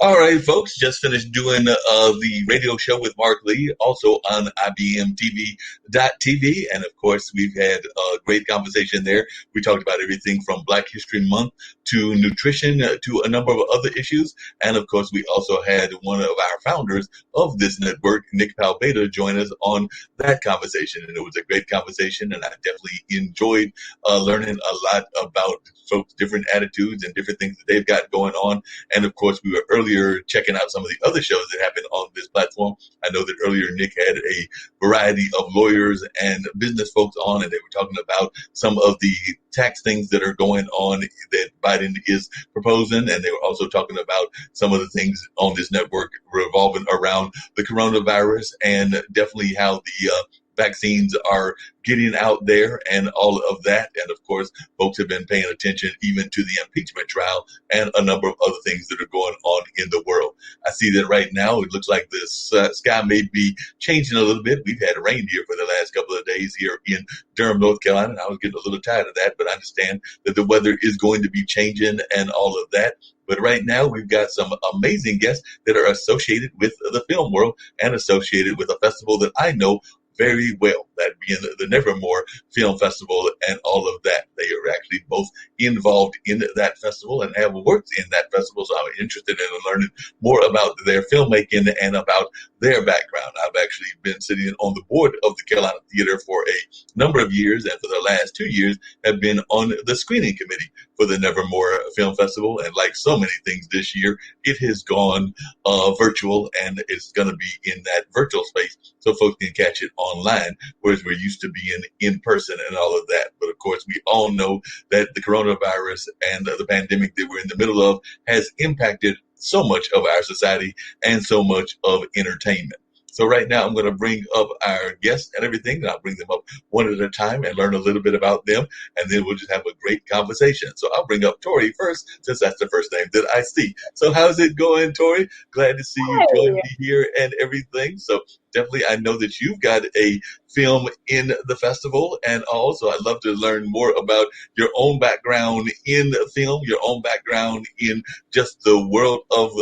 All right, folks, just finished doing the radio show with Marc Lee, also on IBMTV.tv. And of course, we've had a great conversation there. We talked about everything from Black History Month to nutrition to a number of other issues. And of course, we also had one of our founders of this network, Nick Palbeda, join us on that conversation. And it was a great conversation. And I definitely enjoyed learning a lot about folks' different attitudes and different things that they've got going on. And of course, we were earlier checking out some of the other shows that happen on this platform. I know that earlier Nick had a variety of lawyers and business folks on, and they were talking about some of the tax things that are going on that Biden is proposing. And they were also talking about some of the things on this network revolving around the coronavirus and definitely how the vaccines are getting out there and all of that. And of course, folks have been paying attention even to the impeachment trial and a number of other things that are going on in the world. I see that right now it looks like the sky may be changing a little bit. We've had rain here for the last couple of days here in Durham, North Carolina. And I was getting a little tired of that, but I understand that the weather is going to be changing and all of that. But right now, we've got some amazing guests that are associated with the film world and associated with a festival that I know very well, that being the Nevermore Film Festival and all of that. They are actually both involved in that festival and have worked in that festival, so I'm interested in learning more about their filmmaking and about their background. I've actually been sitting on the board of the Carolina Theater for a number of years, and for the last 2 years have been on the screening committee for the Nevermore Film Festival. And like so many things this year, it has gone virtual, and it's going to be in that virtual space so folks can catch it online, whereas we're used to being in person and all of that. But of course, we all know that the coronavirus and the pandemic that we're in the middle of has impacted so much of our society and so much of entertainment. So right now, I'm going to bring up our guests and everything, and I'll bring them up one at a time and learn a little bit about them, and then we'll just have a great conversation. So I'll bring up Tori first, since that's the first name that I see. So how's it going, Tori? Glad to see you join me here and everything. So definitely, I know that you've got a film in the festival, and also I'd love to learn more about your own background in film, your own background in just the world of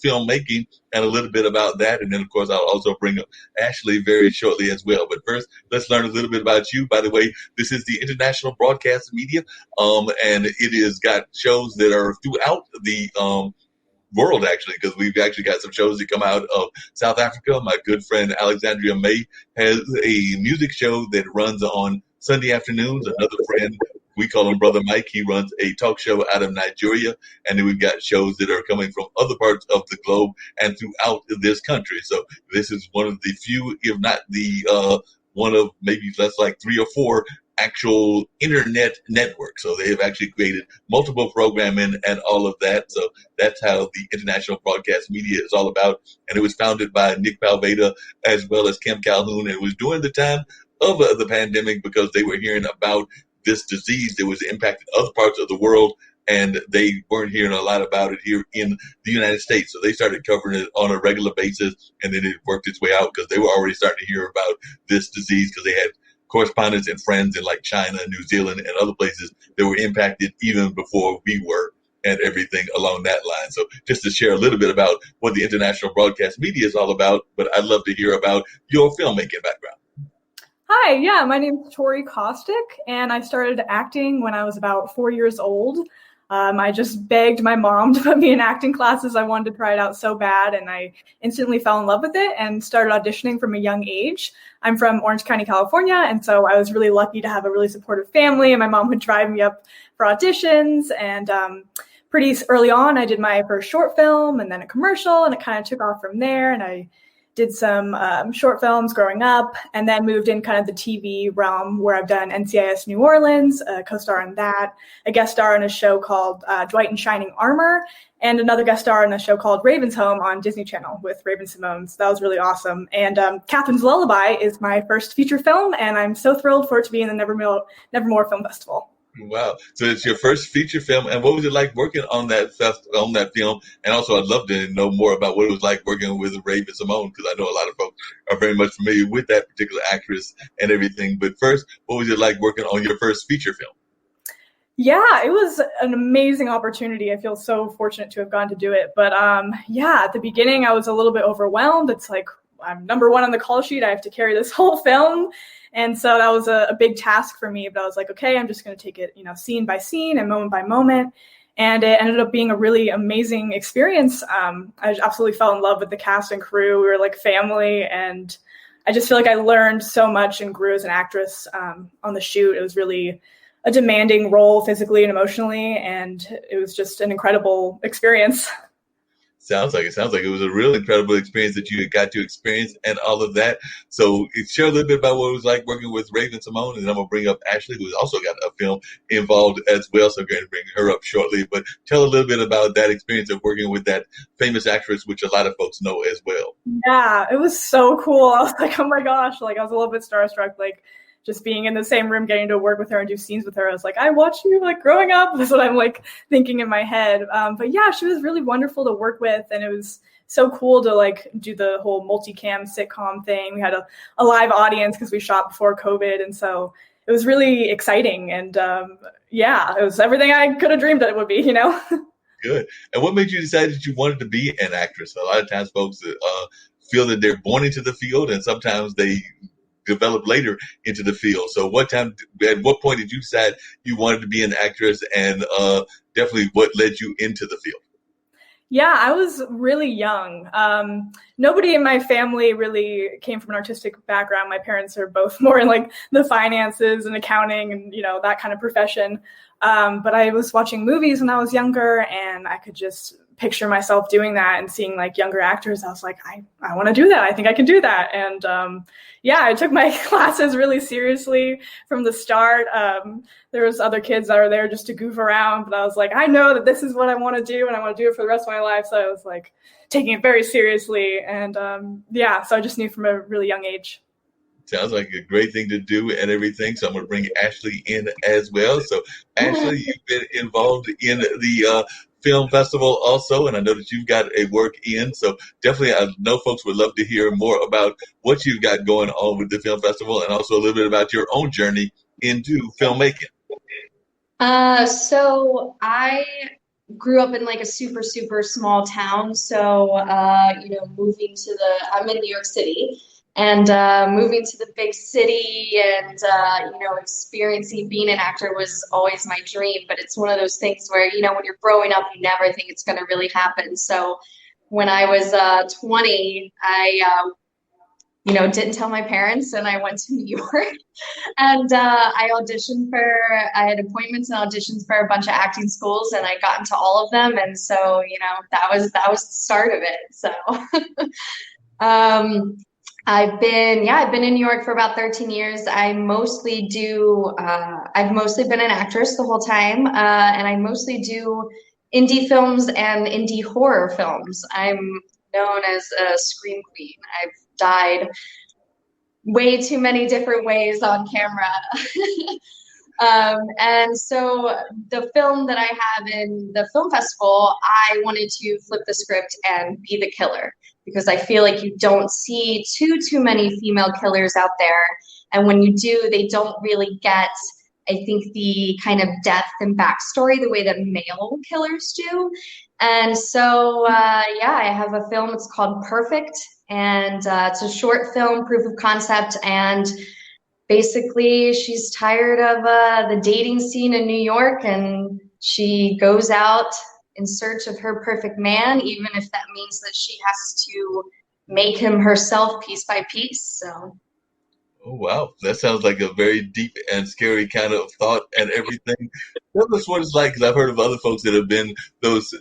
filmmaking, and a little bit about that. And then, of course, I'll also bring up Ashley very shortly as well. But first, let's learn a little bit about you. By the way, this is the International Broadcast Media, and it has got shows that are throughout the world, actually, because we've actually got some shows that come out of South Africa. My good friend Alexandria May has a music show that runs on Sunday afternoons. Another friend, we call him Brother Mike, he runs a talk show out of Nigeria. And then we've got shows that are coming from other parts of the globe and throughout this country. So this is one of the few, if not the one of maybe less like 3 or 4 actual internet network. So they have actually created multiple programming and all of that. So that's how the International Broadcast Media is all about. And it was founded by Nick Palbeda as well as Kim Calhoun. And it was during the time of the pandemic because they were hearing about this disease that was impacting other parts of the world. And they weren't hearing a lot about it here in the United States. So they started covering it on a regular basis. And then it worked its way out because they were already starting to hear about this disease because they had correspondents and friends in like China, New Zealand, and other places that were impacted even before we were, and everything along that line. So just to share a little bit about what the International Broadcast Media is all about, but I'd love to hear about your filmmaking background. Hi, yeah, my name is Tori Kostick, and I started acting when I was about 4 years old. I just begged my mom to put me in acting classes. I wanted to try it out so bad, and I instantly fell in love with it and started auditioning from a young age. I'm from Orange County, California, and so I was really lucky to have a really supportive family, and my mom would drive me up for auditions. And pretty early on, I did my first short film and then a commercial, and it kind of took off from there, and I did some short films growing up, and then moved in kind of the TV realm where I've done NCIS New Orleans, co-star in that, a guest star in a show called Dwight in Shining Armor, and another guest star in a show called Raven's Home on Disney Channel with Raven Simone. So that was really awesome. And Catherine's Lullaby is my first feature film, and I'm so thrilled for it to be in the Nevermore Film Festival. Wow. So it's your first feature film. And what was it like working on that film? And also, I'd love to know more about what it was like working with Raven Simone, because I know a lot of folks are very much familiar with that particular actress and everything. But first, what was it like working on your first feature film? Yeah, it was an amazing opportunity. I feel so fortunate to have gotten to do it. But yeah, at the beginning, I was a little bit overwhelmed. It's like, I'm number one on the call sheet. I have to carry this whole film. And so that was a big task for me. But I was like, okay, I'm just going to take it, scene by scene and moment by moment. And it ended up being a really amazing experience. I absolutely fell in love with the cast and crew. We were like family. And I just feel like I learned so much and grew as an actress on the shoot. It was really a demanding role physically and emotionally, and it was just an incredible experience. Sounds like it was a real incredible experience that you got to experience and all of that. So share a little bit about what it was like working with Raven Simone, and then I'm going to bring up Ashley, who's also got a film involved as well. So I'm going to bring her up shortly. But tell a little bit about that experience of working with that famous actress, which a lot of folks know as well. Yeah, it was so cool. I was like, oh my gosh, like I was a little bit starstruck, like just being in the same room, getting to work with her and do scenes with her. I was like, I watched you like growing up. That's what I'm like thinking in my head. But yeah, she was really wonderful to work with. And it was so cool to like do the whole multicam sitcom thing. We had a live audience because we shot before COVID. And so it was really exciting. And yeah, it was everything I could have dreamed that it would be, Good. And what made you decide that you wanted to be an actress? A lot of times folks feel that they're born into the field, and sometimes they develop later into the field. So at what point did you decide you wanted to be an actress, and definitely what led you into the field? Yeah, I was really young. Nobody in my family really came from an artistic background. My parents are both more in like the finances and accounting and, that kind of profession. But I was watching movies when I was younger, and I could just picture myself doing that and seeing like younger actors. I was like, I want to do that. I think I can do that. And yeah, I took my classes really seriously from the start. There was other kids that were there just to goof around, but I was like, I know that this is what I want to do, and I want to do it for the rest of my life. So I was like taking it very seriously. And yeah, so I just knew from a really young age. Sounds like a great thing to do and everything. So I'm going to bring Ashley in as well. So Ashley, you've been involved in the film festival also, and I know that you've got a work in. So definitely, I know folks would love to hear more about what you've got going on with the film festival, and also a little bit about your own journey into filmmaking. So I grew up in like a super, super small town. So, I'm in New York City. And moving to the big city and, experiencing being an actor was always my dream. But it's one of those things where, when you're growing up, you never think it's going to really happen. So when I was 20, I, didn't tell my parents, and I went to New York. And I had appointments and auditions for a bunch of acting schools, and I got into all of them. And so, that was the start of it. So I've been in New York for about 13 years. I've mostly been an actress the whole time, and I mostly do indie films and indie horror films. I'm known as a scream queen. I've died way too many different ways on camera. And so the film that I have in the film festival, I wanted to flip the script and be the killer, because I feel like you don't see too many female killers out there. And when you do, they don't really get, I think, the kind of depth and backstory the way that male killers do. And so, I have a film. It's called Perfect. And it's a short film, proof of concept. And basically, she's tired of the dating scene in New York, and she goes out in search of her perfect man, even if that means that she has to make him herself piece by piece. So. Oh, wow. That sounds like a very deep and scary kind of thought and everything. Tell us what it's like, because I've heard of other folks that have been those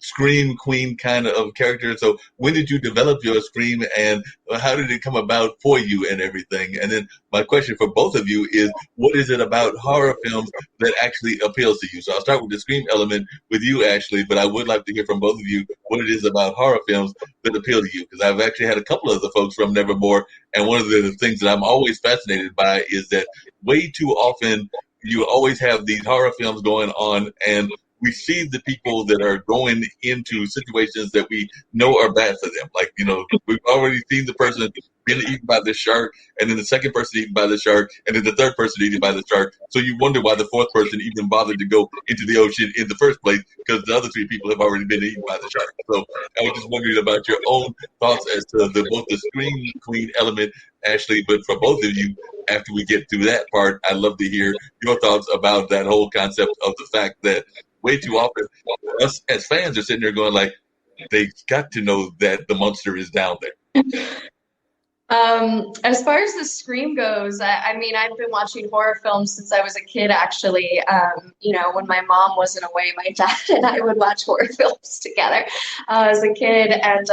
scream queen kind of characters. So when did you develop your scream, and how did it come about for you and everything? And then my question for both of you is, what is it about horror films that actually appeals to you? So I'll start with the scream element with you, Ashley, but I would like to hear from both of you what it is about horror films that appeal to you, because I've actually had a couple of the folks from Nevermore, and one of the things that I'm always fascinated by is that way too often you always have these horror films going on, and we see the people that are going into situations that we know are bad for them. Like, we've already seen the person being eaten by the shark, and then the second person eaten by the shark, and then the third person eaten by the shark. So you wonder why the fourth person even bothered to go into the ocean in the first place, because the other three people have already been eaten by the shark. So I was just wondering about your own thoughts as to both the scream queen element, Ashley, but for both of you, after we get through that part, I'd love to hear your thoughts about that whole concept of the fact that way too often us as fans are sitting there going like, they got to know that the monster is down there. As far as the scream goes, I mean, I've been watching horror films since I was a kid, actually. When my mom wasn't away, my dad and I would watch horror films together as a kid. And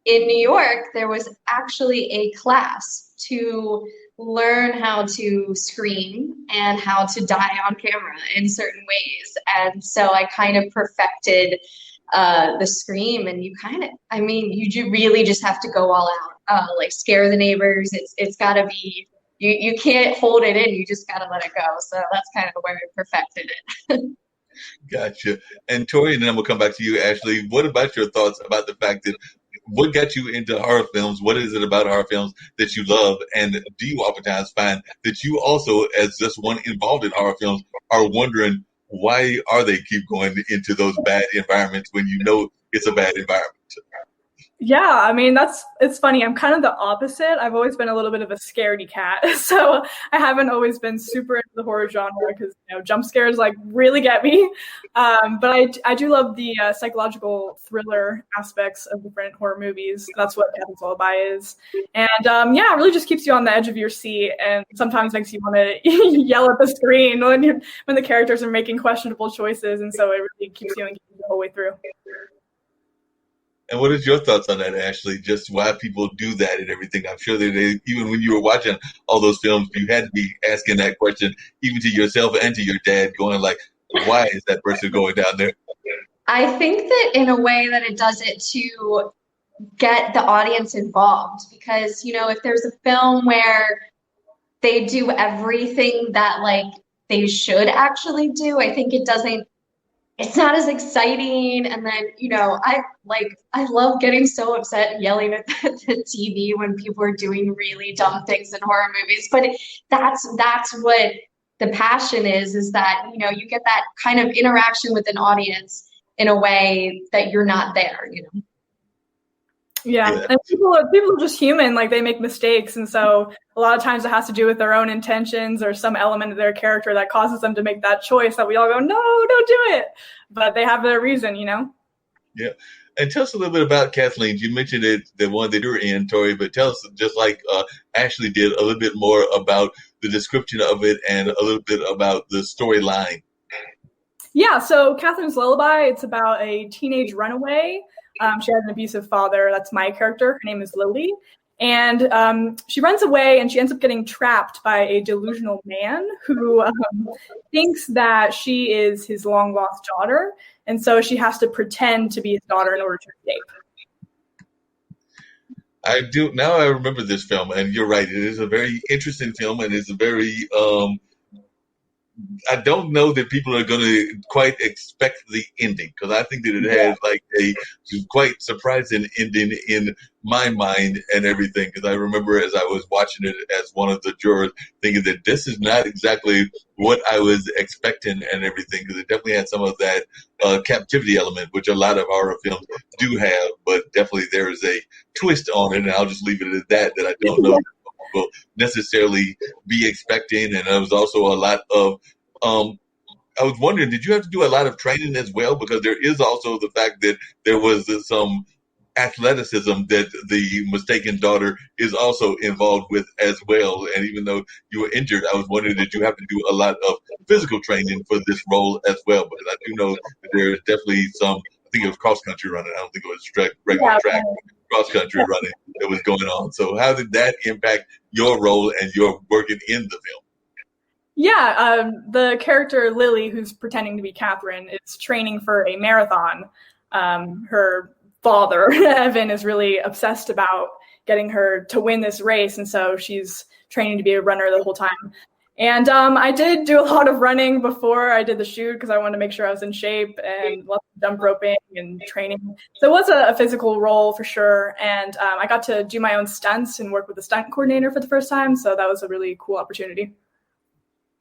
in New York, there was actually a class to learn how to scream and how to die on camera in certain ways. And so I kind of perfected the scream, and you really just have to go all out, like scare the neighbors. It's got to be, you can't hold it in, you just got to let it go. So that's kind of where I perfected it. Gotcha. And Tori, and then we'll come back to you, Ashley. What about your thoughts about the fact that what got you into horror films? What is it about horror films that you love? And do you oftentimes find that you also, as just one involved in horror films, are wondering why are they keep going into those bad environments when you know it's a bad environment? Yeah, I mean, it's funny. I'm kind of the opposite. I've always been a little bit of a scaredy cat. So I haven't always been super into the horror genre because, jump scares like really get me. But I do love the psychological thriller aspects of different horror movies. That's what Catherine's Lullaby is. And it really just keeps you on the edge of your seat, and sometimes makes you want to yell at the screen when the characters are making questionable choices. And so it really keeps you engaged the whole way through. And what is your thoughts on that, Ashley? Just why people do that and everything? I'm sure that even when you were watching all those films, you had to be asking that question, even to yourself and to your dad, going like, why is that person going down there? I think that in a way that it does it to get the audience involved, because, if there's a film where they do everything that like they should actually do, I think it's not as exciting. And then, I love getting so upset and yelling at the TV when people are doing really dumb things in horror movies. But that's what the passion is that, you get that kind of interaction with an audience in a way that you're not there, Yeah, and people are just human, like they make mistakes, and so a lot of times it has to do with their own intentions or some element of their character that causes them to make that choice that we all go, no, don't do it, but they have their reason, Yeah, and tell us a little bit about Kathleen. You mentioned it, the one that you're in, Tori, but tell us, just like Ashley did, a little bit more about the description of it and a little bit about the storyline. Yeah, so Catherine's Lullaby, it's about a teenage runaway. She has an abusive father. That's my character. Her name is Lily. And she runs away, and she ends up getting trapped by a delusional man who thinks that she is his long-lost daughter. And so she has to pretend to be his daughter in order to escape. I do. Now I remember this film, and you're right. It is a very interesting film, and it's a very I don't know that people are going to quite expect the ending, because I think that it has like a quite surprising ending in my mind and everything. Because I remember as I was watching it as one of the jurors thinking that this is not exactly what I was expecting and everything, because it definitely had some of that captivity element, which a lot of horror films do have, but definitely there is a twist on it, and I'll just leave it at that I don't know will necessarily be expecting. And there was also a lot of I was wondering, did you have to do a lot of training as well? Because there is also the fact that there was some athleticism that the mistaken daughter is also involved with as well. And even though you were injured, I was wondering, did you have to do a lot of physical training for this role as well? Because I do know that there is definitely some, I think it was cross-country running. I don't think it was regular track, cross-country running that was going on. So how did that impact your role and your working in the film? Yeah, the character Lily, who's pretending to be Catherine, is training for a marathon. Her father, Evan, is really obsessed about getting her to win this race, and so she's training to be a runner the whole time. And I did do a lot of running before I did the shoot because I wanted to make sure I was in shape, and lots of jump roping and training. So it was a physical role for sure. And I got to do my own stunts and work with a stunt coordinator for the first time. So that was a really cool opportunity.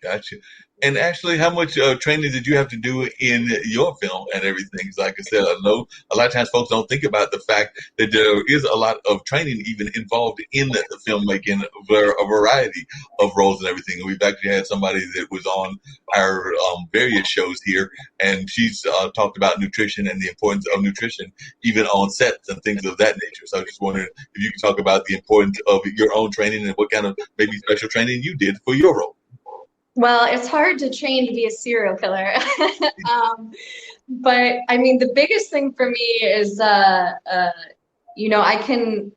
Gotcha. And actually, how much training did you have to do in your film and everything? Like I said, I know a lot of times folks don't think about the fact that there is a lot of training even involved in the filmmaking, a variety of roles and everything. And we've actually had somebody that was on our various shows here, and she's talked about nutrition and the importance of nutrition, even on sets and things of that nature. So I just wondered if you could talk about the importance of your own training and what kind of maybe special training you did for your role. Well, it's hard to train to be a serial killer. But I mean, the biggest thing for me is, you know, I can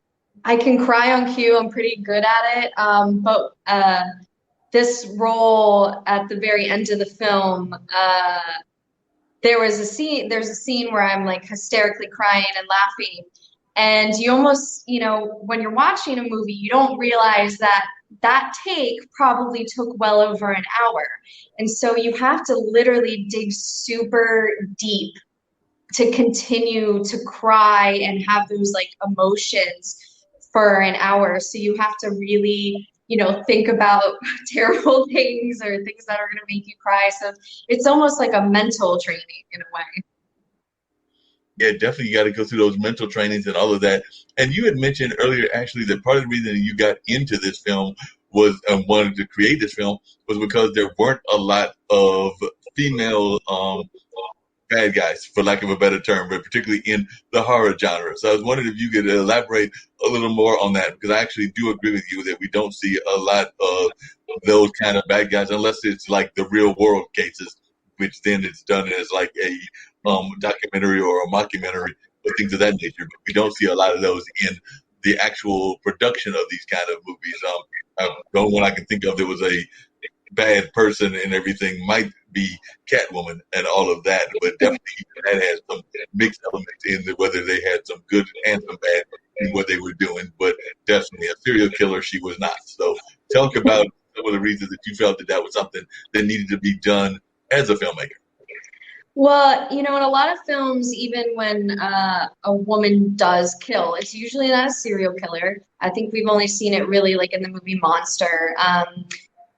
cry on cue. I'm pretty good at it. But this role at the very end of the film, there's a scene where I'm like hysterically crying and laughing. And you almost, you know, when you're watching a movie, you don't realize that take probably took well over an hour. And so you have to literally dig super deep to continue to cry and have those like emotions for an hour. So you have to really, you know, think about terrible things or things that are going to make you cry. So it's almost like a mental training in a way. Yeah, definitely. You got to go through those mental trainings and all of that. And you had mentioned earlier, actually, that part of the reason you got into this film was wanted to create this film was because there weren't a lot of female bad guys, for lack of a better term, but particularly in the horror genre. So I was wondering if you could elaborate a little more on that, because I actually do agree with you that we don't see a lot of those kind of bad guys unless it's like the real world cases, which then it's done as like a documentary or a mockumentary or things of that nature. But we don't see a lot of those in the actual production of these kind of movies. The only one I can think of that was a bad person and everything might be Catwoman and all of that, but definitely that has some mixed elements in whether they had some good and some bad in what they were doing. But definitely a serial killer, she was not. So talk about some of the reasons that you felt that was something that needed to be done as a filmmaker. Well, you know, in a lot of films, even when a woman does kill, it's usually not a serial killer. I think we've only seen it really like in the movie Monster.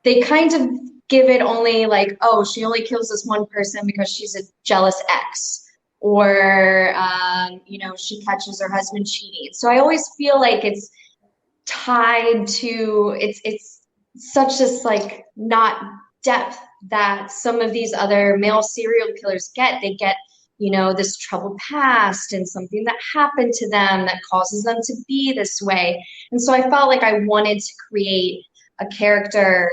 They kind of give it only like, oh, she only kills this one person because she's a jealous ex, or, you know, she catches her husband cheating. So I always feel like it's tied to, it's such this like not depth that some of these other male serial killers get. They get, you know, this troubled past and something that happened to them that causes them to be this way. And so I felt like I wanted to create a character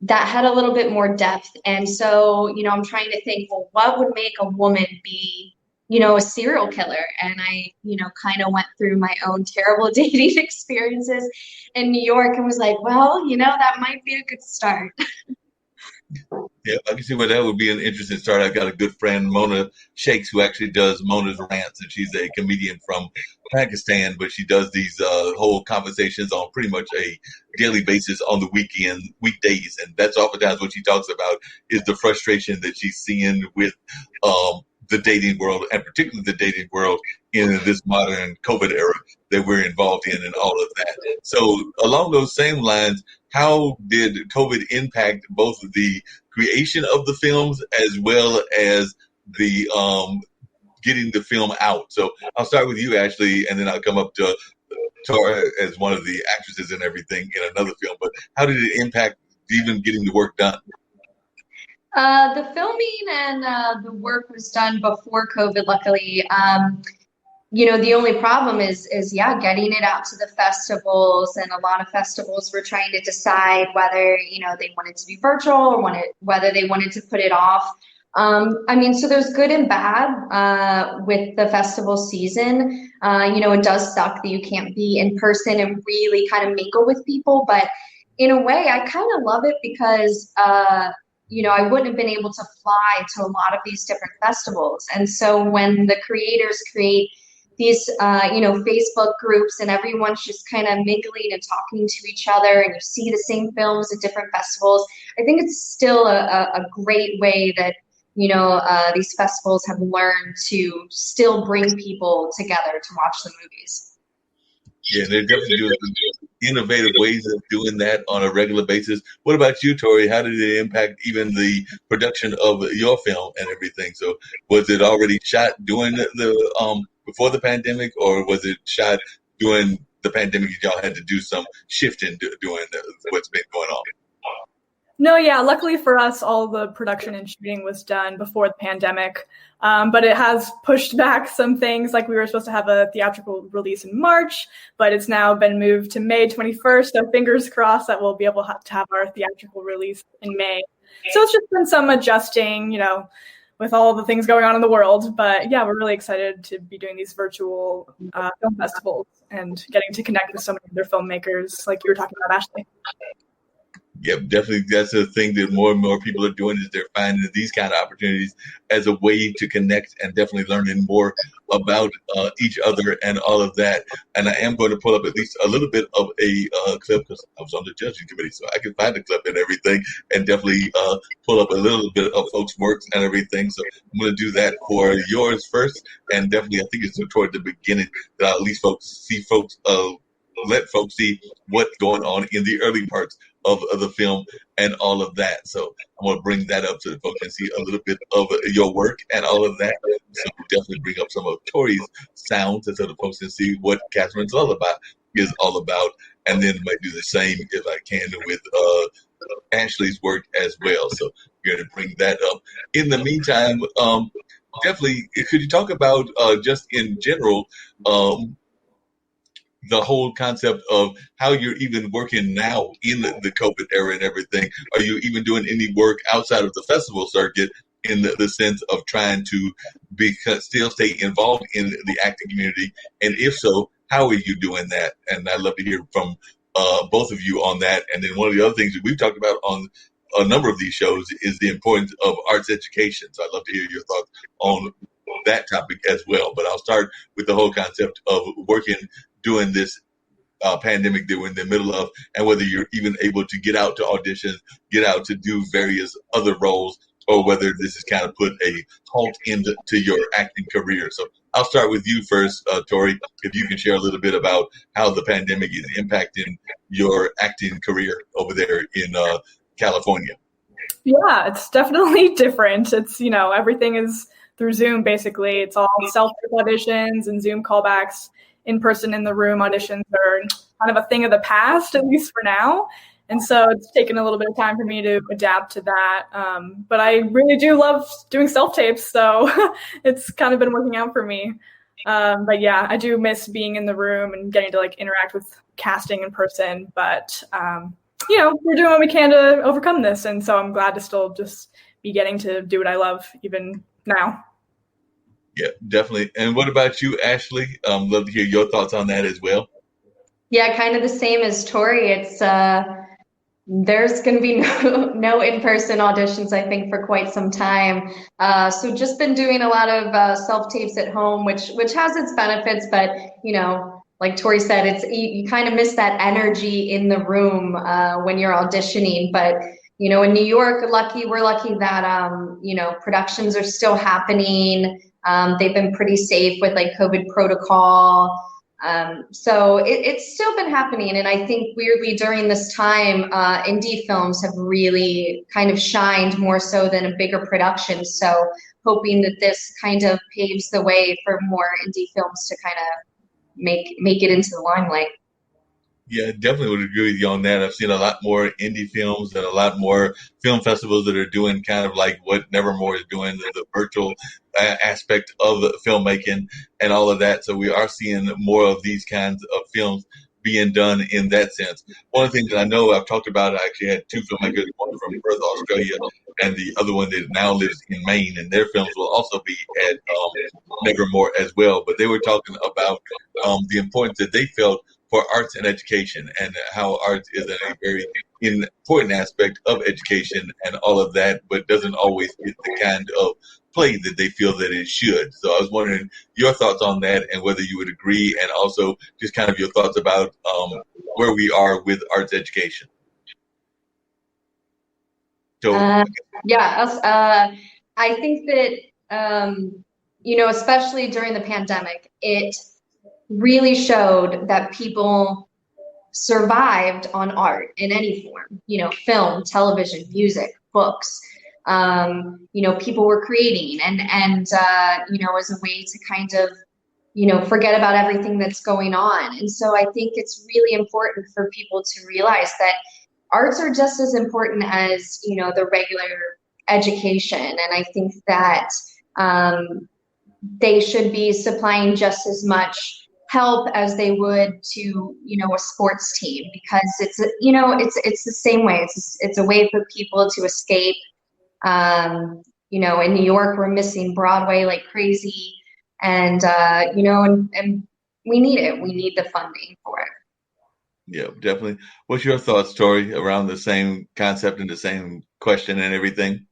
that had a little bit more depth. And so, you know, I'm trying to think, well, what would make a woman be, you know, a serial killer? And I, you know, kind of went through my own terrible dating experiences in New York and was like, well, you know, that might be a good start. Yeah, I can see why that would be an interesting start. I got a good friend, Mona Shakes, who actually does Mona's Rants, and she's a comedian from Pakistan, but she does these whole conversations on pretty much a daily basis on the weekdays, and that's oftentimes what she talks about is the frustration that she's seeing with the dating world, and particularly the dating world in this modern COVID era that we're involved in and all of that. So along those same lines, how did COVID impact both the creation of the films as well as the getting the film out? So I'll start with you, Ashley, and then I'll come up to Tara as one of the actresses and everything in another film. But how did it impact even getting the work done? The filming and the work was done before COVID, luckily. You know, the only problem is getting it out to the festivals, and a lot of festivals were trying to decide whether, you know, they wanted to be virtual or whether they wanted to put it off. I mean, so there's good and bad with the festival season. You know, it does suck that you can't be in person and really kind of mingle with people, but in a way, I kind of love it because you know, I wouldn't have been able to fly to a lot of these different festivals. And so when the creators create these Facebook groups, and everyone's just kind of mingling and talking to each other, and you see the same films at different festivals. I think it's still a great way that these festivals have learned to still bring people together to watch the movies. Yeah, they're definitely doing innovative ways of doing that on a regular basis. What about you, Tori? How did it impact even the production of your film and everything? So was it already shot during the before the pandemic, or was it shot during the pandemic and y'all had to do some shifting during what's been going on? No, yeah. Luckily for us, all the production and shooting was done before the pandemic. But it has pushed back some things. Like, we were supposed to have a theatrical release in March, but it's now been moved to May 21st. So fingers crossed that we'll be able to have our theatrical release in May. So it's just been some adjusting, with all the things going on in the world. But yeah, we're really excited to be doing these virtual film festivals and getting to connect with so many other filmmakers, like you were talking about, Ashley. Yeah, definitely. That's the thing that more and more people are doing, is they're finding these kind of opportunities as a way to connect and definitely learning more about each other and all of that. And I am going to pull up at least a little bit of a clip, because I was on the judging committee, so I can find the clip and everything, and definitely pull up a little bit of folks' works and everything. So I'm going to do that for yours first, and definitely I think it's toward the beginning that I'll at least let folks see what's going on in the early parts of the film and all of that. So I'm going to bring that up so that folks can see a little bit of your work and all of that. So we'll definitely bring up some of Tori's sounds so the folks can see what Catherine's Lullaby is all about. And then might do the same, if I can, with Ashley's work as well. So we're going to bring that up. In the meantime, definitely, could you talk about just in general, the whole concept of how you're even working now in the COVID era and everything? Are you even doing any work outside of the festival circuit in the sense of trying to still stay involved in the acting community? And if so, how are you doing that? And I'd love to hear from both of you on that. And then one of the other things that we've talked about on a number of these shows is the importance of arts education. So I'd love to hear your thoughts on that topic as well. But I'll start with the whole concept of working during this pandemic that we're in the middle of, and whether you're even able to get out to auditions, get out to do various other roles, or whether this has kind of put a halt into your acting career. So I'll start with you first, Tori, if you can share a little bit about how the pandemic is impacting your acting career over there in California. Yeah, it's definitely different. It's, everything is through Zoom, basically. It's all self-tape auditions and Zoom callbacks. In-person, in the room auditions are kind of a thing of the past, at least for now. And so it's taken a little bit of time for me to adapt to that. But I really do love doing self-tapes, so it's kind of been working out for me. But yeah, I do miss being in the room and getting to interact with casting in person. But, we're doing what we can to overcome this. And so I'm glad to still just be getting to do what I love even now. Yeah, definitely. And what about you, Ashley? Love to hear your thoughts on that as well. Yeah, kind of the same as Tori. It's there's going to be no in-person auditions, I think, for quite some time. So just been doing a lot of self-tapes at home, which has its benefits, but like Tori said, you kind of miss that energy in the room when you're auditioning. But in New York, we're lucky that productions are still happening. They've been pretty safe with COVID protocol. So it's still been happening. And I think weirdly during this time, indie films have really kind of shined more so than a bigger production. So hoping that this kind of paves the way for more indie films to kind of make it into the limelight. Yeah, definitely would agree with you on that. I've seen a lot more indie films and a lot more film festivals that are doing kind of like what Nevermore is doing, the virtual aspect of the filmmaking and all of that. So we are seeing more of these kinds of films being done in that sense. One of the things that I know I've talked about, I actually had two filmmakers, one from Perth, Australia, and the other one that now lives in Maine, and their films will also be at Nevermore as well. But they were talking about the importance that they felt for arts and education, and how arts is a very important aspect of education and all of that, but doesn't always get the kind of play that they feel that it should. So I was wondering your thoughts on that and whether you would agree, and also just kind of your thoughts about where we are with arts education. So I think that especially during the pandemic, it really showed that people survived on art in any form, film, television, music, books. People were creating and as a way to kind of, forget about everything that's going on. And so I think it's really important for people to realize that arts are just as important as, the regular education. And I think that they should be supplying just as much help as they would to, a sports team, because it's the same way. It's a way for people to escape. In New York, we're missing Broadway like crazy, and and we need it. We need the funding for it. Yeah, definitely. What's your thoughts, Tori, around the same concept and the same question and everything?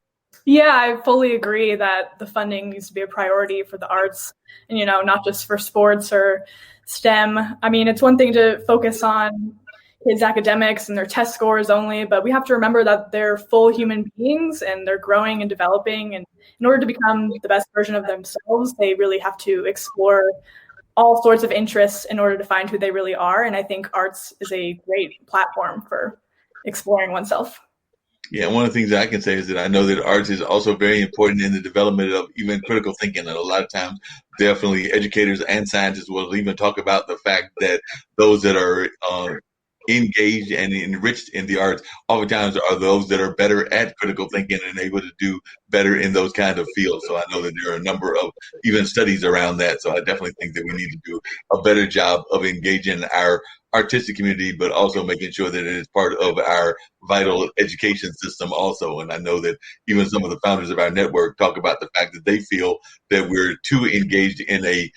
Yeah, I fully agree that the funding needs to be a priority for the arts, and not just for sports or STEM. I mean, it's one thing to focus on kids' academics and their test scores only, but we have to remember that they're full human beings and they're growing and developing. And in order to become the best version of themselves, they really have to explore all sorts of interests in order to find who they really are. And I think arts is a great platform for exploring oneself. Yeah, one of the things that I can say is that I know that arts is also very important in the development of even critical thinking. And a lot of times, definitely educators and scientists will even talk about the fact that those that are engaged and enriched in the arts oftentimes are those that are better at critical thinking and able to do better in those kind of fields. So I know that there are a number of even studies around that. So I definitely think that we need to do a better job of engaging our artistic community, but also making sure that it is part of our vital education system also. And I know that even some of the founders of our network talk about the fact that they feel that we're too engaged in a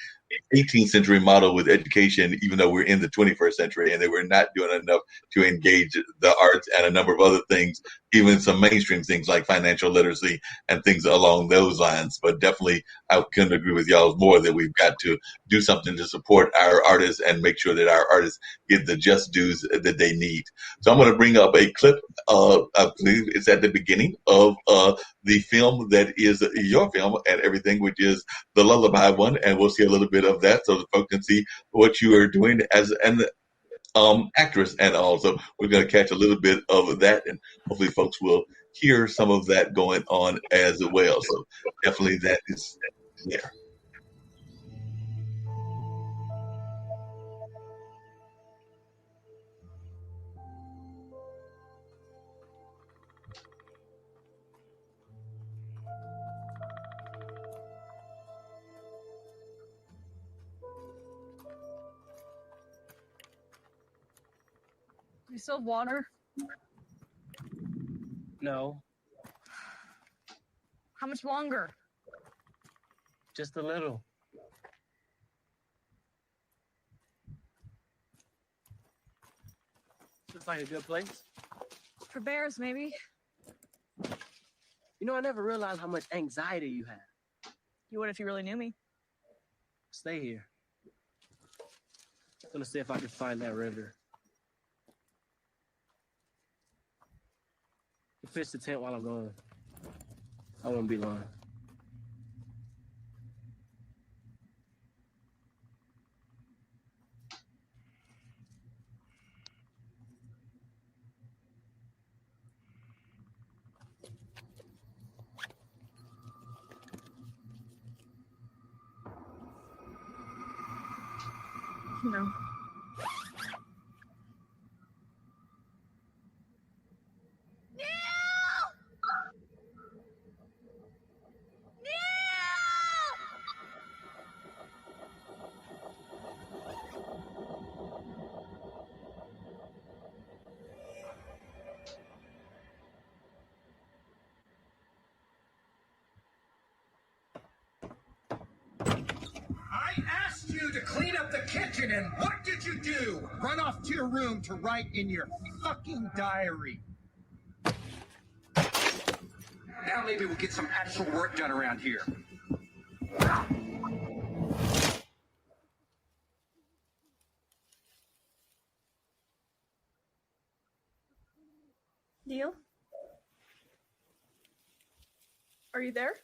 18th century model with education, even though we're in the 21st century, and that we're not doing enough to engage the arts and a number of other things, even some mainstream things like financial literacy and things along those lines. But definitely, I couldn't agree with y'all more that we've got to do something to support our artists and make sure that our artists get the just dues that they need. So I'm going to bring up a clip. I believe it's at the beginning of the film that is your film and everything, which is the Lullaby one, and we'll see a little bit of that so the folks can see what you are doing as an actress. And also we're going to catch a little bit of that, and hopefully folks will hear some of that going on as well. So definitely that is there. You still have water? No, How much longer? just a little. Looks like a good place. For bears, maybe. You know, I never realized how much anxiety you have. You would if you really knew me. Stay here. I'm gonna see if I can find that river. You pitch the tent while I'm gone. I won't be long. No. I asked you to clean up the kitchen, and what did you do? Run off to your room to write in your fucking diary. Now maybe we'll get some actual work done around here. Neil? Are you there?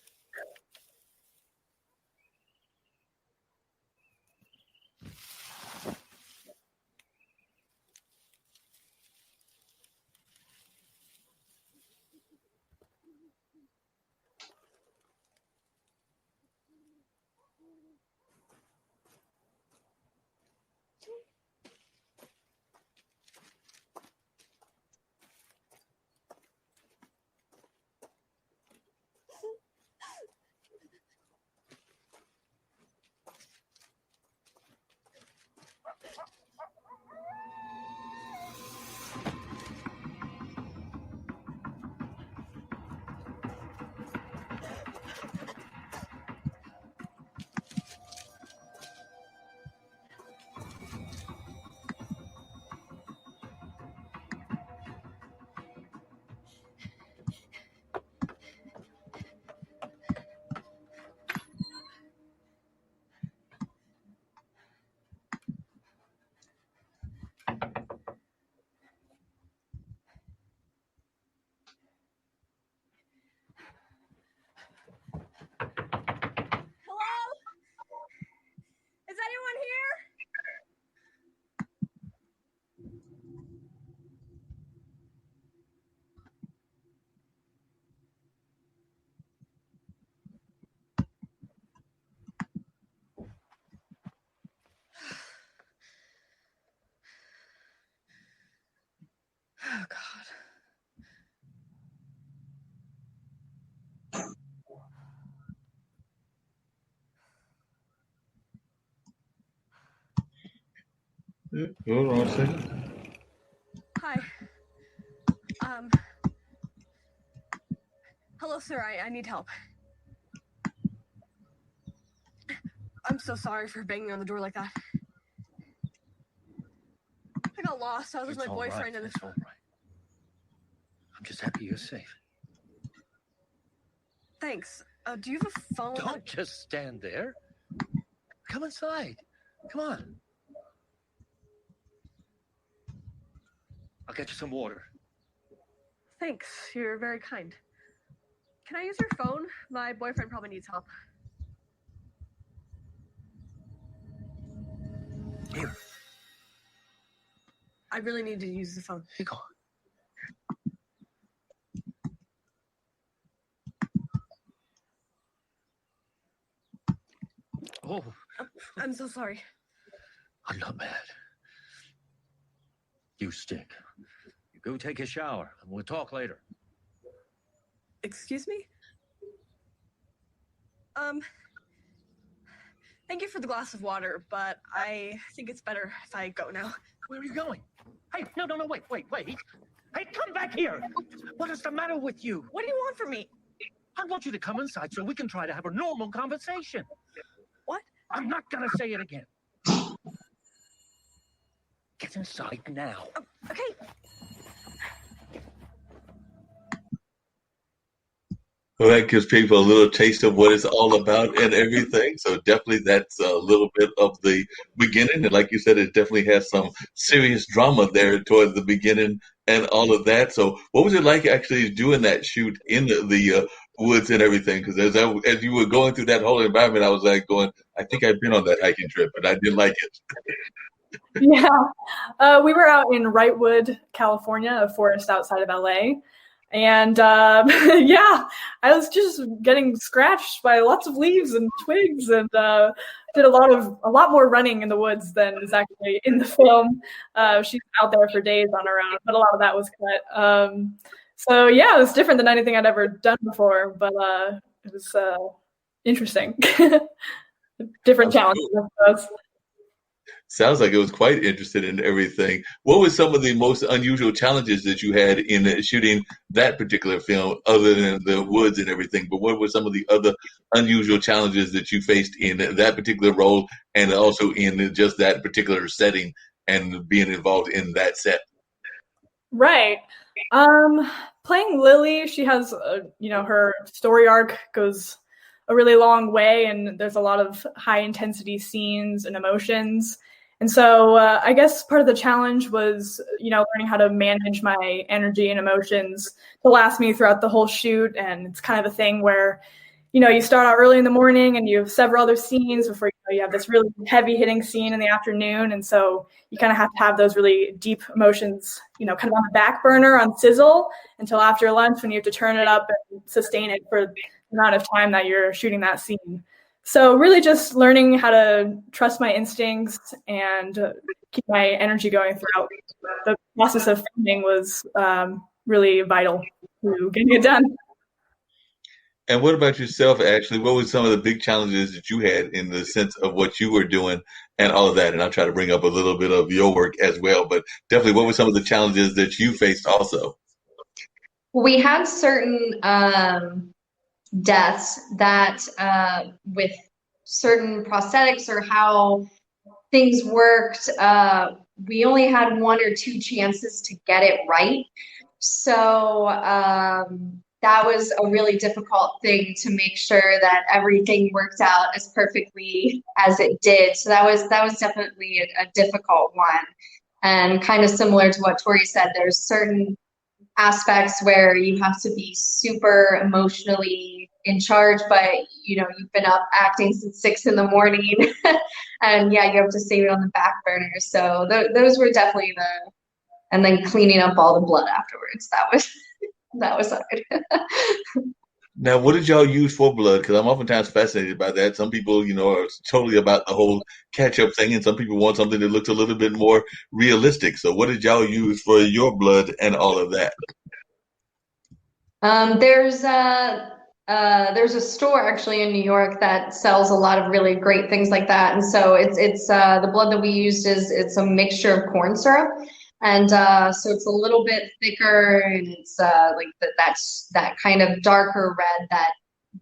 Is anyone here? Oh, God. Hold on a second. Hi. Hello, sir. I need help. I'm so sorry for banging on the door like that. I got lost. I was with my boyfriend and It's all right. I'm just happy you're safe. Thanks. Do you have a phone? Don't just stand there. Come inside. Come on. I'll get you some water. Thanks. You're very kind. Can I use your phone? My boyfriend probably needs help. Here. I really need to use the phone. Here you go. Oh, I'm so sorry. I'm not mad. You stick. You go take a shower, and we'll talk later. Excuse me? Thank you for the glass of water, but I think it's better if I go now. Where are you going? Hey, no, wait. Hey, come back here. What is the matter with you? What do you want from me? I want you to come inside so we can try to have a normal conversation. What? I'm not going to say it again. Get inside now. Okay. Well, that gives people a little taste of what it's all about and everything. So definitely that's a little bit of the beginning. And like you said, it definitely has some serious drama there towards the beginning and all of that. So what was it like actually doing that shoot in the woods and everything? Because as you were going through that whole environment, I was like going, I think I've been on that hiking trip, but I didn't like it. Yeah, we were out in Wrightwood, California, a forest outside of LA. And yeah, I was just getting scratched by lots of leaves and twigs, and did a lot more running in the woods than is actually in the film. She's out there for days on her own, but a lot of that was cut. So yeah, it was different than anything I'd ever done before, but it was interesting. Different challenges, I suppose. Sounds like it was quite interesting in everything. What were some of the most unusual challenges that you had in shooting that particular film, other than the woods and everything? But what were some of the other unusual challenges that you faced in that particular role, and also in just that particular setting and being involved in that set? Right. Playing Lily, she has, her story arc goes a really long way, and there's a lot of high intensity scenes and emotions. And so I guess part of the challenge was, learning how to manage my energy and emotions to last me throughout the whole shoot. And it's kind of a thing where, you start out early in the morning and you have several other scenes before you have this really heavy hitting scene in the afternoon. And so you kind of have to have those really deep emotions, kind of on the back burner on sizzle until after lunch when you have to turn it up and sustain it for the amount of time that you're shooting that scene. So really just learning how to trust my instincts and keep my energy going throughout the process of filming was really vital to getting it done. And what about yourself, Ashley? What were some of the big challenges that you had in the sense of what you were doing and all of that? And I'll try to bring up a little bit of your work as well, but definitely what were some of the challenges that you faced also? We had certain deaths that with certain prosthetics or how things worked, we only had 1 or 2 chances to get it right. So that was a really difficult thing to make sure that everything worked out as perfectly as it did. So that was definitely a difficult one. And kind of similar to what Tori said, there's certain aspects where you have to be super emotionally in charge, but you've been up acting since 6 a.m. and yeah, you have to save it on the back burner. So those were definitely and then cleaning up all the blood afterwards. That was hard. Now, what did y'all use for blood? Because I'm oftentimes fascinated by that. Some people, are totally about the whole catch-up thing, and some people want something that looks a little bit more realistic. So what did y'all use for your blood and all of that? There's a store actually in New York that sells a lot of really great things like that. And so it's the blood that we used it's a mixture of corn syrup. And so it's a little bit thicker, and it's like that kind of darker red that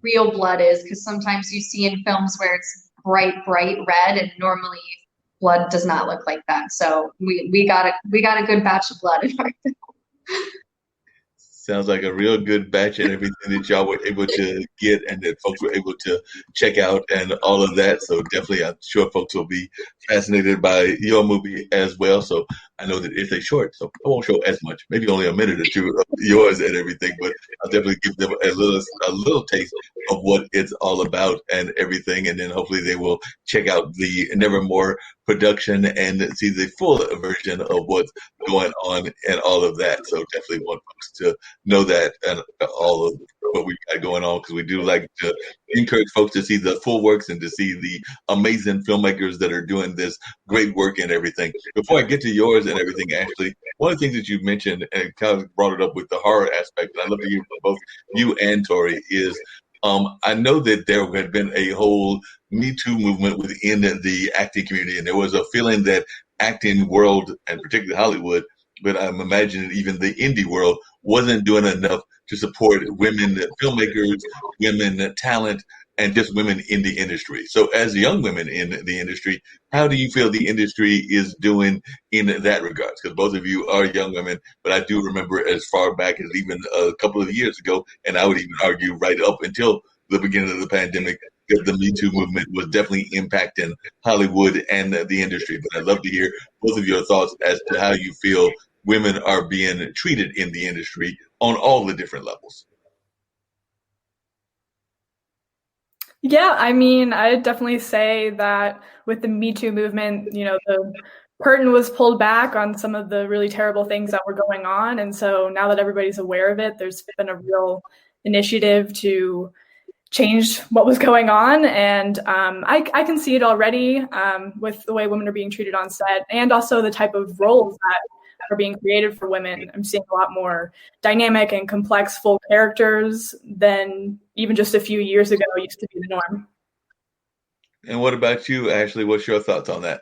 real blood is, because sometimes you see in films where it's bright red, and normally blood does not look like that. So we got a good batch of blood in our film. Sounds like a real good batch and everything that y'all were able to get and that folks were able to check out and all of that. So definitely, I'm sure folks will be fascinated by your movie as well. So I know that it's a short, so I won't show as much, maybe only a minute or two of yours and everything, but I'll definitely give them a little taste of what it's all about and everything. And then hopefully they will check out the Nevermore production and see the full version of what's going on and all of that. So definitely want folks to know that and all of what we got going on, because we do like to encourage folks to see the full works and to see the amazing filmmakers that are doing this great work and everything. Before I get to yours and everything, Ashley, one of the things that you mentioned and kind of brought it up with the horror aspect, and I'd love to hear from both you and Tori, is I know that there had been a whole Me Too movement within the acting community, and there was a feeling that acting world, and particularly Hollywood, but I'm imagining even the indie world, wasn't doing enough to support women filmmakers, women talent, and just women in the industry. So as young women in the industry, how do you feel the industry is doing in that regard? Because both of you are young women, but I do remember as far back as even a couple of years ago, and I would even argue right up until the beginning of the pandemic, that the Me Too movement was definitely impacting Hollywood and the industry. But I'd love to hear both of your thoughts as to how you feel women are being treated in the industry on all the different levels. Yeah, I mean, I'd definitely say that with the Me Too movement, the curtain was pulled back on some of the really terrible things that were going on. And so now that everybody's aware of it, there's been a real initiative to change what was going on. And I can see it already with the way women are being treated on set, and also the type of roles that are being created for women. I'm seeing a lot more dynamic and complex full characters than even just a few years ago used to be the norm. And what about you, Ashley? What's your thoughts on that?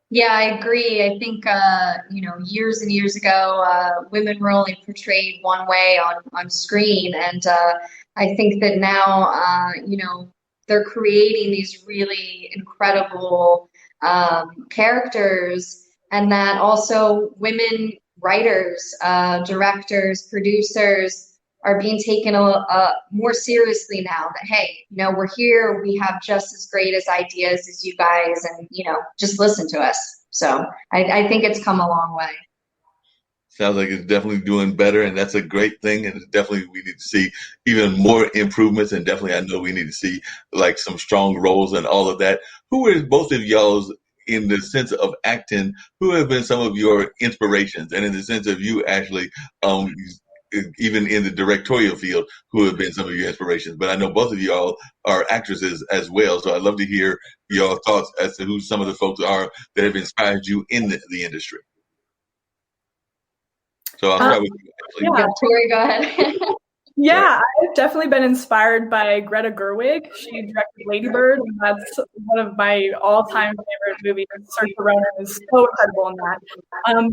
Yeah, I agree. I think, years and years ago, women were only portrayed one way on screen. And I think that now, they're creating these really incredible characters, and that also women writers, directors, producers are being taken more seriously now. That, hey, you know, we're here, we have just as great as ideas as you guys, and, you know, just listen to us. So I think it's come a long way. Sounds like it's definitely doing better, and that's a great thing. And it's definitely we need to see even more improvements. And definitely, I know we need to see like some strong roles and all of that. Who is both of y'all's in the sense of acting? Who have been some of your inspirations, and in the sense of you, Ashley, even in the directorial field, who have been some of your inspirations? But I know both of y'all are actresses as well, so I'd love to hear your thoughts as to who some of the folks are that have inspired you in the industry. So I'll start with you, Ashley. Yeah, Tori, go ahead. Yeah, I've definitely been inspired by Greta Gerwig. She directed Lady Bird, and that's one of my all-time favorite movies. Saoirse Ronan is so incredible in that.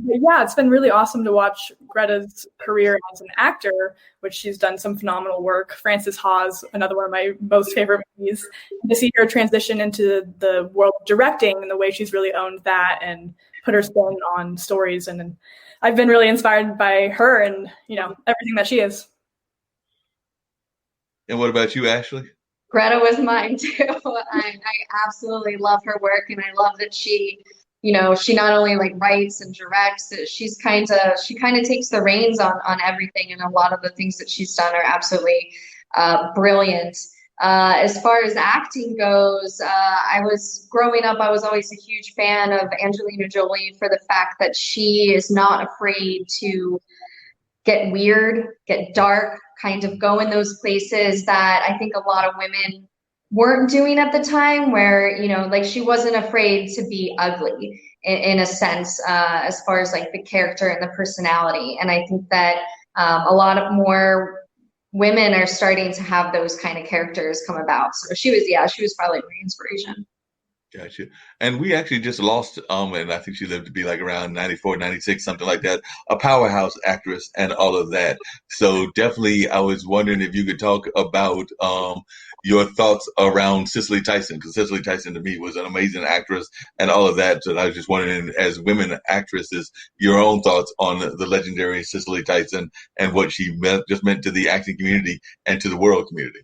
But yeah, it's been really awesome to watch Greta's career as an actor, which she's done some phenomenal work. Frances Ha's, another one of my most favorite movies. And to see her transition into the world of directing and the way she's really owned that and put her spin on stories, and I've been really inspired by her and, you know, everything that she is. And what about you, Ashley? Greta was mine too. I absolutely love her work, and I love that she, you know, she not only like writes and directs, she kind of takes the reins on everything, and a lot of the things that she's done are absolutely brilliant. As far as acting goes, I was growing up, I was always a huge fan of Angelina Jolie for the fact that she is not afraid to get weird, get dark, kind of go in those places that I think a lot of women weren't doing at the time, where, you know, like she wasn't afraid to be ugly in a sense, as far as like the character and the personality. And I think that a lot of more women are starting to have those kind of characters come about. So she was probably my inspiration. Gotcha. And we actually just lost, and I think she lived to be like around 94, 96, something like that, a powerhouse actress and all of that. So definitely, I was wondering if you could talk about your thoughts around Cicely Tyson, because Cicely Tyson to me was an amazing actress and all of that. So I was just wondering, as women actresses, your own thoughts on the legendary Cicely Tyson and what she meant to the acting community and to the world community.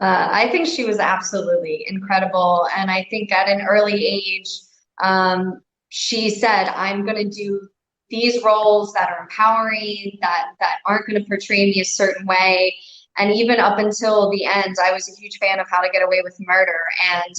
I think she was absolutely incredible. And I think at an early age, she said, I'm going to do these roles that are empowering, that aren't going to portray me a certain way. And even up until the end, I was a huge fan of How to Get Away with Murder, and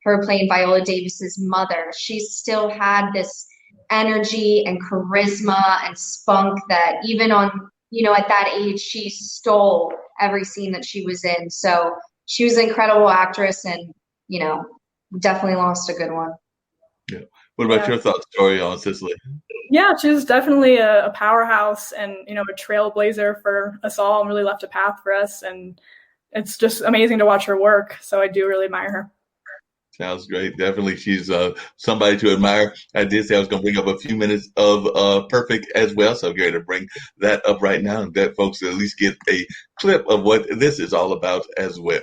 her playing Viola Davis's mother. She still had this energy and charisma and spunk that even on, you know, at that age, she stole every scene that she was in. So she was an incredible actress, and, you know, definitely lost a good one. Yeah. What about your thoughts, Tori, on Cicely? Yeah, she was definitely a powerhouse and, you know, a trailblazer for us all, and really left a path for us. And it's just amazing to watch her work. So I do really admire her. Sounds great. Definitely, she's somebody to admire. I did say I was going to bring up a few minutes of Perfect as well, so I'm going to bring that up right now, and that folks at least get a clip of what this is all about as well.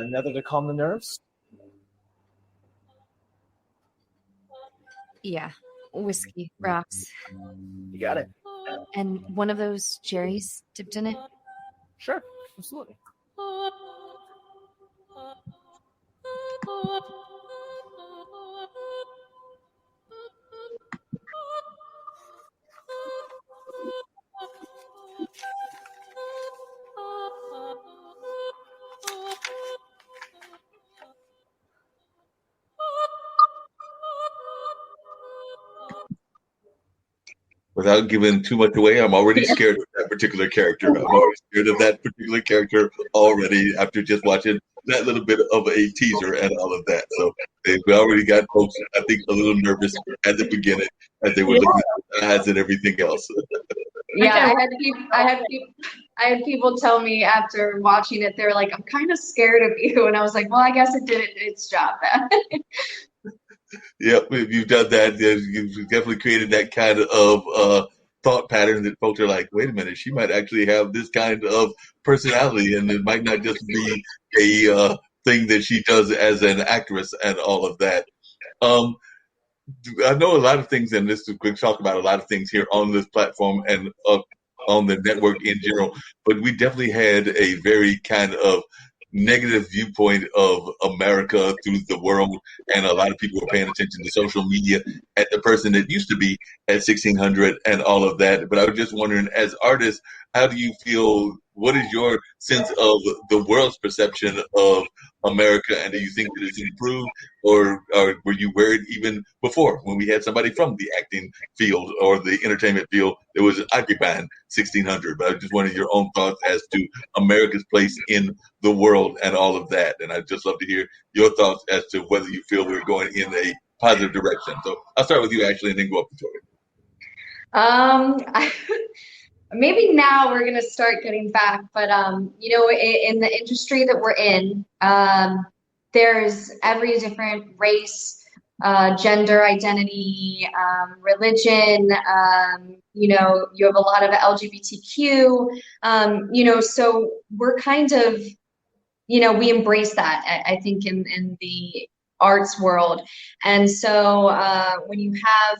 Another to calm the nerves? Yeah, whiskey, rocks. You got it. And one of those cherries dipped in it? Sure, absolutely. without giving too much away, I'm already scared of that particular character. I'm already scared of that particular character already after just watching that little bit of a teaser and all of that. So we already got folks, I think, a little nervous at the beginning as they were looking at the eyes and everything else. Yeah, I had people tell me after watching it, they were like, "I'm kind of scared of you," and I was like, "Well, I guess it did its job then." Yep, if you've done that, then you've definitely created that kind of thought pattern that folks are like, wait a minute, she might actually have this kind of personality, and it might not just be a thing that she does as an actress and all of that. I know a lot of things, and we talk about a lot of things here on this platform and on the network in general, but we definitely had a very kind of negative viewpoint of America through the world, and a lot of people were paying attention to social media at the person that used to be at 1600 and all of that. But I was just wondering, as artists, how do you feel? What is your sense of the world's perception of America, and do you think that it's improved, or were you worried even before when we had somebody from the acting field or the entertainment field that was occupying 1600? But I just wanted your own thoughts as to America's place in the world and all of that, and I'd just love to hear your thoughts as to whether you feel we're going in a positive direction. So I'll start with you, Ashley, and then go up to Tori. Maybe now we're gonna start getting back, but you know, in the industry that we're in, there's every different race, gender identity, religion. You know, you have a lot of LGBTQ. You know, so we're kind of, you know, we embrace that. I think in the arts world, and so when you have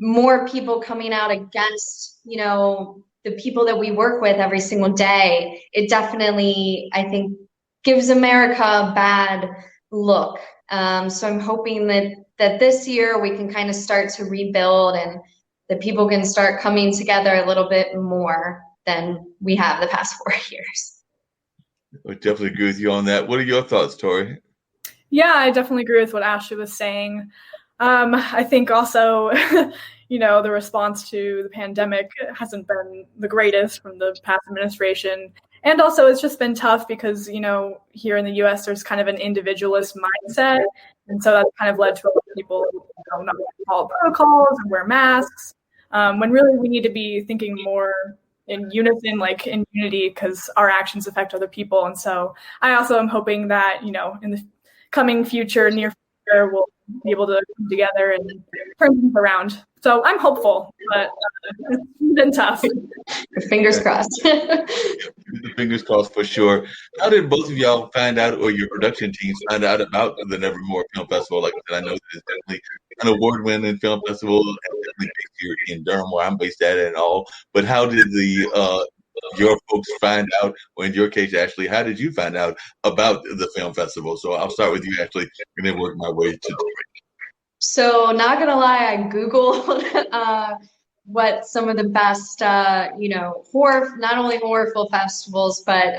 more people coming out against, you know, the people that we work with every single day, it definitely, I think, gives America a bad look. So I'm hoping that this year we can kind of start to rebuild, and that people can start coming together a little bit more than we have the past 4 years. I definitely agree with you on that. What are your thoughts, Tori? Yeah, I definitely agree with what Ashley was saying. I think also, you know, the response to the pandemic hasn't been the greatest from the past administration. And also it's just been tough because, you know, here in the US, there's kind of an individualist mindset. And so that's kind of led to a lot of people, you know, not follow protocols and wear masks, when really we need to be thinking more in unison, like in unity, because our actions affect other people. And so I also am hoping that, you know, in the coming future, near future, we'll be able to come together and turn things around. So I'm hopeful, but it's been tough. Fingers crossed. Fingers crossed for sure. How did both of y'all find out, or your production teams find out about the Nevermore Film Festival? Like I said, I know it's definitely an award-winning film festival, and definitely based here in Durham, where I'm based at, and all. But how did your folks find out, or in your case, Ashley, how did you find out about the film festival? So I'll start with you, Ashley, and then work my way to Tori. So not gonna lie, I Googled what some of the best, you know, not only horror film festivals, but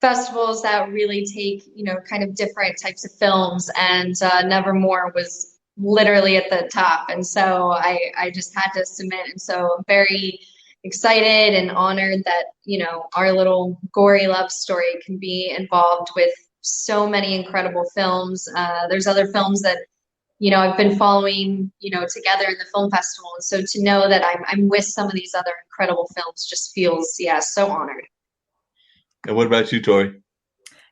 festivals that really take, you know, kind of different types of films, and Nevermore was literally at the top. And so I just had to submit. And so I'm very excited and honored that, you know, our little gory love story can be involved with so many incredible films. There's other films that, you know, I've been following, you know, together in the film festival. And so to know that I'm with some of these other incredible films just feels, yeah, so honored. And what about you, Tori?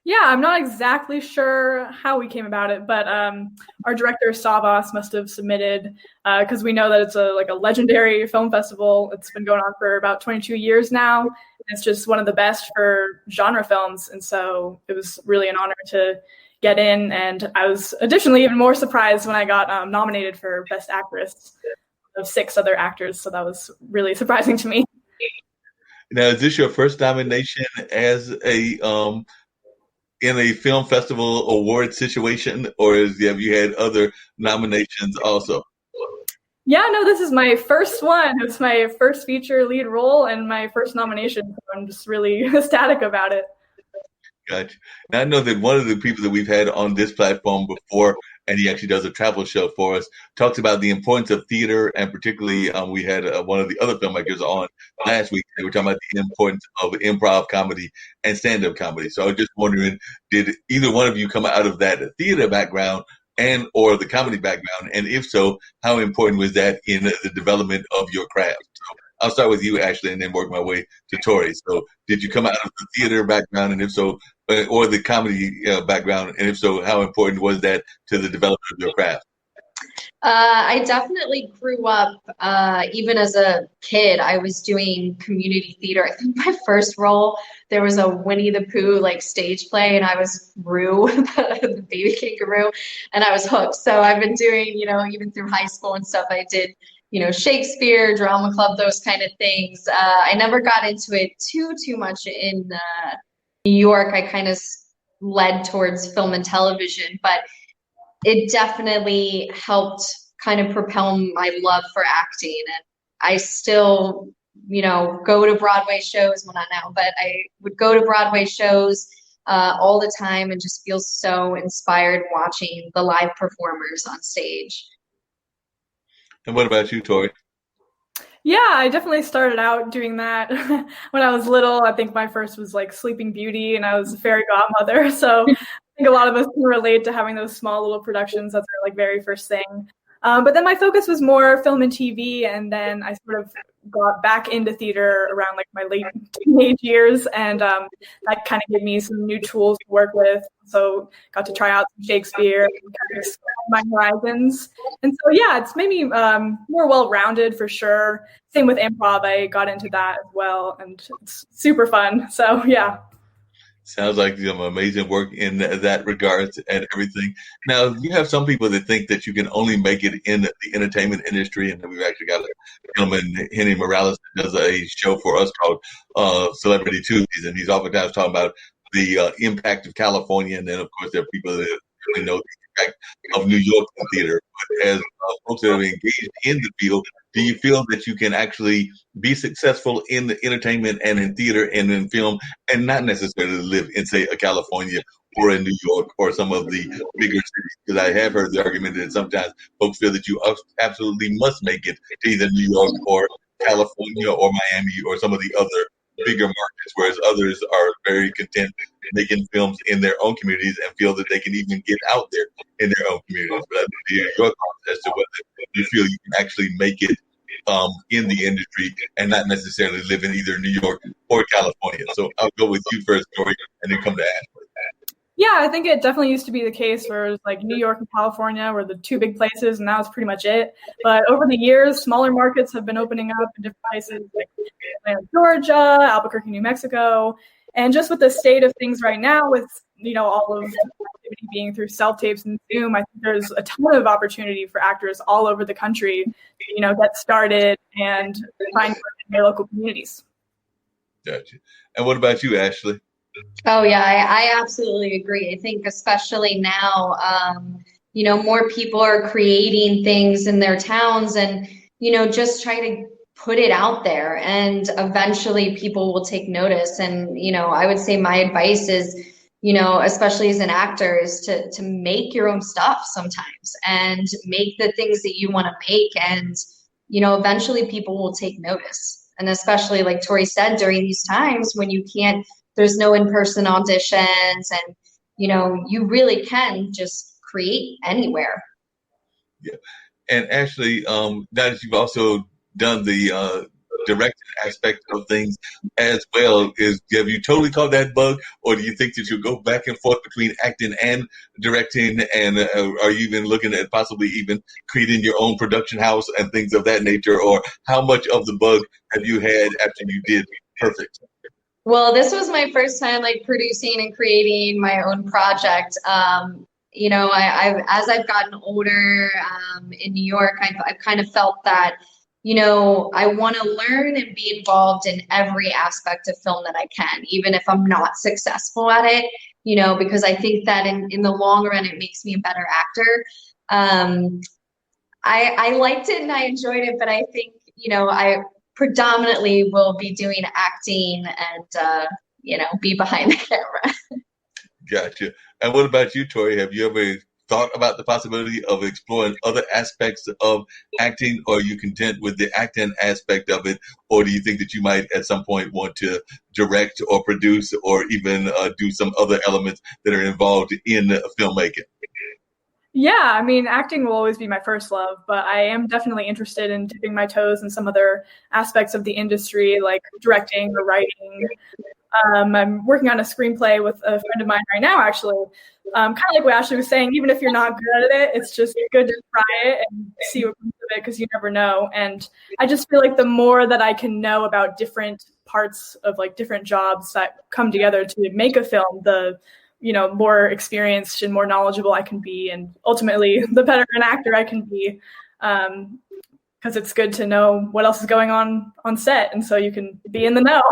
Yeah, I'm not exactly sure how we came about it, but our director Savas must have submitted, because we know that it's a legendary film festival. It's been going on for about 22 years now. It's just one of the best for genre films, and so it was really an honor to get in. And I was additionally even more surprised when I got nominated for Best Actress of 6 other actors. So that was really surprising to me. Now, is this your first nomination as a in a film festival award situation, or have you had other nominations also? Yeah, no, this is my first one. It's my first feature lead role and my first nomination. So I'm just really ecstatic about it. Gotcha. Now, I know that one of the people that we've had on this platform before, and he actually does a travel show for us. Talks about the importance of theater, and particularly we had one of the other filmmakers on last week. They were talking about the importance of improv comedy and stand-up comedy. So I was just wondering, did either one of you come out of that theater background and or the comedy background? And if so, how important was that in the development of your craft? So I'll start with you, Ashley, and then work my way to Tori. So did you come out of the theater background, and if so, or the comedy background, and if so, how important was that to the development of your craft? I definitely grew up, even as a kid, I was doing community theater. I think my first role, there was a Winnie the Pooh like stage play, and I was Roo, the baby kangaroo, and I was hooked. So I've been doing, even through high school and stuff, I did, Shakespeare, drama club, those kind of things. I never got into it too much in New York. I kind of led towards film and television, but it definitely helped kind of propel my love for acting. And I still, go to Broadway shows, well, not now, but I would go to Broadway shows all the time and just feel so inspired watching the live performers on stage. And what about you, Tori? Yeah, I definitely started out doing that when I was little. I think my first was like Sleeping Beauty, and I was a fairy godmother. So I think a lot of us can relate to having those small little productions. That's our like very first thing. But then my focus was more film and TV, and then I sort of got back into theater around like my late teenage years, and that kind of gave me some new tools to work with. So got to try out some Shakespeare and kind of expand my horizons. And so yeah, it's made me more well-rounded for sure. Same with improv, I got into that as well, and it's super fun. So yeah. Sounds like some amazing work in that regards and everything. Now, you have some people that think that you can only make it in the entertainment industry, and we've actually got a gentleman, Henry Morales, that does a show for us called Celebrity Tuesdays, and he's oftentimes talking about the impact of California, and then, of course, there are people that really know the impact of New York theater. But as folks that are engaged in the field, do you feel that you can actually be successful in the entertainment and in theater and in film and not necessarily live in, say, a California or in New York or some of the bigger cities? Because I have heard the argument that sometimes folks feel that you absolutely must make it to either New York or California or Miami or some of the other bigger markets, whereas others are very content making films in their own communities and feel that they can even get out there in their own communities. But I'd like to hear your thoughts as to whether you feel you can actually make it in the industry and not necessarily live in either New York or California. So I'll go with you first, Tori, and then come to Ashley. Yeah, I think it definitely used to be the case where it was like New York and California were the two big places, and that was pretty much it. But over the years, smaller markets have been opening up in different places like Atlanta, Georgia, Albuquerque, New Mexico. And just with the state of things right now, with all of the activity being through self-tapes and Zoom, I think there's a ton of opportunity for actors all over the country to, get started and find work in their local communities. Gotcha. And what about you, Ashley? Oh, yeah, I absolutely agree. I think especially now, more people are creating things in their towns and, just try to put it out there, and eventually people will take notice. And, I would say my advice is, especially as an actor, is to make your own stuff sometimes and make the things that you want to make. And, eventually people will take notice. And especially like Tori said, during these times when there's no in-person auditions, and, you really can just create anywhere. Yeah. And Ashley, now that you've also done the directing aspect of things as well, have you totally caught that bug, or do you think that you'll go back and forth between acting and directing, and are you even looking at possibly even creating your own production house and things of that nature, or how much of the bug have you had after you did Perfect? Well, this was my first time like producing and creating my own project. As I've gotten older in New York, I've kind of felt that, I want to learn and be involved in every aspect of film that I can, even if I'm not successful at it, because I think that in the long run, it makes me a better actor. I liked it and I enjoyed it, but I think, I predominantly will be doing acting and, be behind the camera. Gotcha. And what about you, Tori? Have you ever thought about the possibility of exploring other aspects of acting, or are you content with the acting aspect of it, or do you think that you might at some point want to direct or produce or even do some other elements that are involved in filmmaking? Yeah, I mean, acting will always be my first love, but I am definitely interested in dipping my toes in some other aspects of the industry, like directing or writing. I'm working on a screenplay with a friend of mine right now, actually. Kind of like what Ashley was saying, even if you're not good at it, it's just good to try it and see what comes of it, because you never know. And I just feel like the more that I can know about different parts of like different jobs that come together to make a film, the more experienced and more knowledgeable I can be, and ultimately the better an actor I can be, because it's good to know what else is going on set, and so you can be in the know.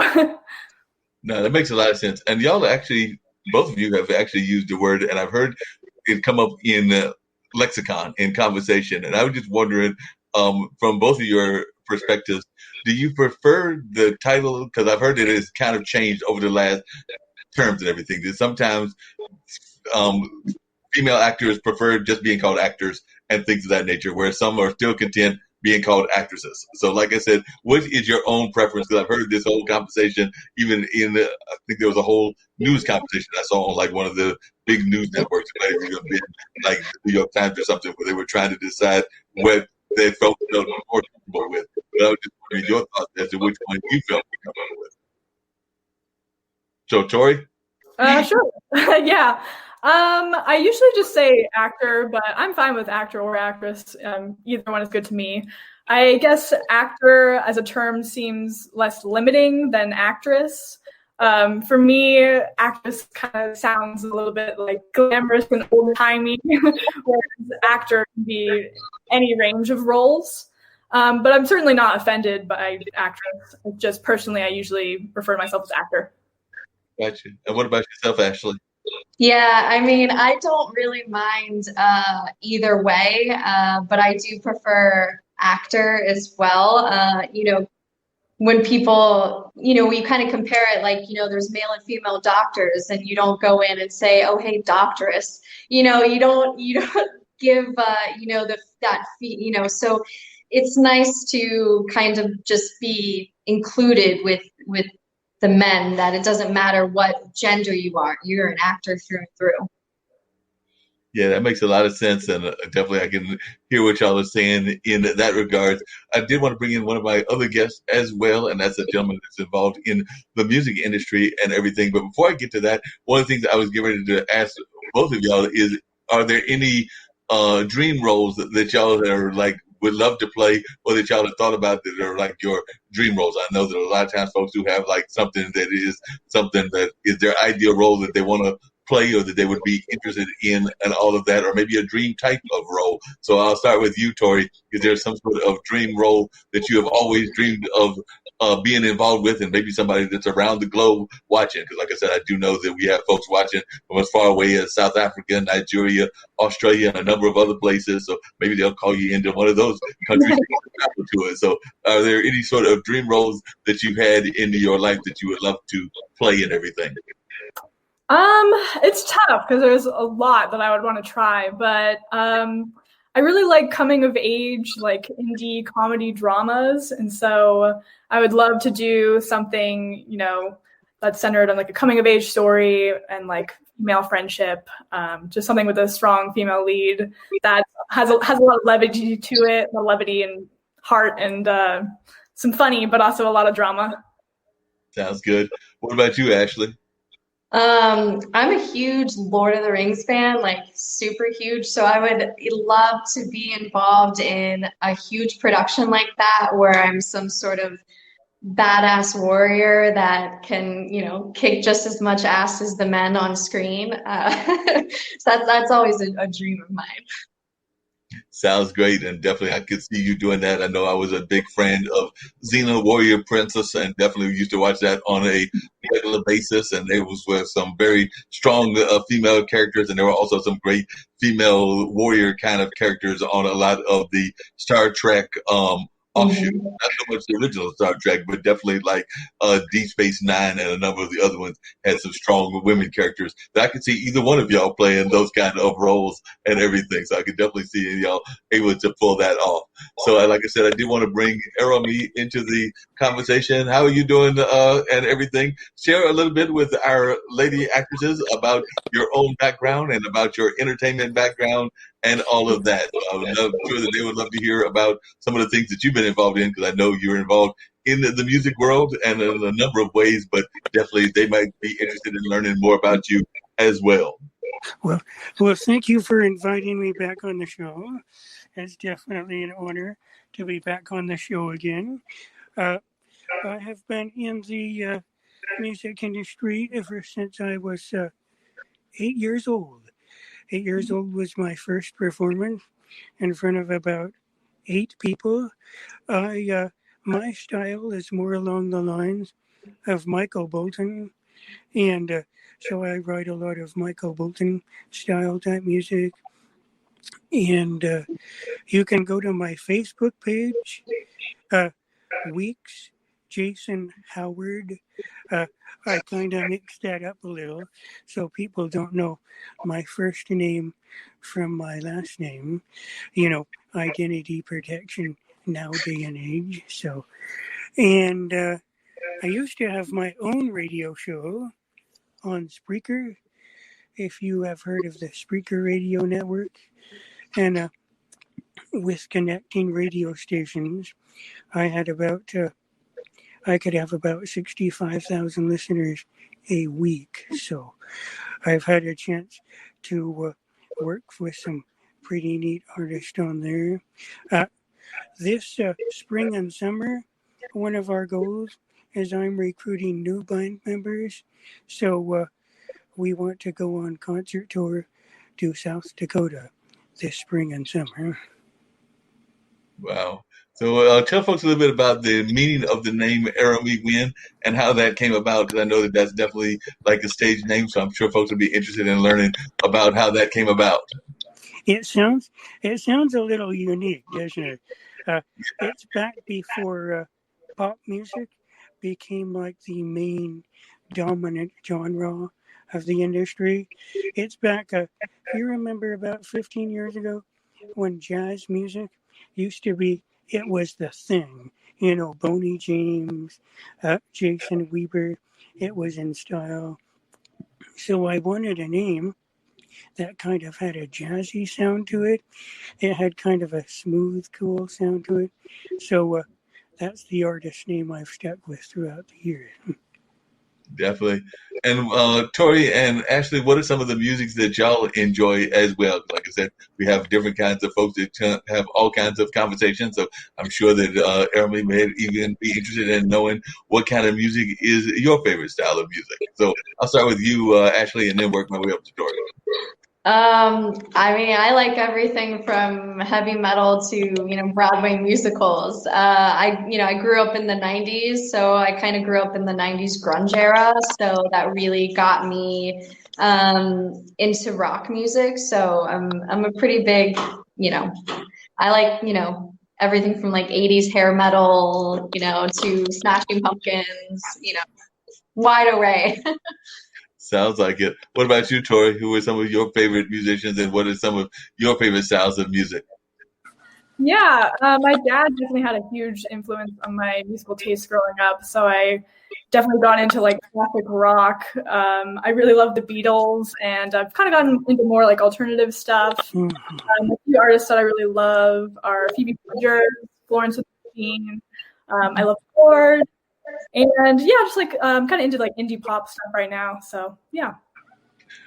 No, that makes a lot of sense. And y'all actually, both of you have actually used the word, and I've heard it come up in lexicon, in conversation. And I was just wondering, from both of your perspectives, do you prefer the title? Because I've heard that it's kind of changed over the last terms and everything. That sometimes female actors prefer just being called actors and things of that nature, where some are still content being called actresses. So like I said, what is your own preference? Because I've heard this whole conversation, even in I think there was a whole news competition I saw on like one of the big news networks, like the New York Times or something, where they were trying to decide what they felt more comfortable with. But I was just wondering your thoughts as to which one you felt more comfortable with. So Tori? Sure. Yeah. I usually just say actor, but I'm fine with actor or actress. Either one is good to me. I guess actor as a term seems less limiting than actress. For me, actress kind of sounds a little bit like glamorous and old-timey, whereas actor can be any range of roles. But I'm certainly not offended by actress. Just personally, I usually refer to myself as actor. Gotcha. And what about yourself, Ashley? Yeah, I mean, I don't really mind either way, but I do prefer actor as well. When people, we kind of compare it like, there's male and female doctors, and you don't go in and say, oh, hey, doctoress, you don't give, so it's nice to kind of just be included with the men, that it doesn't matter what gender you are, you're an actor through and through. Yeah, that makes a lot of sense, and definitely I can hear what y'all are saying in that regard. I did want to bring in one of my other guests as well, and that's a gentleman that's involved in the music industry and everything. But before I get to that, one of the things I was getting ready to ask both of y'all is, are there any dream roles that y'all are like would love to play, or that y'all have thought about that are like your dream roles? I know that a lot of times folks who have like something that is their ideal role that they want to play, or that they would be interested in, and all of that, or maybe a dream type of role. So I'll start with you, Tori. Is there some sort of dream role that you have always dreamed of being involved with, and maybe somebody that's around the globe watching? Because like I said, I do know that we have folks watching from as far away as South Africa, Nigeria, Australia, and a number of other places. So maybe they'll call you into one of those countries to it. So are there any sort of dream roles that you've had in your life that you would love to play and everything? It's tough because there's a lot that I would want to try, but I really like coming of age, like indie comedy dramas, and so I would love to do something, that's centered on like a coming of age story and like female friendship, just something with a strong female lead that has a lot of levity to it, the levity and heart, and some funny, but also a lot of drama. Sounds good. What about you, Ashley? I'm a huge Lord of the Rings fan, like super huge. So I would love to be involved in a huge production like that, where I'm some sort of badass warrior that can, kick just as much ass as the men on screen. So that's always a dream of mine. Sounds great, and definitely I could see you doing that. I know I was a big fan of Xena Warrior Princess, and definitely used to watch that on a regular basis, and there was some very strong female characters, and there were also some great female warrior kind of characters on a lot of the Star Trek offshoot. Not so much the original Star Trek, but definitely like Deep Space Nine and a number of the other ones had some strong women characters that I could see either one of y'all playing those kind of roles and everything. So I could definitely see y'all able to pull that off. So like I said, I do want to bring Airomee into the conversation. How are you doing and everything? Share a little bit with our lady actresses about your own background and about your entertainment background and all of that. So I'm sure that they would love to hear about some of the things that you've been involved in, because I know you're involved in the music world and in a number of ways, but definitely they might be interested in learning more about you as well. Well, thank you for inviting me back on the show. It's definitely an honor to be back on the show again. I have been in the music industry ever since I was 8 years old. 8 years old was my first performance in front of about 8 people. My style is more along the lines of Michael Bolton, and so I write a lot of Michael Bolton style type music. And you can go to my Facebook page, Weeks Jason Howard. I kind of mixed that up a little so people don't know my first name from my last name. You know, identity protection now day and age. So, and I used to have my own radio show on Spreaker, if you have heard of the Spreaker radio network. And with connecting radio stations, I could have about 65,000 listeners a week. So I've had a chance to work with some pretty neat artists on there. This spring and summer, one of our goals is I'm recruiting new band members. So we want to go on concert tour to South Dakota this spring and summer. Wow. So tell folks a little bit about the meaning of the name Airomee Wind and how that came about, because I know that that's definitely like a stage name, so I'm sure folks will be interested in learning about how that came about. It sounds a little unique, doesn't it? It's back before pop music became like the main dominant genre of the industry. It's back, you remember about 15 years ago when jazz music used to be, it was the thing. You know, Boney James, Jason Weber, it was in style. So I wanted a name that kind of had a jazzy sound to it. It had kind of a smooth, cool sound to it. So that's the artist name I've stuck with throughout the years. Definitely. And Tori and Ashley, what are some of the musics that y'all enjoy as well? Like I said, we have different kinds of folks that have all kinds of conversations. So I'm sure that Airomee may even be interested in knowing what kind of music is your favorite style of music. So I'll start with you, Ashley, and then work my way up to Tori. I mean, I like everything from heavy metal to, Broadway musicals. I grew up in the 90s, so I kind of grew up in the 90s grunge era. So that really got me into rock music. So I'm a pretty big, I like, everything from like 80s hair metal, to Smashing Pumpkins, wide array. Sounds like it. What about you, Tori? Who are some of your favorite musicians, and what are some of your favorite styles of music? Yeah, my dad definitely had a huge influence on my musical taste growing up. So I definitely got into like classic rock. I really love the Beatles, and I've kind of gotten into more like alternative stuff. A few artists that I really love are Phoebe Bridgers, Florence and the Machine. I love Ford. And yeah, just like kind of into like indie pop stuff right now. So yeah.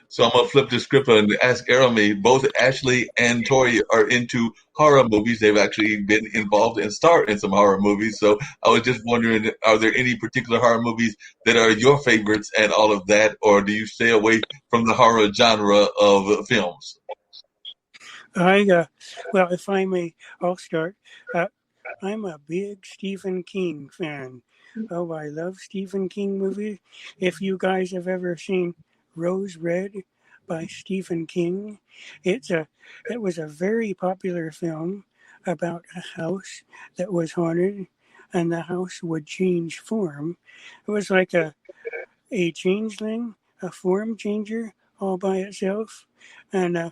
So I'm gonna flip the script and ask Airomee. Both Ashley and Tori are into horror movies. They've actually been involved and starred in some horror movies. So I was just wondering, are there any particular horror movies that are your favorites and all of that, or do you stay away from the horror genre of films? Well, if I may, I'll start. I'm a big Stephen King fan. Oh, I love Stephen King movies. If you guys have ever seen Rose Red by Stephen King, it was a very popular film about a house that was haunted, and the house would change form. It was like a changeling, a form changer all by itself, and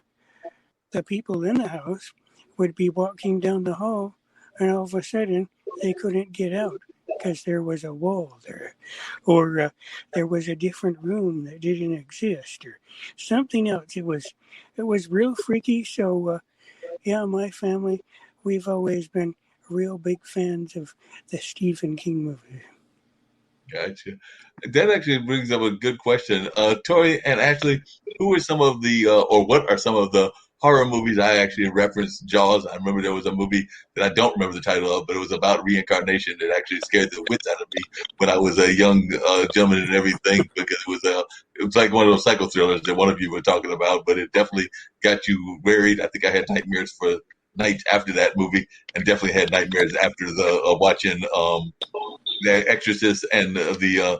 the people in the house would be walking down the hall, and all of a sudden they couldn't get out because there was a wall there, or there was a different room that didn't exist, or something else. It was real freaky. So yeah, my family, we've always been real big fans of the Stephen King movies. Gotcha. That actually brings up a good question. Tori and Ashley, who are some of the, or what are some of the horror movies? I actually referenced Jaws. I remember there was a movie that I don't remember the title of, but it was about reincarnation that actually scared the wits out of me when I was a young gentleman and everything, because it was like one of those psycho thrillers that one of you were talking about, but it definitely got you worried. I think I had nightmares for nights after that movie, and definitely had nightmares after the watching The Exorcist and the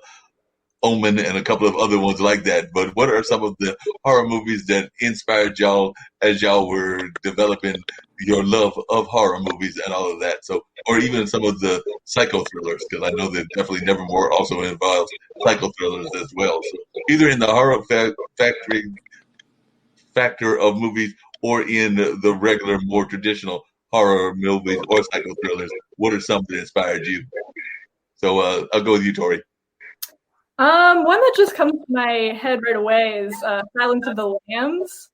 Omen and a couple of other ones like that. But what are some of the horror movies that inspired y'all as y'all were developing your love of horror movies and all of that? So, or even some of the psycho thrillers, because I know that definitely Nevermore also involves psycho thrillers as well. So either in the horror factor of movies or in the regular, more traditional horror movies or psycho thrillers, what are some that inspired you? So I'll go with you, Tori. One that just comes to my head right away is Silence of the Lambs.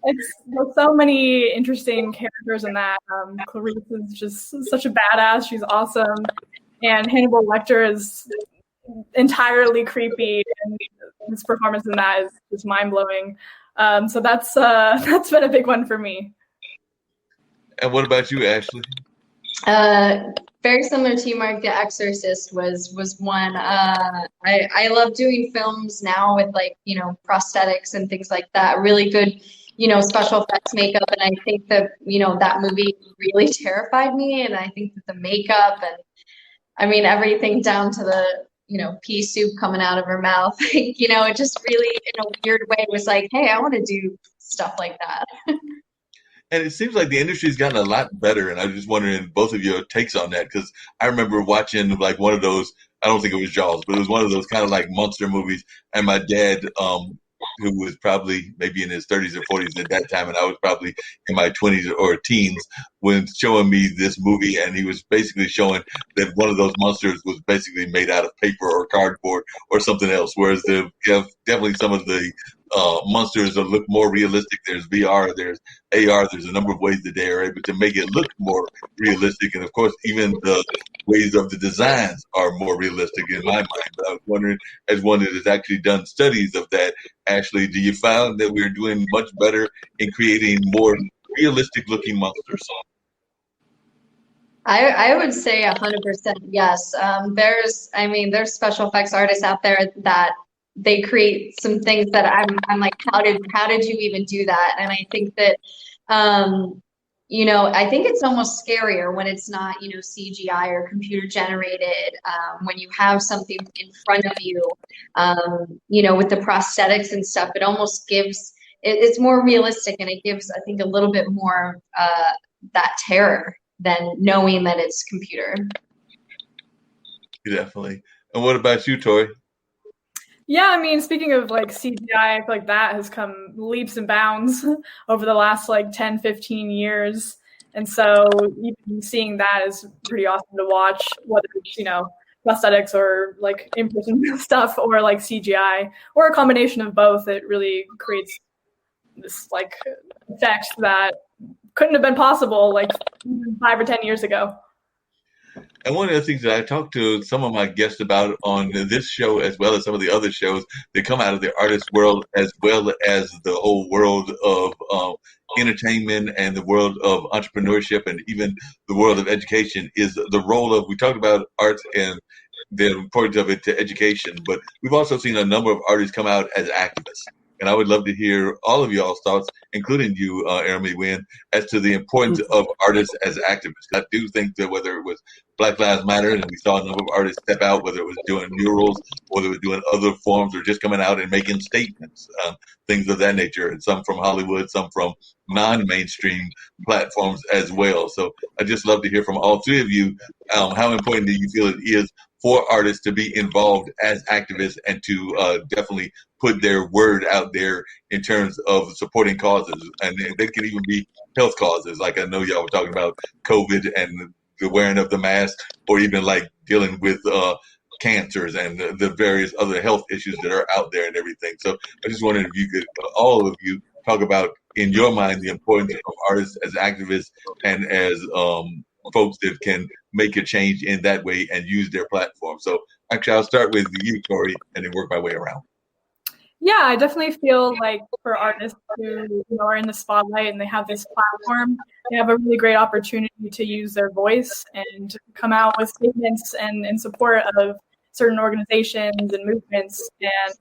There's so many interesting characters in that. Clarice is just such a badass. She's awesome. And Hannibal Lecter is entirely creepy, and his performance in that is just mind-blowing. So that's been a big one for me. And what about you, Ashley? Very similar to you, Mark. The Exorcist was one. I love doing films now with prosthetics and things like that. Really good, special effects makeup. And I think that that movie really terrified me. And I think that the makeup and everything down to the pea soup coming out of her mouth, it just really in a weird way was like, hey, I want to do stuff like that. And it seems like the industry's gotten a lot better, and I'm just wondering both of your takes on that, because I remember watching like one of those, I don't think it was Jaws, but it was one of those kind of like monster movies, and my dad, who was probably maybe in his 30s or 40s at that time, and I was probably in my 20s or teens, when showing me this movie, and he was basically showing that one of those monsters was basically made out of paper or cardboard or something else, whereas definitely some of the monsters that look more realistic. There's VR, there's AR, there's a number of ways that they are able to make it look more realistic. And of course, even the ways of the designs are more realistic in my mind. But I was wondering, as one that has actually done studies of that, Ashley, do you find that we're doing much better in creating more realistic looking monsters? I would say 100% yes. There's special effects artists out there that they create some things that I'm like, how did you even do that? And I think that, I think it's almost scarier when it's not, CGI or computer generated, when you have something in front of you, with the prosthetics and stuff, it almost gives, it's more realistic, and it gives, I think, a little bit more that terror than knowing that it's computer. Definitely. And what about you, Tori? Yeah, speaking of like CGI, I feel like that has come leaps and bounds over the last 10, 15 years. And so even seeing that is pretty awesome to watch, whether it's, prosthetics or like in-person stuff or like CGI or a combination of both. It really creates this effect that couldn't have been possible 5 or 10 years ago. And one of the things that I talked to some of my guests about on this show, as well as some of the other shows that come out of the artist world, as well as the whole world of entertainment and the world of entrepreneurship and even the world of education, is the role of, we talked about arts and the importance of it to education, but we've also seen a number of artists come out as activists. And I would love to hear all of y'all's thoughts, including you, Airomee Wind, as to the importance of artists as activists. I do think that whether it was Black Lives Matter, and we saw a number of artists step out, whether it was doing murals, whether it was doing other forms, or just coming out and making statements, things of that nature, and some from Hollywood, some from non-mainstream platforms as well. So I just love to hear from all three of you. How important do you feel it is for artists to be involved as activists and to definitely put their word out there in terms of supporting causes? And they can even be health causes. Like I know y'all were talking about COVID and the wearing of the mask, or even like dealing with cancers and the various other health issues that are out there and everything. So I just wondered if you could, all of you, talk about, in your mind, the importance of artists as activists and as folks that can make a change in that way and use their platform. So actually, I'll start with you, Tori, and then work my way around. Yeah, I definitely feel like for artists who are in the spotlight and they have this platform, they have a really great opportunity to use their voice and come out with statements and in support of certain organizations and movements. And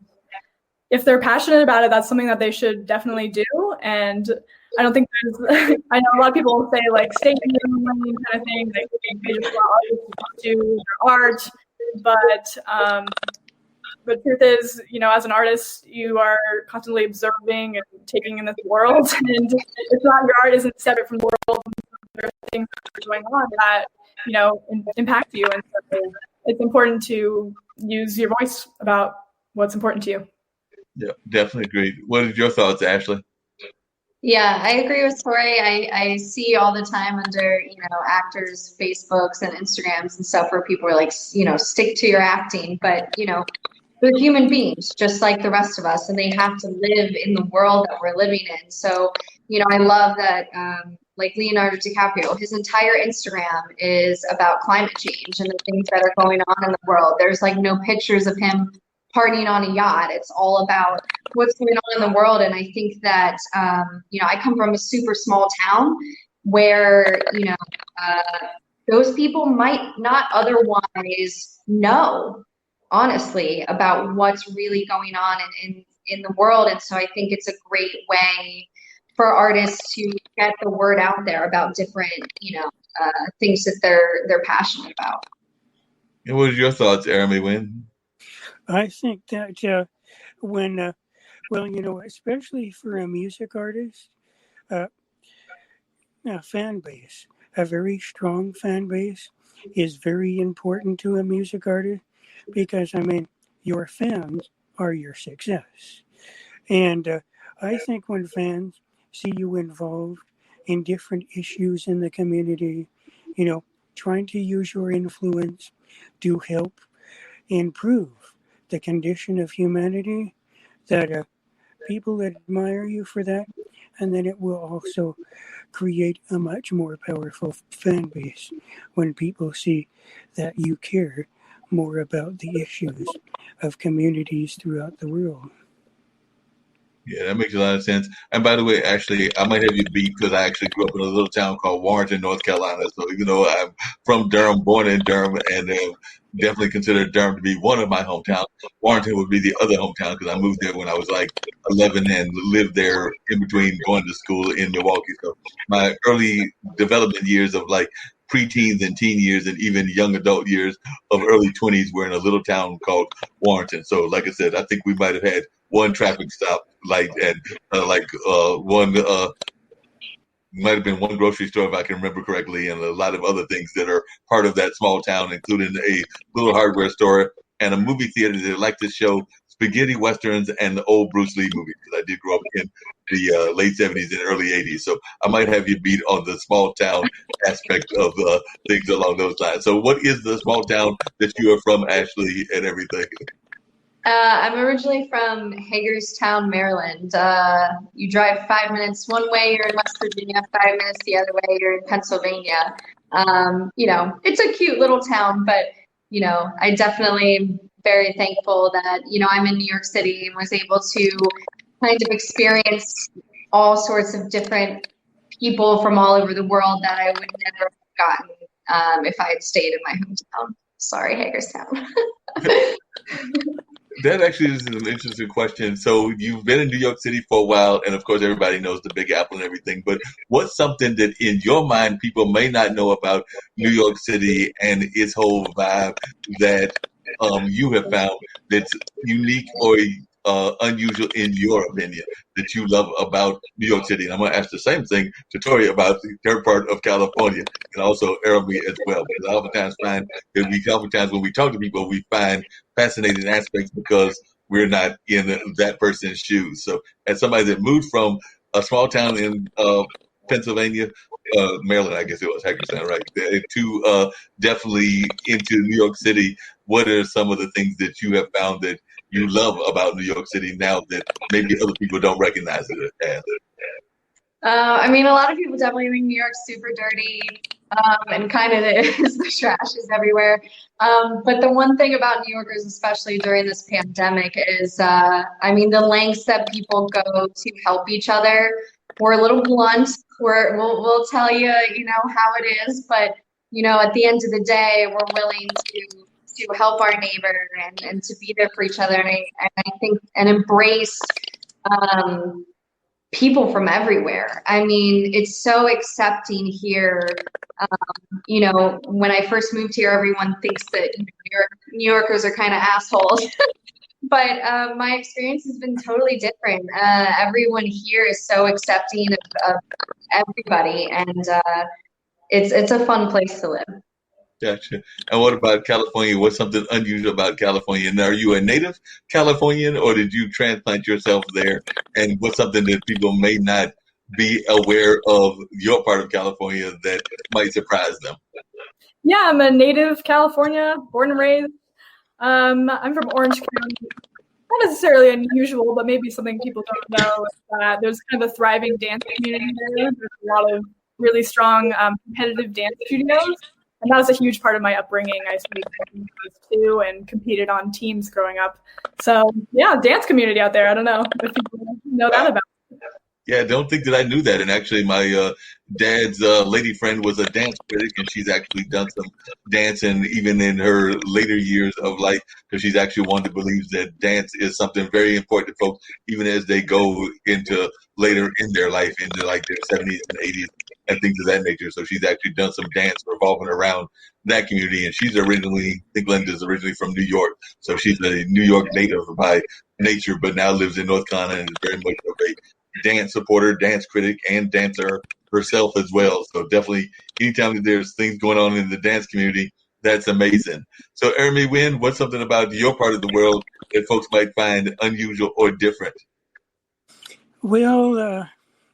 if they're passionate about it, that's something that they should definitely do. And I don't think there's, I know a lot of people will say like stay in your lane kind of thing, like they just want artists to do their art, but truth is, as an artist, you are constantly observing and taking in this world, and it's not, your art isn't separate from the world. There are things that are going on that impact you, and so it's important to use your voice about what's important to you. Yeah, definitely agree. What are your thoughts, Ashley? Yeah, I agree with Tori. I see all the time under, actors' Facebooks and Instagrams and stuff where people are like, stick to your acting. But, they're human beings just like the rest of us, and they have to live in the world that we're living in. So, I love that, like Leonardo DiCaprio, his entire Instagram is about climate change and the things that are going on in the world. There's like no pictures of him partying on a yacht. It's all about what's going on in the world. And I think that, I come from a super small town where, those people might not otherwise know, honestly, about what's really going on in the world. And so I think it's a great way for artists to get the word out there about different, things that they're passionate about. And what are your thoughts, Airomee Wind? I think that when, especially for a music artist, a fan base, a very strong fan base is very important to a music artist, because, your fans are your success. And I think when fans see you involved in different issues in the community, trying to use your influence to help improve the condition of humanity, that people admire you for that, and then it will also create a much more powerful fan base when people see that you care more about the issues of communities throughout the world. Yeah, that makes a lot of sense. And by the way, actually, I might have you beat because I actually grew up in a little town called Warrenton, North Carolina. So even though I'm from Durham, born in Durham, and definitely consider Durham to be one of my hometowns, Warrenton would be the other hometown because I moved there when I was like 11 and lived there in between going to school in Milwaukee. So my early development years of like preteens and teen years and even young adult years of early 20s were in a little town called Warrenton. So like I said, I think we might have had one traffic stop, might have been one grocery store if I can remember correctly, and a lot of other things that are part of that small town, including a little hardware store and a movie theater that like to show spaghetti westerns and the old Bruce Lee movies, because I did grow up in the late 70s and early 80s. So I might have you beat on the small town aspect of things along those lines. So what is the small town that you are from, Ashley, and everything? I'm originally from Hagerstown, Maryland. You drive 5 minutes one way, you're in West Virginia, 5 minutes the other way, you're in Pennsylvania. It's a cute little town, but, I definitely am very thankful that, I'm in New York City and was able to kind of experience all sorts of different people from all over the world that I would never have gotten if I had stayed in my hometown. Sorry, Hagerstown. that actually is an interesting question. So you've been in New York City for a while, and of course everybody knows the Big Apple and everything. But what's something that in your mind people may not know about New York City and its whole vibe that you have found that's unique or unusual in your opinion that you love about New York City? And I'm going to ask the same thing to Tori about the third part of California and also Airomee as well, because I oftentimes find that when we talk to people, we find fascinating aspects because we're not in that person's shoes. So as somebody that moved from a small town in Pennsylvania, Maryland, I guess it was Hackerstown, right? To definitely into New York City, what are some of the things that you have found that you love about New York City now that maybe other people don't recognize it as? I mean, a lot of people definitely think New York's super dirty, and kind of is. The trash is everywhere. But the one thing about New Yorkers, especially during this pandemic, is, I mean, the lengths that people go to help each other. We're a little blunt. We'll tell you, you know, how it is. But, you know, at the end of the day, we're willing to help our neighbor and to be there for each other. And I think, and embrace people from everywhere. I mean, it's so accepting here. You know, when I first moved here, everyone thinks that New Yorkers are kind of assholes. But my experience has been totally different. Everyone here is so accepting of everybody, and it's a fun place to live. Gotcha. And what about California? What's something unusual about California? And are you a native Californian, or did you transplant yourself there? And what's something that people may not be aware of your part of California that might surprise them? Yeah, I'm a native California, born and raised. I'm from Orange County. Not necessarily unusual, but maybe something people don't know is that there's kind of a thriving dance community there. There's a lot of really strong competitive dance studios. And that was a huge part of my upbringing. I studied too and competed on teams growing up. So yeah, dance community out there. I don't know if people know that about it. Yeah, I don't think that I knew that. And actually, my dad's lady friend was a dance critic, and she's actually done some dancing even in her later years of life, because she's actually one that believes that dance is something very important to folks, even as they go into later in their life, into like their 70s and 80s and things of that nature. So she's actually done some dance revolving around that community. And she's originally, I think Linda's originally from New York. So she's a New York native by nature, but now lives in North Carolina and is very much of a dance supporter, dance critic, and dancer herself as well. So definitely, anytime that there's things going on in the dance community, that's amazing. So Airomee Wind, what's something about your part of the world that folks might find unusual or different? Well,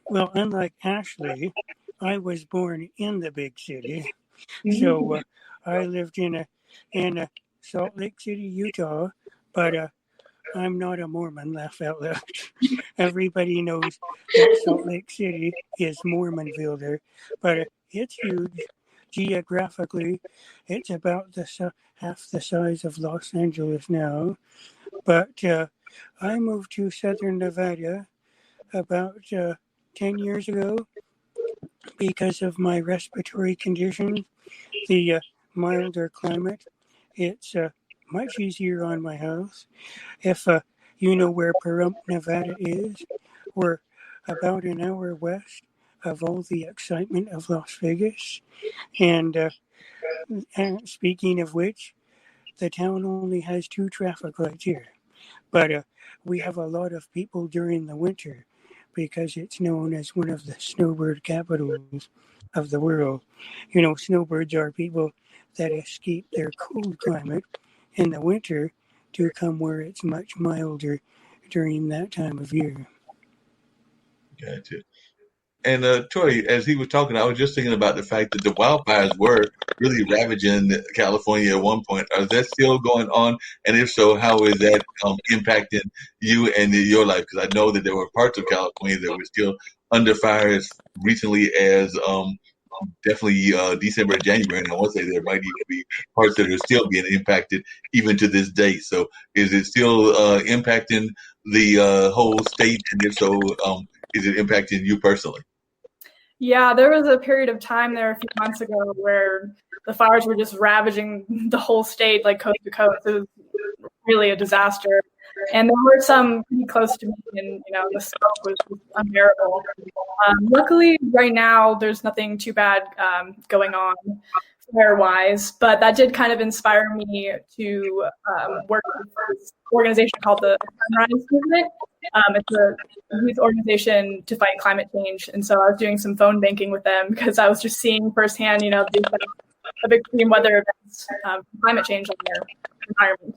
unlike Ashley, I was born in the big city, so I lived in Salt Lake City, Utah, but I'm not a Mormon, laugh out loud. Everybody knows that Salt Lake City is Mormonville there, but it's huge. Geographically, it's about half the size of Los Angeles now. But I moved to southern Nevada about 10 years ago because of my respiratory condition, the milder climate. It's much easier on my health. If you know where Pahrump, Nevada is, we're about an hour west of all the excitement of Las Vegas. And speaking of which, the town only has 2 traffic lights here. But we have a lot of people during the winter because it's known as one of the snowbird capitals of the world. You know, snowbirds are people that escape their cold climate in the winter to come where it's much milder during that time of year. Gotcha. And Tori, as he was talking, I was just thinking about the fact that the wildfires were really ravaging California at one point. Are that still going on? And if so, how is that impacting you and your life? Because I know that there were parts of California that were still under fire as recently as definitely December and January. And I want to say there might even be parts that are still being impacted even to this day. So is it still impacting the whole state? And if so, is it impacting you personally? Yeah, there was a period of time there a few months ago where the fires were just ravaging the whole state, like coast to coast. It was really a disaster. and there were some pretty close to me, and the smoke was unbearable. Luckily, right now there's nothing too bad going on fire-wise, but that did kind of inspire me to work with this organization called the Sunrise Movement. It's a youth organization to fight climate change, and so I was doing some phone banking with them because I was just seeing firsthand, the effects of extreme weather events, climate change on their environment.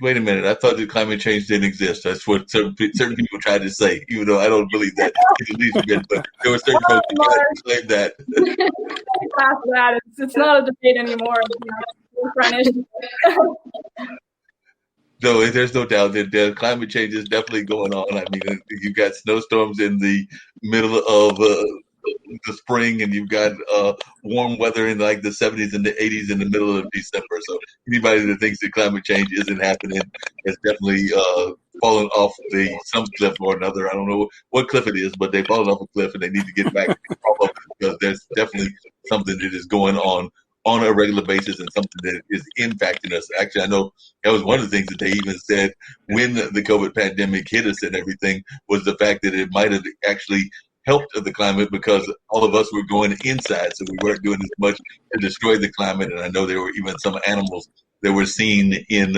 Wait a minute. I thought that climate change didn't exist. That's what certain people tried to say, even though I don't believe that in the least bit. But there were certain folks that claimed that. It's not a debate anymore. No, there's no doubt that climate change is definitely going on. I mean, you've got snowstorms in the middle of the spring, and you've got warm weather in like the 70s and the 80s in the middle of December. So anybody that thinks that climate change isn't happening has definitely fallen off some cliff or another. I don't know what cliff it is, but they've fallen off a cliff, and they need to get back off of it, because there's definitely something that is going on a regular basis, and something that is impacting us. Actually, I know that was one of the things that they even said when the COVID pandemic hit us and everything, was the fact that it might have actually helped the climate, because all of us were going inside, so we weren't doing as much to destroy the climate. And I know there were even some animals that were seen in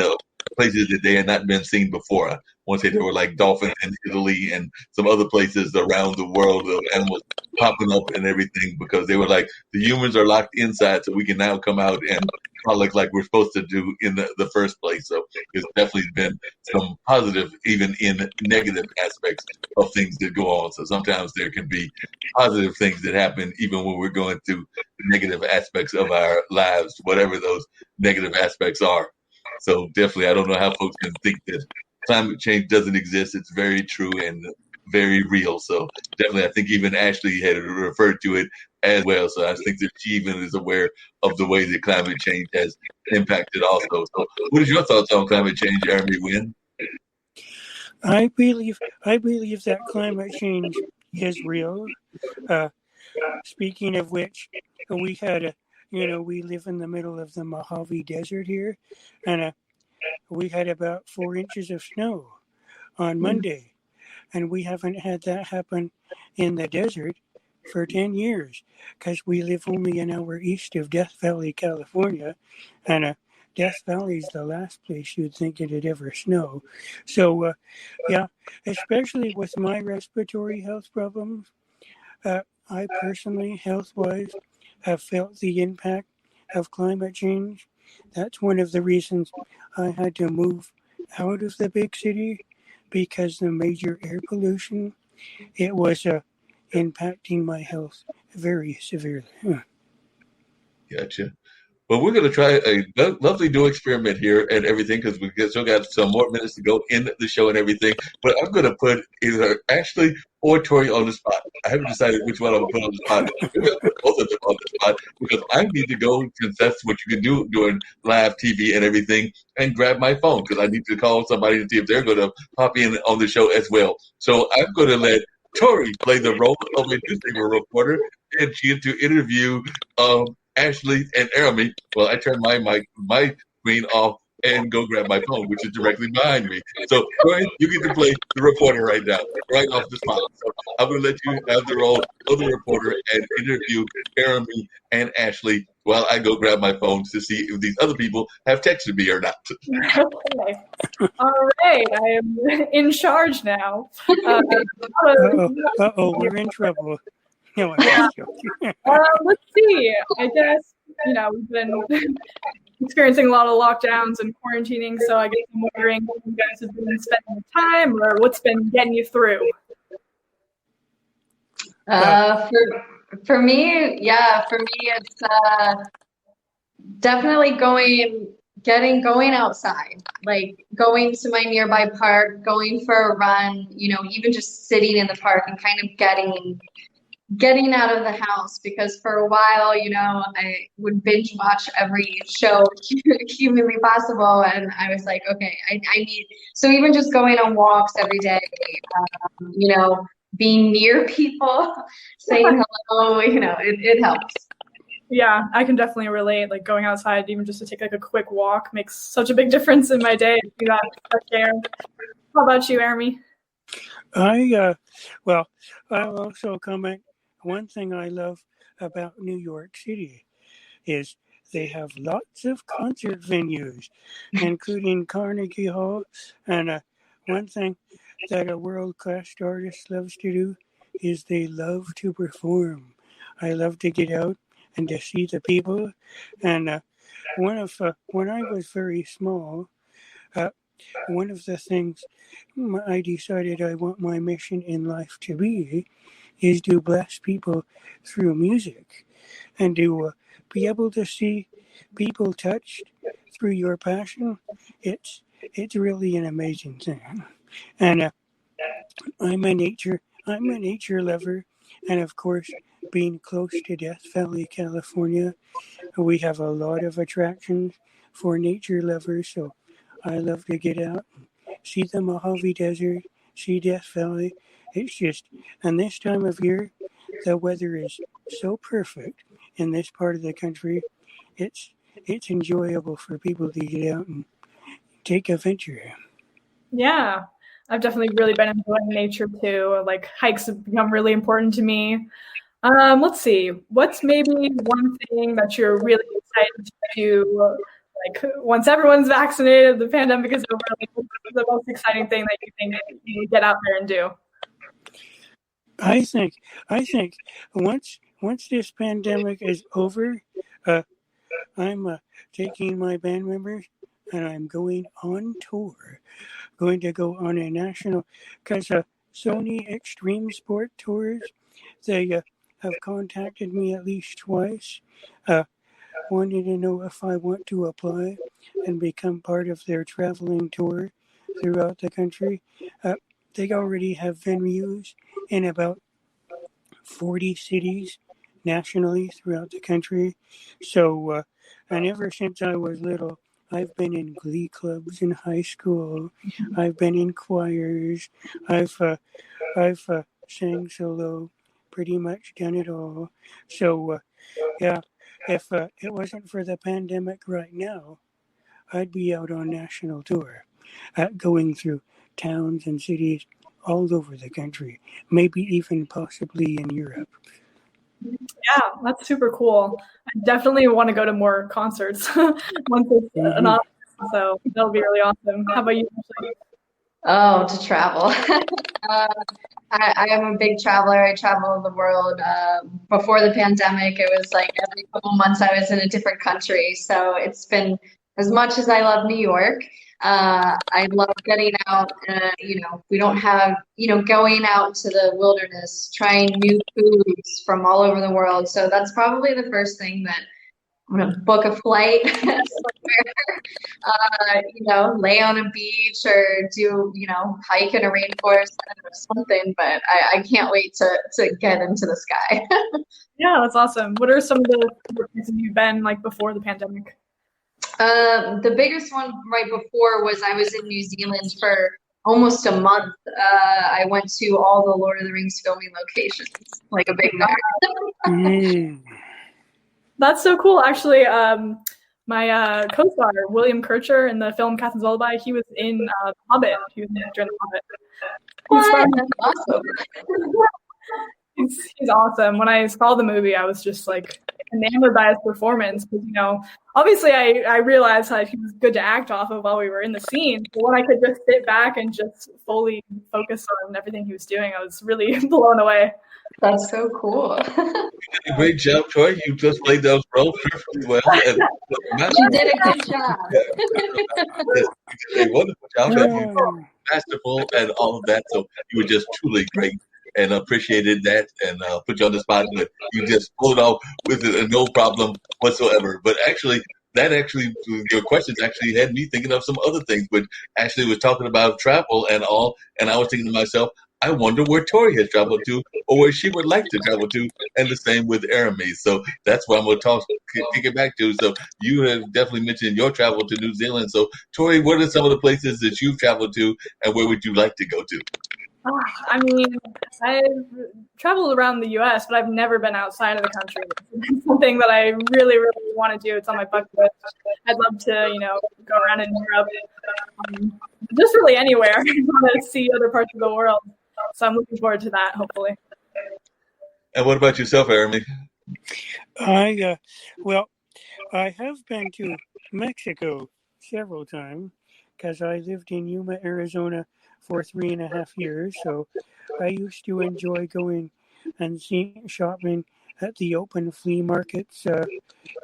places that they had not been seen before. I want to say there were like dolphins in Italy and some other places around the world of animals popping up and everything, because they were like, the humans are locked inside, so we can now come out and look like we're supposed to do in the first place. So there's definitely been some positive, even in negative aspects of things that go on. So sometimes there can be positive things that happen even when we're going through negative aspects of our lives, whatever those negative aspects are. So definitely, I don't know how folks can think that climate change doesn't exist. It's very true and very real. So definitely, I think even Ashley had referred to it as well. So I think that she even is aware of the way that climate change has impacted also. So what is your thoughts on climate change, Airomee Wind? I believe that climate change is real. Speaking of which, we had we live in the middle of the Mojave Desert here, and we had about 4 inches of snow on Monday, and we haven't had that happen in the desert for 10 years, because we live only an hour east of Death Valley, California, and Death Valley is the last place you'd think it'd ever snow. So, yeah, especially with my respiratory health problems, I personally, health-wise, have felt the impact of climate change. That's one of the reasons I had to move out of the big city, because the major air pollution, it was impacting my health very severely. Gotcha. Well, we're going to try a lovely new experiment here and everything, because we still got some more minutes to go in the show and everything. But I'm going to put either Ashley or Tori on the spot. I haven't decided which one I'm going to put on the spot. Maybe I'll put both of them on the spot, because I need to go, since that's what you can do during live TV and everything, and grab my phone, because I need to call somebody to see if they're going to pop in on the show as well. So I'm going to let Tori play the role of a newspaper reporter, and she to interview Ashley and Airomee. Well, I turned my screen off and go grab my phone, which is directly behind me. So, Tori, you get to play the reporter right now, right off the spot. So I'm going to let you have the role of the reporter and interview Airomee and Ashley while I go grab my phone to see if these other people have texted me or not. Okay. All right. I am in charge now. We're in trouble. No, I'm joking. Let's see. I guess, we've been experiencing a lot of lockdowns and quarantining, so I guess I'm wondering what you guys have been spending your time, or what's been getting you through. For me, it's definitely going outside, like going to my nearby park, going for a run, even just sitting in the park and kind of getting out of the house, because for a while, I would binge watch every show humanly possible, and I was like, okay, I need, so even just going on walks every day, being near people, saying hello, it helps. Yeah, I can definitely relate. Like going outside, even just to take like a quick walk, makes such a big difference in my day. You got fresh air. How about you, Airomee? Well, I'll also comment. One thing I love about New York City is they have lots of concert venues, including Carnegie Hall. And one thing that a world-class artist loves to do is they love to perform. I love to get out and to see the people. And when I was very small, one of the things I decided I want my mission in life to be is to bless people through music and to be able to see people touched through your passion. It's really an amazing thing. And I'm a nature lover, and of course, being close to Death Valley, California, we have a lot of attractions for nature lovers. So I love to get out and see the Mojave Desert, see Death Valley. It's just, and this time of year, the weather is so perfect in this part of the country. It's enjoyable for people to get out and take a venture. Yeah, I've definitely really been enjoying nature too. Like hikes have become really important to me. Let's see. What's maybe one thing that you're really excited to do? Like once everyone's vaccinated, the pandemic is over. Like, what's the most exciting thing that you think you get out there and do? I think once this pandemic is over, I'm taking my band members and I'm going on tour. Going to go on a national, because Sony Extreme Sport Tours, they have contacted me at least twice, wanting to know if I want to apply and become part of their traveling tour throughout the country. They already have venues in about 40 cities nationally throughout the country. So, and ever since I was little, I've been in glee clubs in high school. I've been in choirs. I've sang solo, pretty much done it all. So, yeah, if it wasn't for the pandemic right now, I'd be out on national tour, going through towns and cities all over the country, maybe even possibly in Europe. Yeah, that's super cool. I definitely want to go to more concerts once it's an option. So that'll be really awesome. How about you, Ashley? Oh, to travel. I am a big traveler. I traveled the world. Before the pandemic, it was like every couple months I was in a different country. So it's been, as much as I love New York, I love getting out. We don't have, going out to the wilderness, trying new foods from all over the world. So that's probably the first thing that I'm gonna book a flight somewhere, lay on a beach or do, hike in a rainforest or something. But I can't wait to get into the sky. Yeah, that's awesome. What are some of the places you've been like before the pandemic? The biggest one right before was I was in New Zealand for almost a month. I went to all the Lord of the Rings filming locations, like a big nerd. That's so cool. Actually, my co-star, William Kircher, in the film Catherine Lullaby, he was in The Hobbit. He was an actor in The Hobbit. That's awesome. He's awesome. When I saw the movie, I was just like enamored by his performance. Because, obviously I realized that he was good to act off of while we were in the scene. But when I could just sit back and just fully focus on everything he was doing, I was really blown away. That's so cool. Great job, Troy. You just played those roles perfectly well. You did a good job. You did a wonderful job. You were masterful and all of that. So you were just truly great and appreciated that and put you on the spot. But you just pulled it off with it, no problem whatsoever. But your questions actually had me thinking of some other things. But Ashley was talking about travel and all, and I was thinking to myself, I wonder where Tori has traveled to or where she would like to travel to, and the same with Airomee. So that's what I'm going to kick it back to. So you have definitely mentioned your travel to New Zealand. So Tori, what are some of the places that you've traveled to and where would you like to go to? I mean, I've traveled around the U.S., but I've never been outside of the country. It's something that I really, really want to do. It's on my bucket list. I'd love to, go around in Europe, just really anywhere. I want to see other parts of the world. So I'm looking forward to that, hopefully. And what about yourself, Airomee? Well, I have been to Mexico several times because I lived in Yuma, Arizona for 3.5 years. So I used to enjoy going and shopping at the open flea markets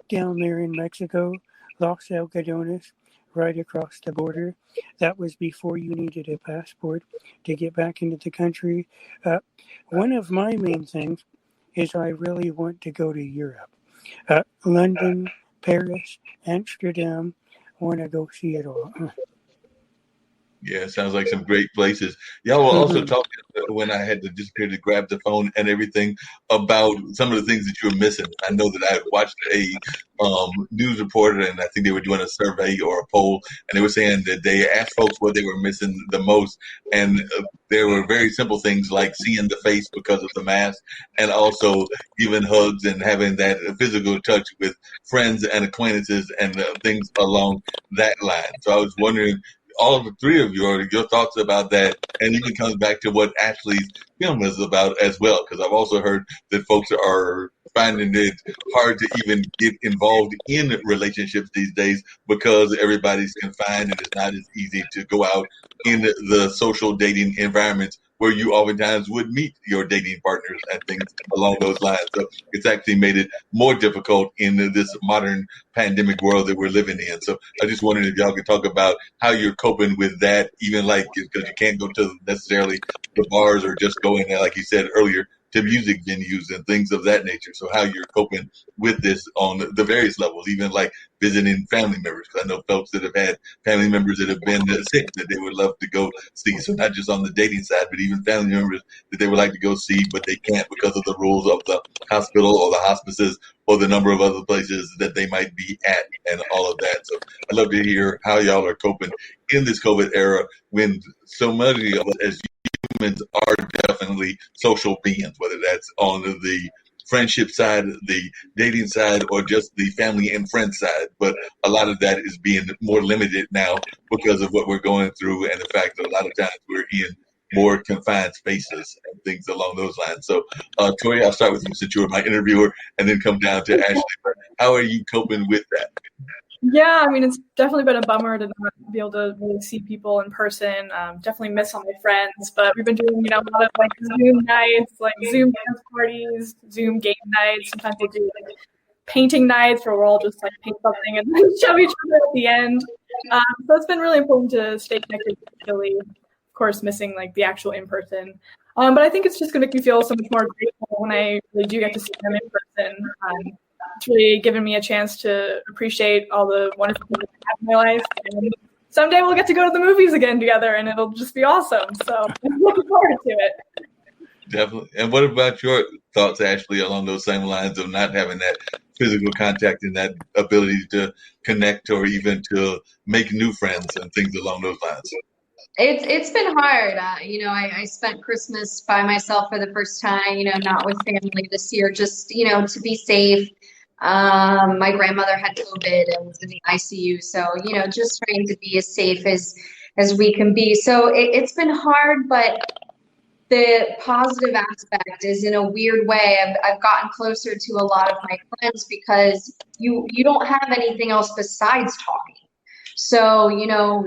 down there in Mexico, Los Algodones, right across the border. That was before you needed a passport to get back into the country. One of my main things is I really want to go to Europe. London, Paris, Amsterdam. I want to go see it all. Yeah, sounds like some great places. Y'all were also talking when I had to disappear to grab the phone and everything about some of the things that you were missing. I know that I had watched a news reporter, and I think they were doing a survey or a poll, and they were saying that they asked folks what they were missing the most, and there were very simple things like seeing the face because of the mask, and also even hugs and having that physical touch with friends and acquaintances and things along that line. So I was wondering, all of the three of your thoughts about that, and even comes back to what Ashley's film is about as well, because I've also heard that folks are finding it hard to even get involved in relationships these days because everybody's confined and it's not as easy to go out in the social dating environments where you oftentimes would meet your dating partners and things along those lines. So it's actually made it more difficult in this modern pandemic world that we're living in. So I just wondered if y'all could talk about how you're coping with that, even like, because you can't go to necessarily the bars or just go in there, like you said earlier, to music venues and things of that nature. So how you're coping with this on the various levels, even like visiting family members. Because I know folks that have had family members that have been sick that they would love to go see. So not just on the dating side, but even family members that they would like to go see, but they can't because of the rules of the hospital or the hospices or the number of other places that they might be at and all of that. So I'd love to hear how y'all are coping in this COVID era when so many of us as humans are definitely social beings, whether that's on the friendship side, the dating side, or just the family and friend side. But a lot of that is being more limited now because of what we're going through and the fact that a lot of times we're in more confined spaces and things along those lines. So, Tori, I'll start with you since you were my interviewer and then come down to Ashley. How are you coping with that? Yeah, I mean, it's definitely been a bummer to not be able to really see people in person. Definitely miss all my friends, but we've been doing, a lot of like Zoom nights, like Zoom dance parties, Zoom game nights. Sometimes we'll do like painting nights where we'll all just like paint something and then show each other at the end. So it's been really important to stay connected digitally. Of course, missing like the actual in person. But I think it's just going to make me feel so much more grateful when I really do get to see them in person. It's really given me a chance to appreciate all the wonderful people I have in my life. And someday we'll get to go to the movies again together, and it'll just be awesome. So I'm looking forward to it. Definitely. And what about your thoughts, Ashley, along those same lines of not having that physical contact and that ability to connect or even to make new friends and things along those lines? It's been hard. I spent Christmas by myself for the first time, not with family this year, just, to be safe. My grandmother had COVID and was in the ICU. So, just trying to be as safe as we can be. So it's been hard, but the positive aspect is in a weird way, I've gotten closer to a lot of my friends because you don't have anything else besides talking. So,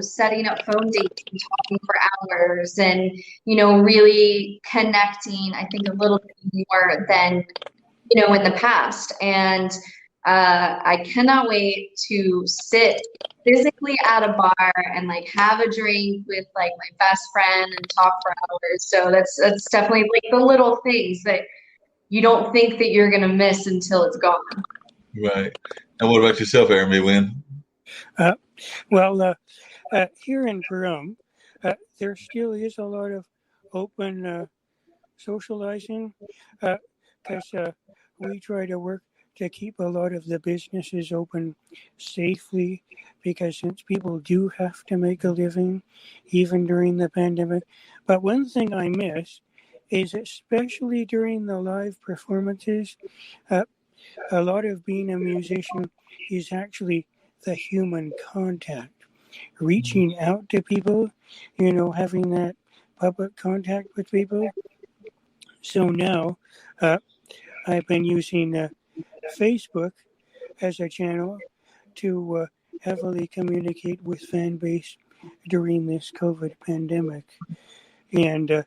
setting up phone dates and talking for hours and, really connecting, I think, a little bit more than, in the past. And I cannot wait to sit physically at a bar and like have a drink with like my best friend and talk for hours. So that's definitely like the little things that you don't think that you're going to miss until it's gone. Right. And what about yourself, Airomee Wind? Well, here in Pahrump, there still is a lot of open socializing because we try to work to keep a lot of the businesses open safely, because since people do have to make a living even during the pandemic. But one thing I miss is, especially during the live performances, a lot of being a musician is actually the human contact, reaching out to people, having that public contact with people. So now I've been using Facebook as a channel to heavily communicate with fan base during this COVID pandemic. And a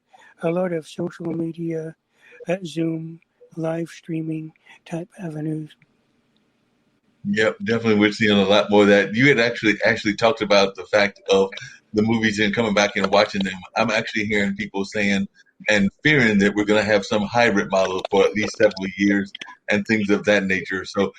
lot of social media, Zoom, live streaming type avenues. Yep, definitely. We're seeing a lot more of that. You had actually talked about the fact of the movies and coming back and watching them. I'm actually hearing people saying and fearing that we're going to have some hybrid model for at least several years and things of that nature. So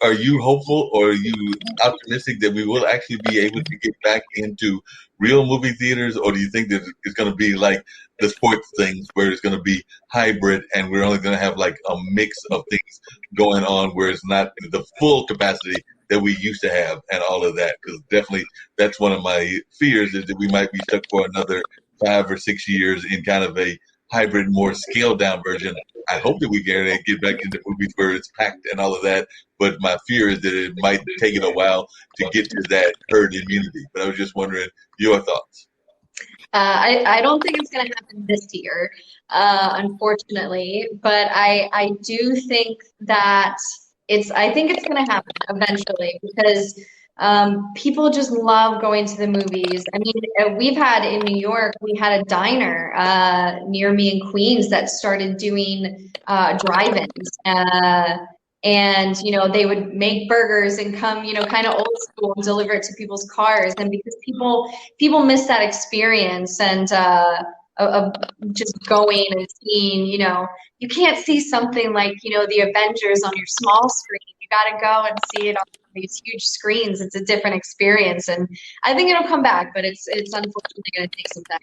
are you hopeful, or are you optimistic that we will actually be able to get back into real movie theaters, or do you think that it's going to be like the sports things where it's going to be hybrid and we're only going to have like a mix of things going on where it's not the full capacity that we used to have and all of that? Because definitely that's one of my fears, is that we might be stuck for another 5 or 6 years in kind of a hybrid, more scaled down version. I hope that we can get back into movies where it's packed and all of that, but my fear is that it might take it a while to get to that herd immunity. But I was just wondering your thoughts. I don't think it's going to happen this year, unfortunately, but I do think that I think it's going to happen eventually, because people just love going to the movies. I mean, we've had in New York, we had a diner near me in Queens that started doing drive-ins. And, they would make burgers and come, kind of old school and deliver it to people's cars. And because people miss that experience and of just going and seeing, you can't see something like, the Avengers on your small screen. You got to go and see it on these huge screens. It's a different experience. And I think it'll come back, but it's unfortunately going to take some time.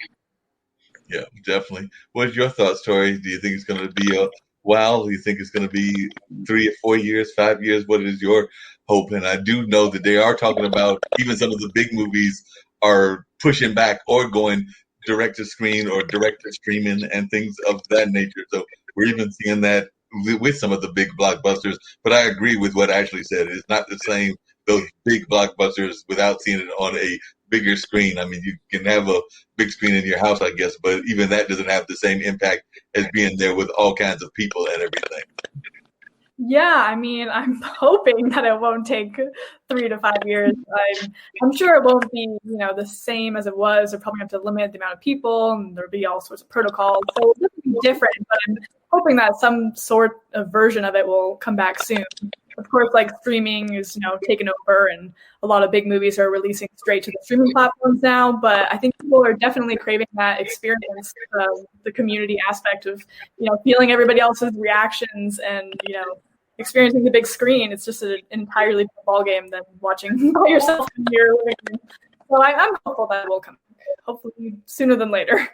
Yeah, definitely. What's your thoughts, Tori? Do you think it's going to be a while? Do you think it's going to be 3 or 4 years, 5 years? What is your hope? And I do know that they are talking about even some of the big movies are pushing back or going direct to screen or direct to streaming and things of that nature. So we're even seeing that with some of the big blockbusters. But I agree with what Ashley said. It's not the same, those big blockbusters, without seeing it on a bigger screen. I mean, you can have a big screen in your house, I guess, but even that doesn't have the same impact as being there with all kinds of people and everything. Yeah, I mean, I'm hoping that it won't take 3 to 5 years. I'm sure it won't be, the same as it was. They're probably have to limit the amount of people, and there'll be all sorts of protocols. So it'll be different, but I'm hoping that some sort of version of it will come back soon. Of course, like streaming is, taken over, and a lot of big movies are releasing straight to the streaming platforms now. But I think people are definitely craving that experience, the community aspect of, feeling everybody else's reactions and, experiencing the big screen. It's just an entirely different ballgame than watching by yourself in your living room. So I'm hopeful that it will come, hopefully sooner than later.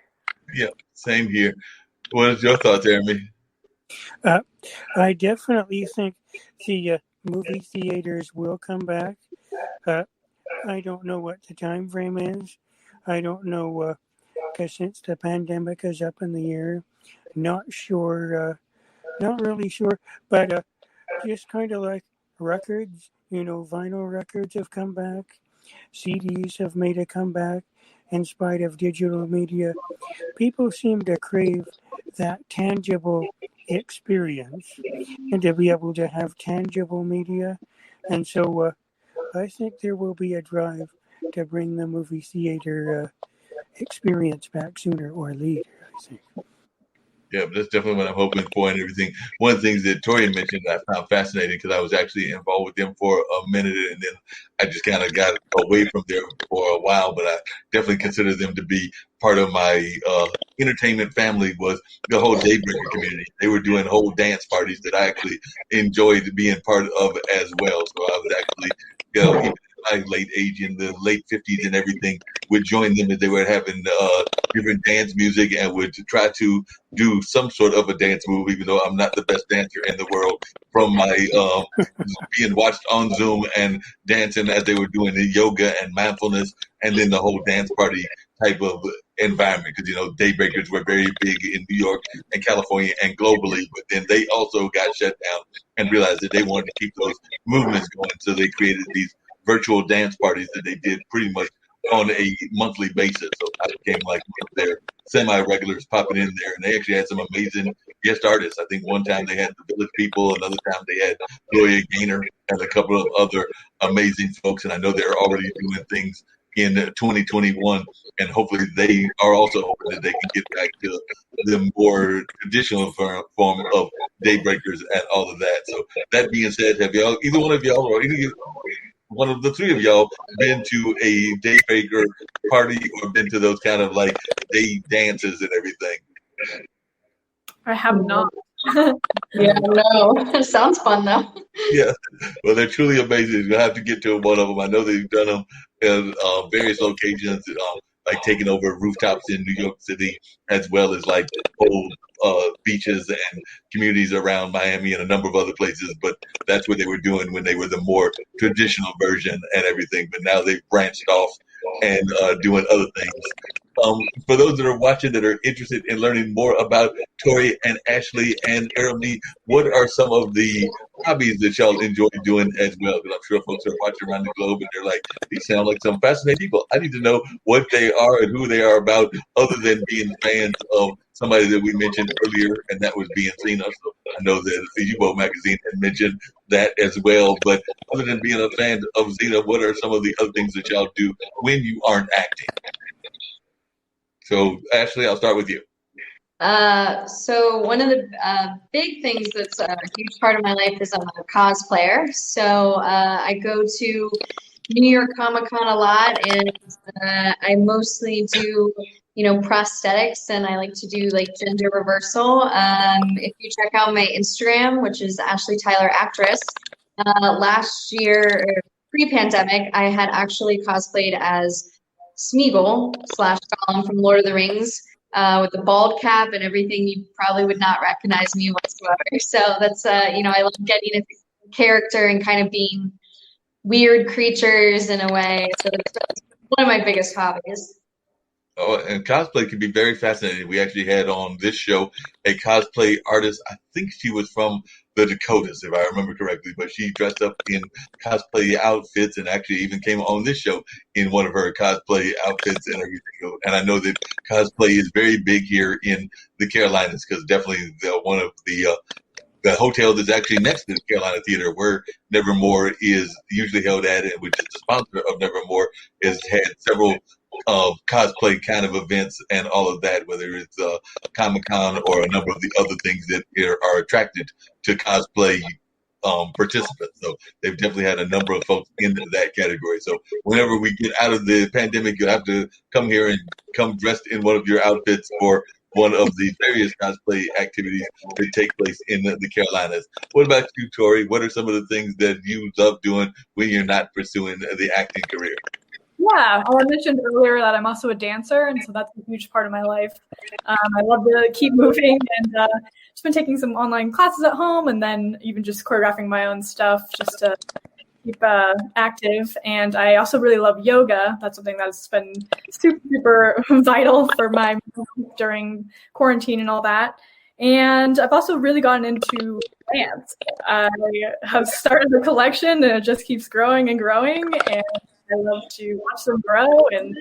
Yeah, same here. What is your thoughts, Airomee? I definitely think the movie theaters will come back. I don't know what the time frame is. I don't know, because since the pandemic is up in the air, not sure, not really sure, but just kind of like records, vinyl records have come back. CDs have made a comeback in spite of digital media. People seem to crave that tangible experience and to be able to have tangible media. And so I think there will be a drive to bring the movie theater experience back sooner or later, I think. Yeah, that's definitely what I'm hoping for and everything. One of the things that Tori mentioned that I found fascinating, because I was actually involved with them for a minute and then I just kind of got away from there for a while, but I definitely consider them to be part of my entertainment family, was the whole Daybreaker community. They were doing whole dance parties that I actually enjoyed being part of as well. So I was actually, even in my late age, in the late 50s and everything, would join them as they were having different dance music and would try to do some sort of a dance move, even though I'm not the best dancer in the world, from my being watched on Zoom and dancing as they were doing the yoga and mindfulness, and then the whole dance party type of environment. Because, daybreakers were very big in New York and California and globally, but then they also got shut down and realized that they wanted to keep those movements going. So they created these virtual dance parties that they did pretty much on a monthly basis. So I became like one of their semi-regulars popping in there, and they actually had some amazing guest artists. I think one time they had the Village People, another time they had Gloria Gaynor and a couple of other amazing folks. And I know they're already doing things in 2021, and hopefully they are also hoping that they can get back to the more traditional form of daybreakers and all of that. So that being said, have y'all, either one of y'all or one of the three of y'all, been to a daybreaker party or been to those kind of like day dances and everything? I have not. Yeah, no. Sounds fun though. Yeah, well, they're truly amazing. You'll have to get to one of them. I know they've done them in various locations, like taking over rooftops in New York City, as well as like old beaches and communities around Miami and a number of other places. But that's what they were doing when they were the more traditional version and everything. But now they've branched off and doing other things. For those that are watching that are interested in learning more about Tori and Ashley and Airomee, what are some of the hobbies that y'all enjoy doing as well? Because I'm sure folks are watching around the globe and they're like, these sound like some fascinating people. I need to know what they are and who they are about, other than being fans of somebody that we mentioned earlier, and that was being Zena. So I know that the U-Boat magazine had mentioned that as well. But other than being a fan of Zena, what are some of the other things that y'all do when you aren't acting? So, Ashley, I'll start with you. So one of the big things that's a huge part of my life is I'm a cosplayer. So I go to New York Comic Con a lot, and I mostly do, prosthetics, and I like to do like gender reversal. If you check out my Instagram, which is Ashley Tyler Actress, last year, pre-pandemic, I had actually cosplayed as Smeagol / Gollum from Lord of the Rings, with the bald cap and everything. You probably would not recognize me whatsoever. So that's, I love getting into character and kind of being weird creatures in a way. So that's one of my biggest hobbies. Oh, and cosplay can be very fascinating. We actually had on this show a cosplay artist. I think she was from the Dakotas, if I remember correctly, but she dressed up in cosplay outfits and actually even came on this show in one of her cosplay outfits and everything. And I know that cosplay is very big here in the Carolinas, because definitely one of the hotel that's actually next to the Carolina Theater, where Nevermore is usually held at, and which is the sponsor of Nevermore, has had several cosplay kind of events and all of that, whether it's Comic-Con or a number of the other things that are attracted to cosplay participants. So they've definitely had a number of folks in that category. So whenever we get out of the pandemic, you'll have to come here and come dressed in one of your outfits for one of the various cosplay activities that take place in the Carolinas. What about you, Tori? What are some of the things that you love doing when you're not pursuing the acting career? Yeah, well, I mentioned earlier that I'm also a dancer, and so that's a huge part of my life. I love to keep moving, and just been taking some online classes at home, and then even just choreographing my own stuff just to keep active. And I also really love yoga. That's something that's been super vital for my during quarantine and all that. And I've also really gotten into plants. I have started a collection, and it just keeps growing and growing, and I love to watch them grow and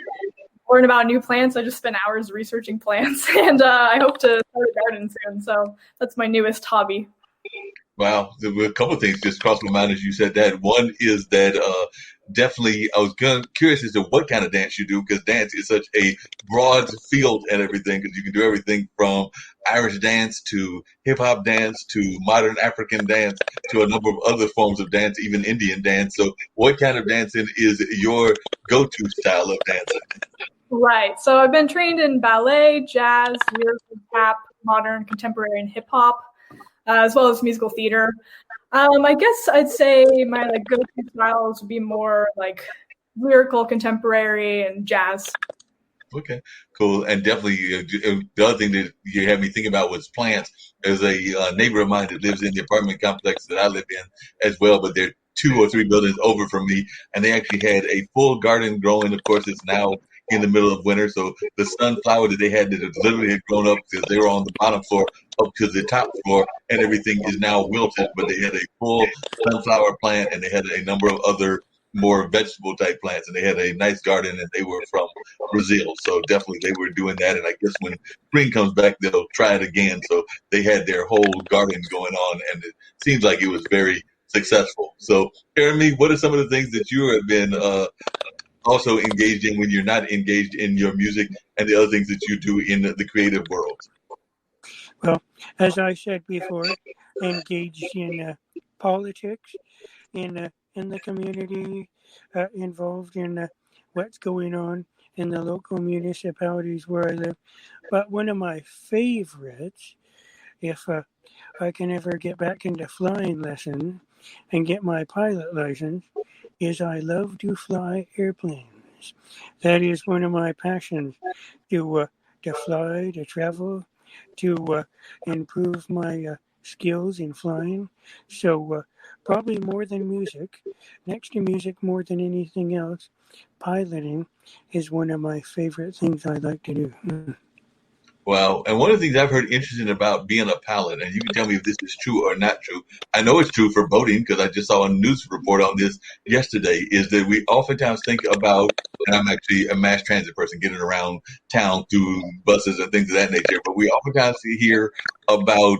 learn about new plants. I just spend hours researching plants, and I hope to start a garden soon. So that's my newest hobby. Wow, there were a couple of things just crossed my mind as you said that. One is that definitely I was curious as to what kind of dance you do, because dance is such a broad field and everything, because you can do everything from Irish dance to hip-hop dance to modern African dance to a number of other forms of dance, even Indian dance. So what kind of dancing is your go-to style of dancing? Right. So I've been trained in ballet, jazz, lyrical, tap, modern, contemporary, and hip-hop, as well as musical theater. I guess I'd say my like go-to styles would be more like lyrical, contemporary, and jazz. Okay, cool. And definitely the other thing that you had me thinking about was plants. There's a neighbor of mine that lives in the apartment complex that I live in as well, but they're 2 or 3 buildings over from me, and they actually had a full garden growing. Of course, it's now in the middle of winter, so the sunflower that they had that had literally had grown up because they were on the bottom floor up to the top floor, and everything is now wilted. But they had a full sunflower plant, and they had a number of other more vegetable type plants, and they had a nice garden, and they were from Brazil. So definitely they were doing that. And I guess when spring comes back, they'll try it again. So they had their whole garden going on, and it seems like it was very successful. So, Airomee, what are some of the things that you have been also engaged in when you're not engaged in your music, and the other things that you do in the creative world? Well, as I said before, engaged in politics, in the community, involved in what's going on in the local municipalities where I live. But one of my favorites, if I can ever get back into flying lessons and get my pilot license, is I love to fly airplanes. That is one of my passions, to fly, to travel, to improve my skills in flying. So probably more than music, next to music more than anything else, piloting is one of my favorite things I like to do. Well, and one of the things I've heard interesting about being a pilot, and you can tell me if this is true or not true. I know it's true for boating because I just saw a news report on this yesterday, is that we oftentimes think about, and I'm actually a mass transit person getting around town through buses and things of that nature, but we oftentimes hear about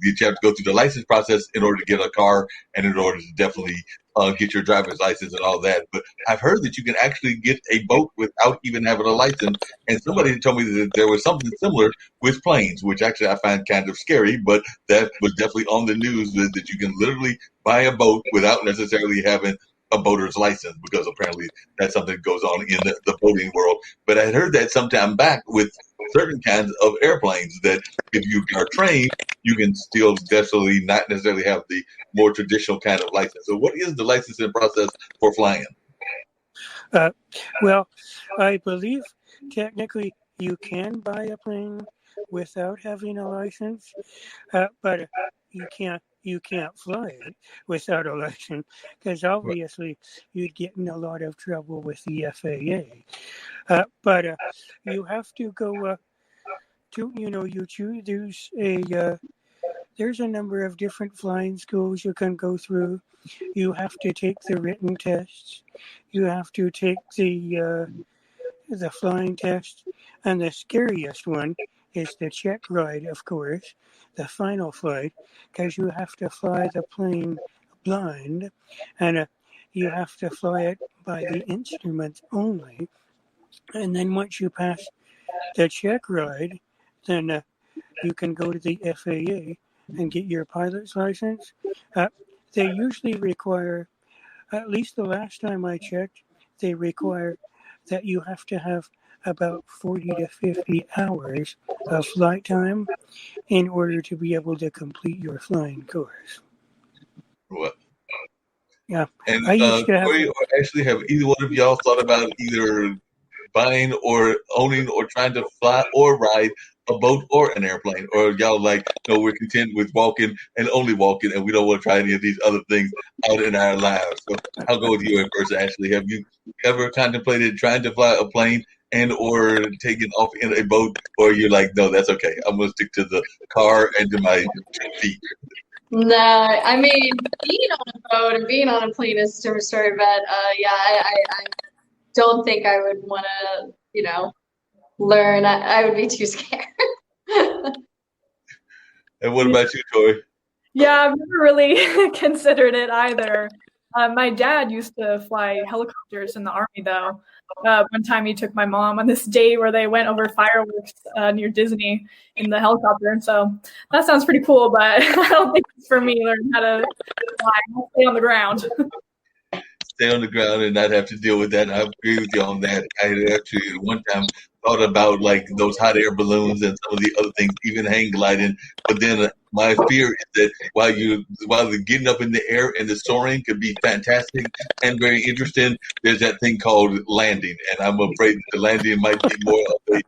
you have to go through the license process in order to get a car and in order to definitely get your driver's license and all that. But I've heard that you can actually get a boat without even having a license. And somebody told me that there was something similar with planes, which actually I find kind of scary, but that was definitely on the news that you can literally buy a boat without necessarily having a boater's license, because apparently that's something that goes on in the boating world. But I had heard that sometime back with certain kinds of airplanes, that if you are trained, you can still definitely not necessarily have the more traditional kind of license. So what is the licensing process for flying? Well, I believe technically you can buy a plane without having a license, but you can't fly it without a license, because obviously you'd get in a lot of trouble with the FAA. But you have to go to, you choose there's a number of different flying schools you can go through. You have to take the written tests. You have to take the flying test, and the scariest one is the check ride, of course, the final flight, because you have to fly the plane blind, and you have to fly it by the instruments only. And then once you pass the check ride, then you can go to the FAA and get your pilot's license. They usually require, at least the last time I checked, they require that you have to have about 40 to 50 hours of flight time in order to be able to complete your flying course. What? Yeah. And I used to have, Corey, or actually, have either one of y'all thought about either buying or owning or trying to fly or ride a boat or an airplane? Or y'all like, no, we're content with walking and only walking, and we don't want to try any of these other things out in our lives? So I'll go with you at first, Ashley. Have you ever contemplated trying to fly a plane and or taking off in a boat, or you're like, no, that's okay, I'm going to stick to the car and to my feet? No, I mean, being on a boat and being on a plane is a different story, but yeah, I don't think I would want to, learn. I would be too scared. And what about you, Tori? Yeah, I've never really considered it either. My dad used to fly helicopters in the Army, though. One time he took my mom on this day where they went over fireworks near Disney in the helicopter. And so that sounds pretty cool, but I don't think it's for me, learn how to fly. I'll stay on the ground. Stay on the ground and not have to deal with that. And I agree with you on that. I actually one time thought about like those hot air balloons and some of the other things, even hang gliding. But then my fear is that while the getting up in the air and the soaring could be fantastic and very interesting, there's that thing called landing, and I'm afraid that the landing might be more of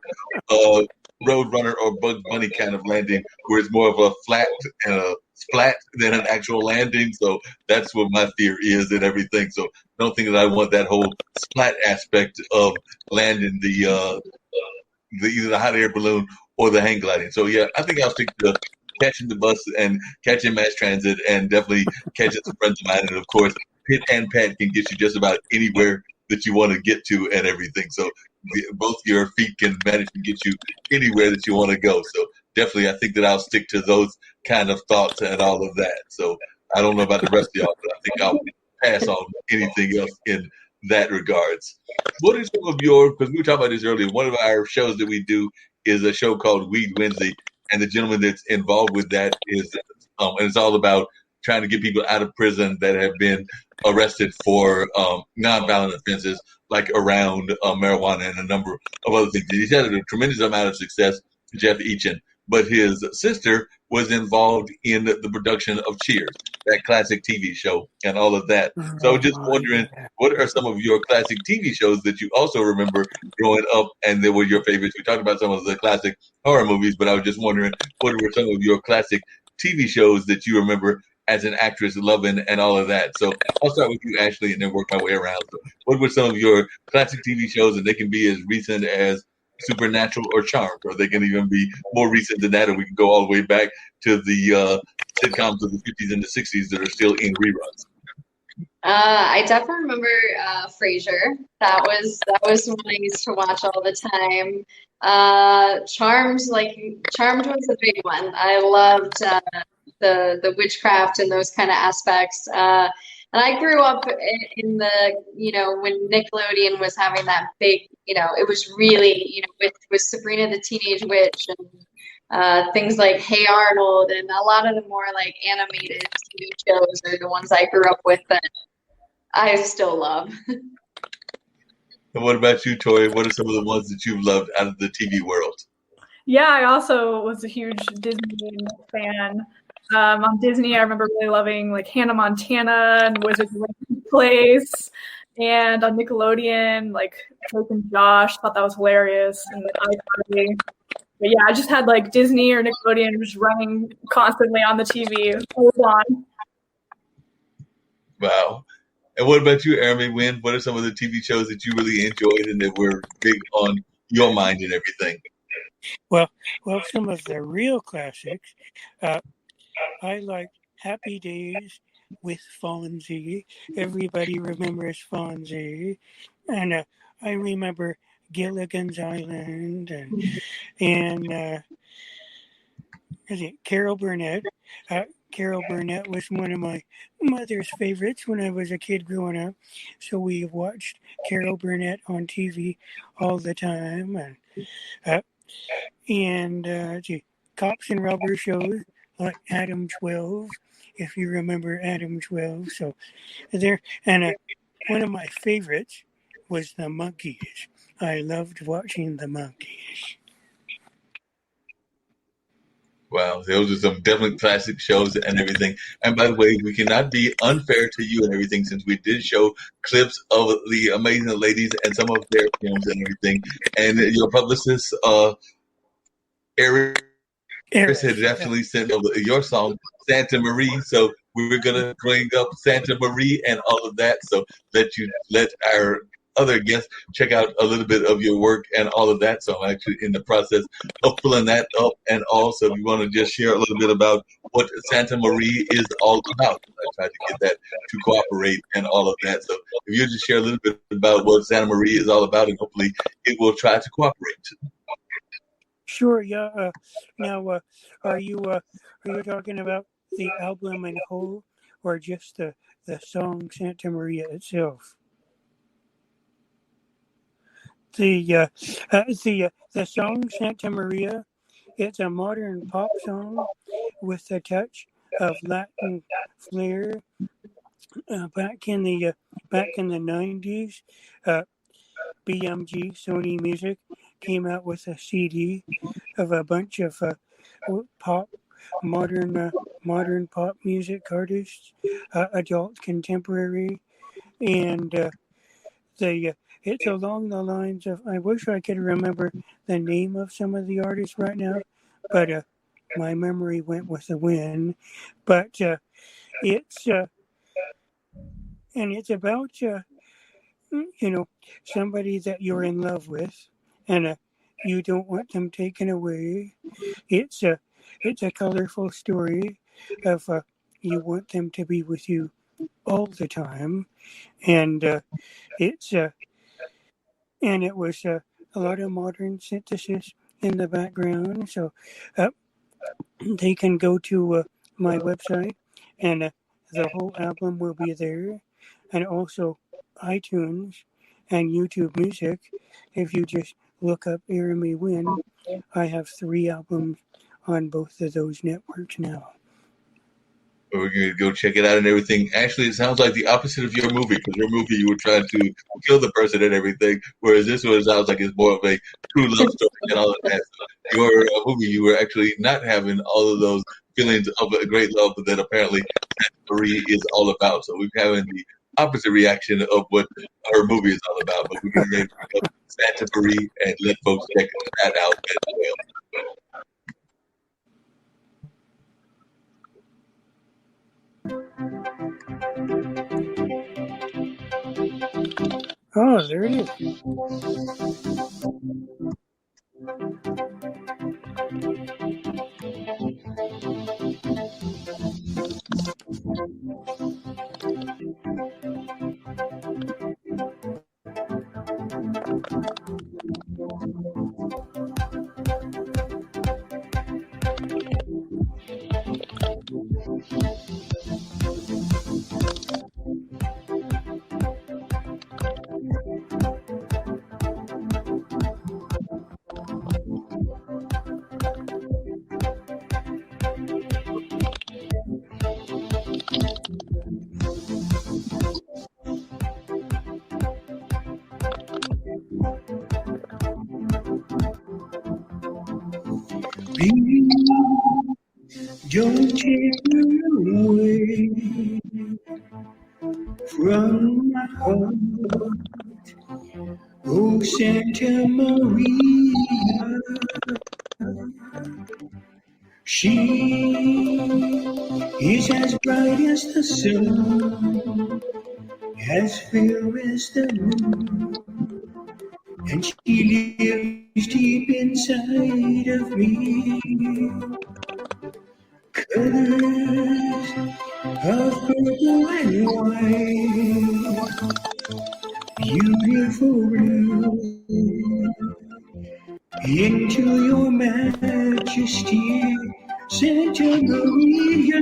a Roadrunner or Bugs Bunny kind of landing, where it's more of a flat and a splat than an actual landing. So that's what my fear is and everything. So I don't think that I want that whole splat aspect of landing the either the hot air balloon or the hang gliding. So yeah, I think I'll stick to catching the bus and catching mass transit and definitely catching some friends of mine. And of course, Pit and Pat can get you just about anywhere that you want to get to and everything. So both your feet can manage to get you anywhere that you want to go. So definitely, I think that I'll stick to those kind of thoughts and all of that. So I don't know about the rest of y'all, but I think I'll pass on anything else in that regards. What are some of your, because we were talking about this earlier, one of our shows that we do is a show called Weed Wednesday, and the gentleman that's involved with that is, and it's all about trying to get people out of prison that have been arrested for nonviolent offenses, like around marijuana and a number of other things. He's had a tremendous amount of success, Jeff Eachin, but his sister was involved in the production of Cheers, that classic TV show, and all of that. So I was just wondering, what are some of your classic TV shows that you also remember growing up and they were your favorites? We talked about some of the classic horror movies, but I was just wondering, what were some of your classic TV shows that you remember as an actress loving and all of that? So I'll start with you, Ashley, and then work my way around. So what were some of your classic TV shows, and they can be as recent as Supernatural or Charmed, or they can even be more recent than that, or we can go all the way back to the sitcoms of the 50s and the 60s that are still in reruns. I definitely remember Frasier. That was one I used to watch all the time. Charmed was a big one. I loved the witchcraft and those kind of aspects. And I grew up in the, when Nickelodeon was having that big, it was really, with Sabrina the Teenage Witch and things like Hey Arnold, and a lot of the more like animated TV shows are the ones I grew up with that I still love. And what about you, Tori? What are some of the ones that you've loved out of the TV world? Yeah, I also was a huge Disney fan. On Disney, I remember really loving like Hannah Montana and Wizards of Waverly Place, and on Nickelodeon, like Drake and Josh, thought that was hilarious, and iCarly. But yeah, I just had like Disney or Nickelodeon just running constantly on the TV. Hold on. Wow. And what about you, Airomee Wind? What are some of the TV shows that you really enjoyed and that were big on your mind and everything? Well, some of the real classics. I liked Happy Days with Fonzie. Everybody remembers Fonzie. And I remember Gilligan's Island and Carol Burnett. Carol Burnett was one of my mother's favorites when I was a kid growing up. So we watched Carol Burnett on TV all the time. And cops and robber shows like Adam 12, if you remember Adam 12. So there, and one of my favorites was the Monkees. I loved watching the Monkees. Wow, those are some definitely classic shows and everything. And by the way, we cannot be unfair to you and everything, since we did show clips of the amazing ladies and some of their films and everything. And your publicist, Eric had definitely sent over your song, Santa Marie. So we were going to bring up Santa Marie and all of that. So let our other guests check out a little bit of your work and all of that. So I'm actually in the process of pulling that up. And also, if you want to just share a little bit about what Santa Marie is all about. I tried to get that to cooperate and all of that. So if you just share a little bit about what Santa Marie is all about, and hopefully it will try to cooperate. Sure, yeah. Now, are you talking about the album in whole, or just the song Santa Maria itself? The song Santa Maria, it's a modern pop song with a touch of Latin flair. Back in the 90s, BMG Sony Music came out with a CD of a bunch of pop, modern pop music artists, adult contemporary, and it's along the lines of, I wish I could remember the name of some of the artists right now, but my memory went with the wind. But it's and it's about somebody that you're in love with, and you don't want them taken away. It's a colorful story of you want them to be with you all the time, and it was a lot of modern synthesis in the background. So they can go to my website, and the whole album will be there, and also iTunes and YouTube Music. If you just look up Airomee Wind, I have 3 albums on both of those networks now. We're going to go check it out and everything. Actually, it sounds like the opposite of your movie, because your movie you were trying to kill the person and everything, whereas this one sounds like it's more of a true love story and all of that. Your movie, you were actually not having all of those feelings of a great love that apparently Marie is all about. So we're having the opposite reaction of what her movie is all about. But we're going to name it Santa Marie and let folks check that out as well. Oh, there it is. Don't take me away from my heart, oh Santa Maria. She is as bright as the sun, as fair as the moon, and she lives deep inside of me. Colors of purple and white, beautiful blue, into your majesty, Santa Maria.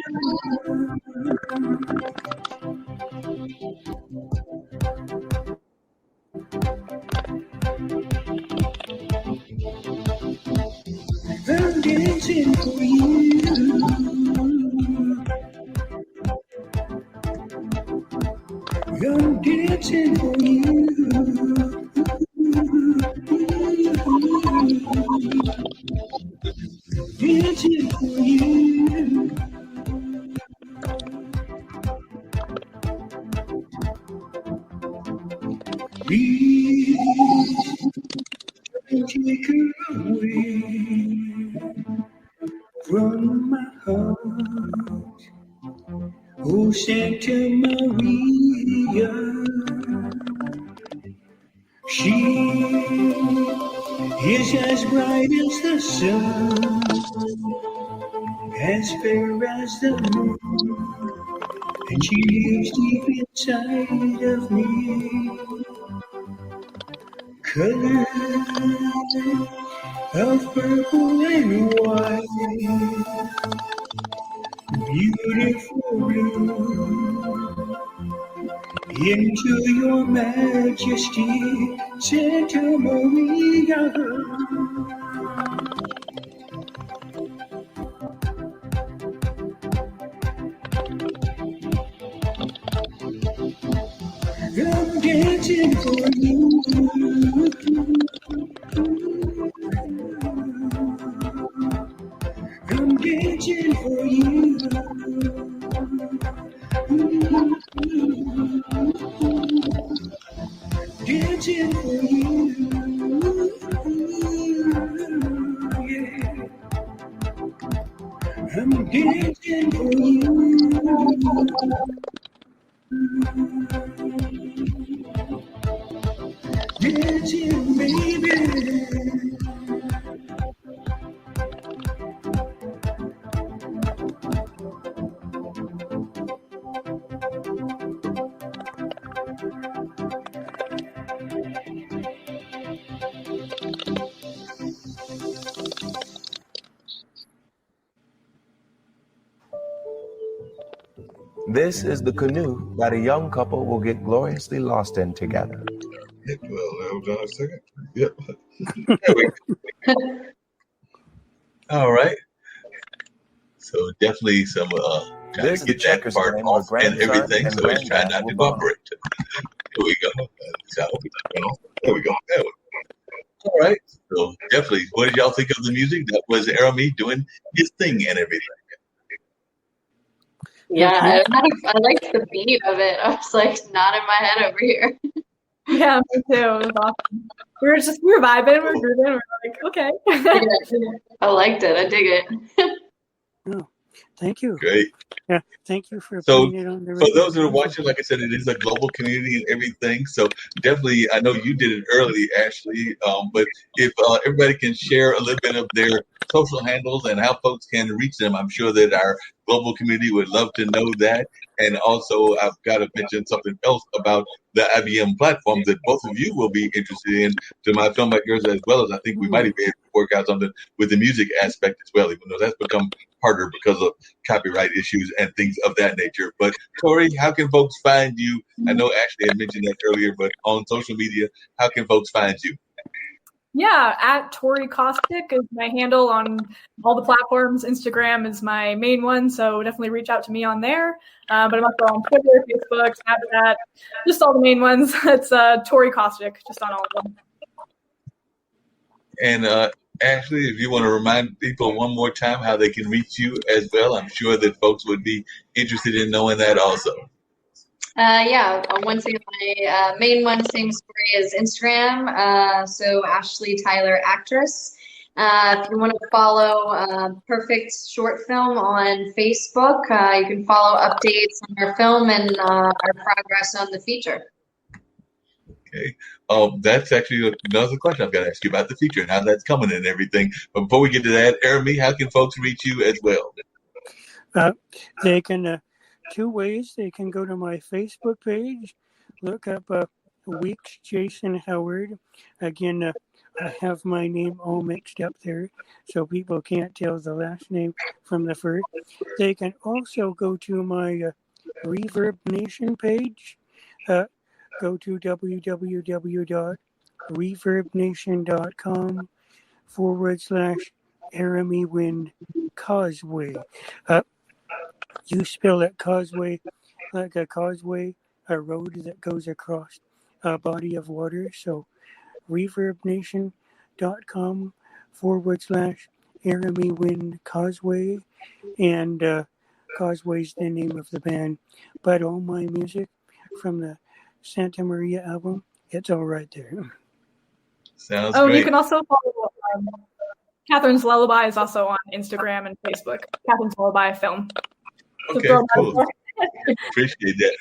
I'm dancing for you. I'm dancing for you. Dancing for you. Please don't take her away from my heart, oh Santa Maria. She is as bright as the sun, as fair as the moon, and she lives deep inside of me. Colors of purple and white, beautiful blue, into your majesty, Santa Maria. I'm dancing for you. dancing for you. Yeah. I'm dancing for you. Dancing, baby. This is the canoe that a young couple will get gloriously lost in together. Well, hold on a second. Yep. There we go. All right. So definitely some trying to get that part off and everything. So it's trying not to cooperate. Here we go. So, there we go. There we go. All right. So definitely, what did y'all think of the music? That was Airomee doing his thing and everything. Yeah, I liked the beat of it. I was like nodding my head over here. Yeah, me too. It was awesome. We were vibing, we were grooving, we were like, okay. I liked it. I dig it. Oh, thank you. Great. Yeah, thank you for So, putting it on the for those that are radio. watching, like I said, it is a global community and everything. So definitely, I know you did it early, Ashley. But if everybody can share a little bit of their social handles and how folks can reach them, I'm sure that our global community would love to know that. And also, I've got to mention something else about the IBM platforms that both of you will be interested in to my filmmakers, as well as I think we might even be able to work out something with the music aspect as well, even though that's become harder because of copyright issues and things of that nature. But Tori, how can folks find you? I know Ashley had mentioned that earlier, but on social media, how can folks find you? Yeah, at Tori Caustic is my handle on all the platforms. Instagram is my main one, so definitely reach out to me on there. But I'm also on Twitter, Facebook, Snapchat, just all the main ones. It's Tori Caustic, just on all of them. And Ashley, if you want to remind people one more time how they can reach you as well, I'm sure that folks would be interested in knowing that also. Yeah, once again, my main one, same story as Instagram. So Ashley Tyler Actress. If you want to follow Perfect Short Film on Facebook, you can follow updates on our film and our progress on the feature. Okay. That's actually another question I've got to ask you about the feature and how that's coming and everything. But before we get to that, Airomee, how can folks reach you as well? They can, two ways. They can go to my Facebook page, look up Weeks Jason Howard. Again, I have my name all mixed up there, so people can't tell the last name from the first. They can also go to my Reverb Nation page. Go to www.reverbnation.com/Airomee Wind Causeway. You spell it causeway like a causeway, a road that goes across a body of water. So reverbnation.com/Airomee Wind Causeway. And Causeway's the name of the band. But all my music from the Santa Maria album, it's all right there. Sounds great. You can also follow Catherine's Lullaby is also on Instagram and Facebook. Catherine's Lullaby Film. Okay, cool. Appreciate that.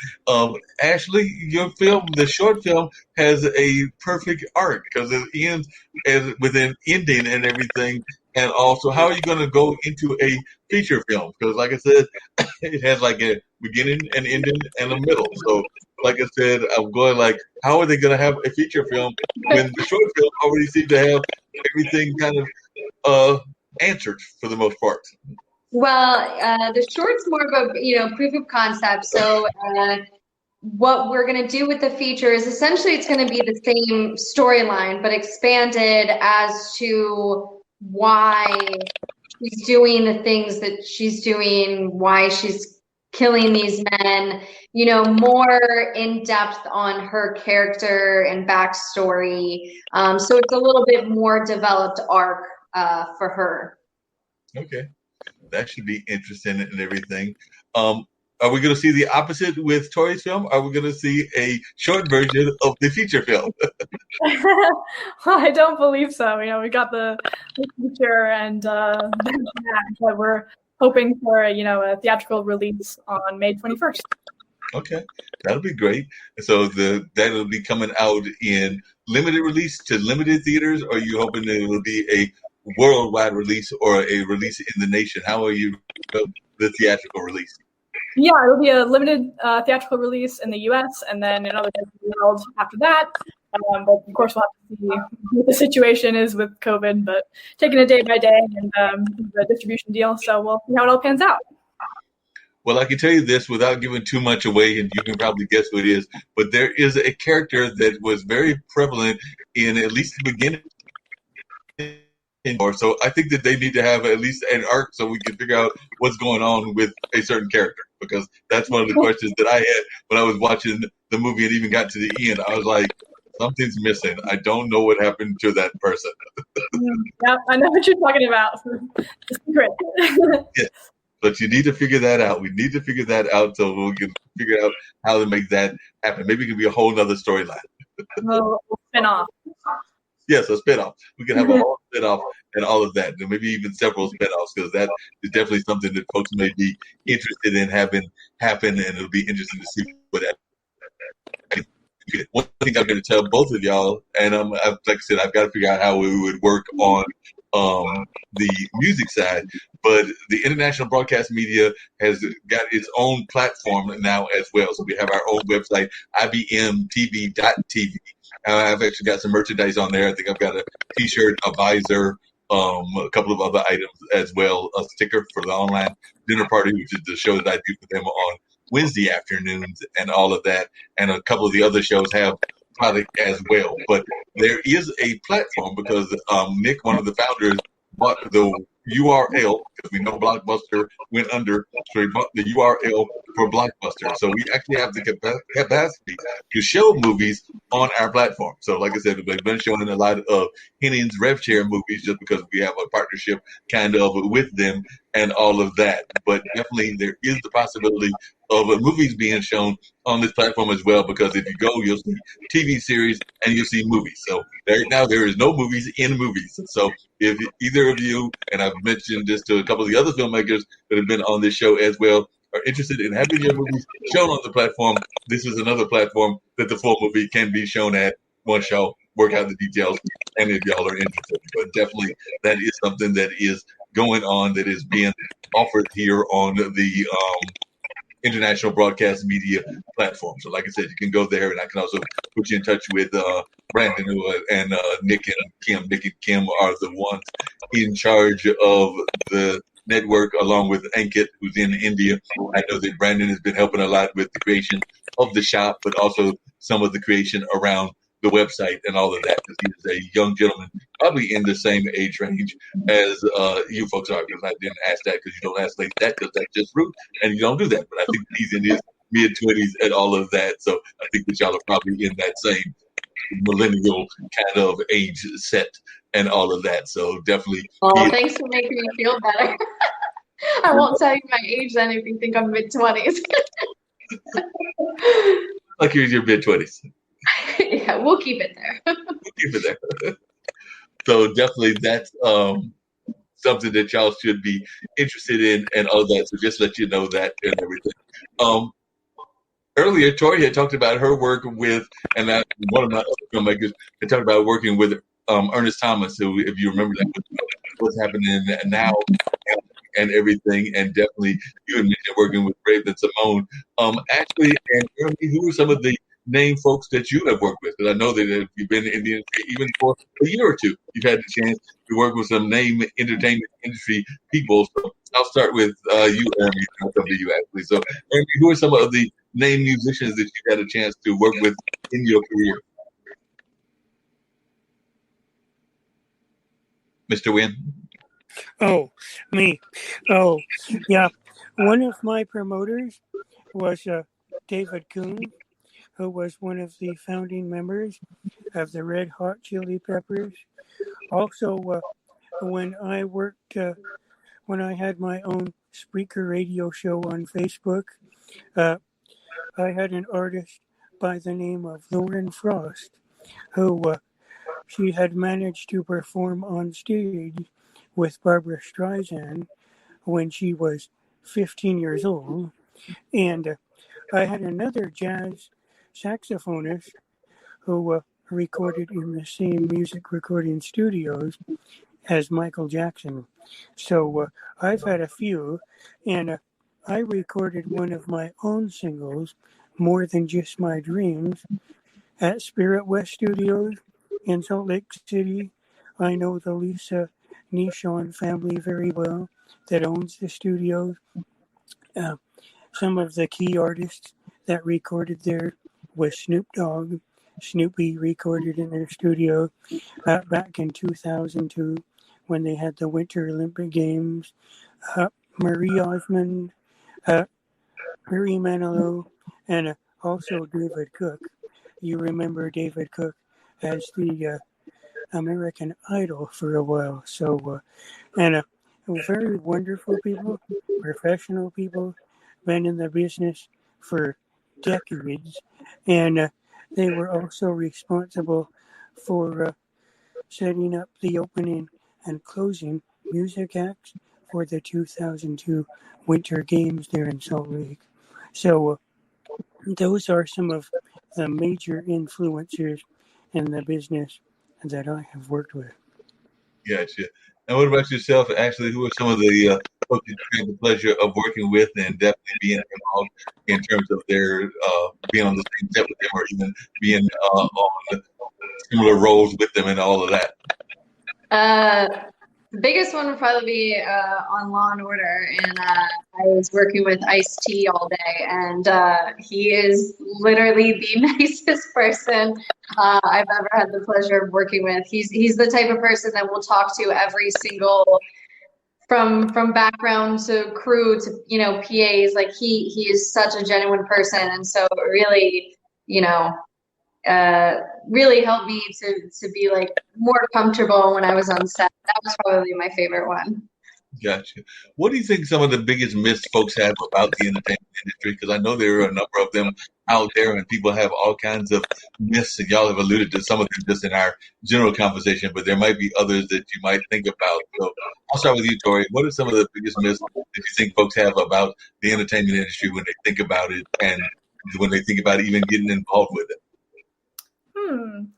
Ashley, your film, the short film, has a perfect arc because it ends with an ending and everything. And also, how are you going to go into a feature film? Because, like I said, it has like a beginning, an ending, and a middle. So, like I said, I'm going like, how are they going to have a feature film when the short film already seems to have everything kind of answered for the most part? Well, the short's more of a proof of concept. So what we're going to do with the feature is essentially it's going to be the same storyline, but expanded as to why she's doing the things that she's doing, why she's killing these men, more in depth on her character and backstory. So it's a little bit more developed arc for her. Okay. That should be interesting and everything. are we going to see the opposite with Tori's film? Are we going to see a short version of the feature film? I don't believe so. We got the feature and but we're hoping for a theatrical release on May 21st. Okay, that'll be great. So that'll be coming out in limited release to limited theaters, or are you hoping that it will be a worldwide release or a release in the nation? How are you the theatrical release? Yeah, it'll be a limited theatrical release in the U.S. and then in other parts of the world after that. But of course, we'll have to see what the situation is with COVID, but taking it day by day and the distribution deal. So we'll see how it all pans out. Well, I can tell you this without giving too much away, and you can probably guess who it is, but there is a character that was very prevalent in at least the beginning. So I think that they need to have at least an arc so we can figure out what's going on with a certain character, because that's one of the questions that I had when I was watching the movie and even got to the end. I was like, something's missing. I don't know what happened to that person. Yeah, I know what you're talking about. It's secret. Yes. But you need to figure that out. We need to figure that out so we can figure out how to make that happen. Maybe it can be a whole nother storyline. We'll spin off. Yes, a spinoff. We can have a whole spinoff and all of that. And maybe even several spinoffs, because that is definitely something that folks may be interested in having happen, and it'll be interesting to see what that. One thing I'm going to tell both of y'all, and like I said, I've got to figure out how we would work on the music side, but the International Broadcast Media has got its own platform now as well. So we have our own website, ibmtv.tv. I've actually got some merchandise on there. I think I've got a T-shirt, a visor, a couple of other items as well, a sticker for the online dinner party, which is the show that I do for them on Wednesday afternoons and all of that. And a couple of the other shows have product as well. But there is a platform because Nick, one of the founders, bought the URL, because we know Blockbuster went under, so he bought the URL for Blockbuster. So we actually have the capacity to show movies on our platform. So like I said, we've been showing a lot of Hennings Rev Share movies just because we have a partnership kind of with them and all of that. But definitely there is the possibility of movies being shown on this platform as well, because if you go, you'll see TV series and you'll see movies. So right now there is no movies in movies. So if either of you, and I've mentioned this to a couple of the other filmmakers that have been on this show as well, are interested in having your movies shown on the platform, this is another platform that the full movie can be shown at once y'all work out the details and if y'all are interested. But definitely that is something that is going on, that is being offered here on the International Broadcast Media platform. So like I said, you can go there, and I can also put you in touch with Brandon and Nick and Kim. Nick and Kim are the ones in charge of the network, along with Ankit, who's in India. I know that Brandon has been helping a lot with the creation of the shop, but also some of the creation around the website and all of that, because he is a young gentleman, probably in the same age range as you folks are, because I didn't ask that because you don't ask like that, because that's just rude, and you don't do that. But I think he's in his mid-20s and all of that, so I think that y'all are probably in that same millennial kind of age set and all of that. So definitely. Oh, thanks for making me feel better. I won't tell you my age then if you think I'm mid-20s. Like you're in your mid-20s. Yeah, we'll keep it there. We'll keep it there. So definitely that's something that y'all should be interested in and all that. So just let you know that and everything. Earlier, Tori had talked about her work with, and one of my other filmmakers had talked about working with Ernest Thomas, who, if you remember that, what's happening now and everything, and definitely you had mentioned working with Raven Simone. Ashley and Airomee, who are some of the name folks that you have worked with? Because I know that you've been in the industry even for a year or two. You've had the chance to work with some name entertainment industry people. So I'll start with you, Airomee, and I'll come to you, Ashley. So, Airomee, who are some of the name musicians that you had a chance to work with in your career? Mr. Wynn? Oh, me. Oh, yeah. One of my promoters was David Kuhn, who was one of the founding members of the Red Hot Chili Peppers. Also, when I worked, when I had my own Spreaker radio show on Facebook. I had an artist by the name of Lauren Frost, who she had managed to perform on stage with Barbara Streisand when she was 15 years old. And I had another jazz saxophonist who recorded in the same music recording studios as Michael Jackson. So I've had a few, and I recorded one of my own singles, More Than Just My Dreams, at Spirit West Studios in Salt Lake City. I know the Lisa Nishon family very well that owns the studios. Some of the key artists that recorded there was Snoop Dogg. Snoopy recorded in their studio back in 2002 when they had the Winter Olympic Games. Marie Osmond, Marie Manilow, and also David Cook. You remember David Cook as the American Idol for a while. So, and very wonderful people, professional people, been in the business for decades. And they were also responsible for setting up the opening and closing music acts for the 2002 Winter Games there in Salt Lake. So those are some of the major influencers in the business that I have worked with. Gotcha. And what about yourself, Ashley? Who are some of the folks you had the pleasure of working with and definitely being involved in terms of their being on the same set with them or even being on similar roles with them and all of that? The biggest one would probably be on Law and Order, and I was working with Ice-T all day, and he is literally the nicest person I've ever had the pleasure of working with. He's the type of person that will talk to every single, from background to crew to PAs. Like he is such a genuine person, and so really really helped me to be like more comfortable when I was on set. That was probably my favorite one. Gotcha. What do you think some of the biggest myths folks have about the entertainment industry? Because I know there are a number of them out there, and people have all kinds of myths, and y'all have alluded to some of them just in our general conversation, but there might be others that you might think about. So I'll start with you, Tori. What are some of the biggest myths that you think folks have about the entertainment industry when they think about it and when they think about even getting involved with it?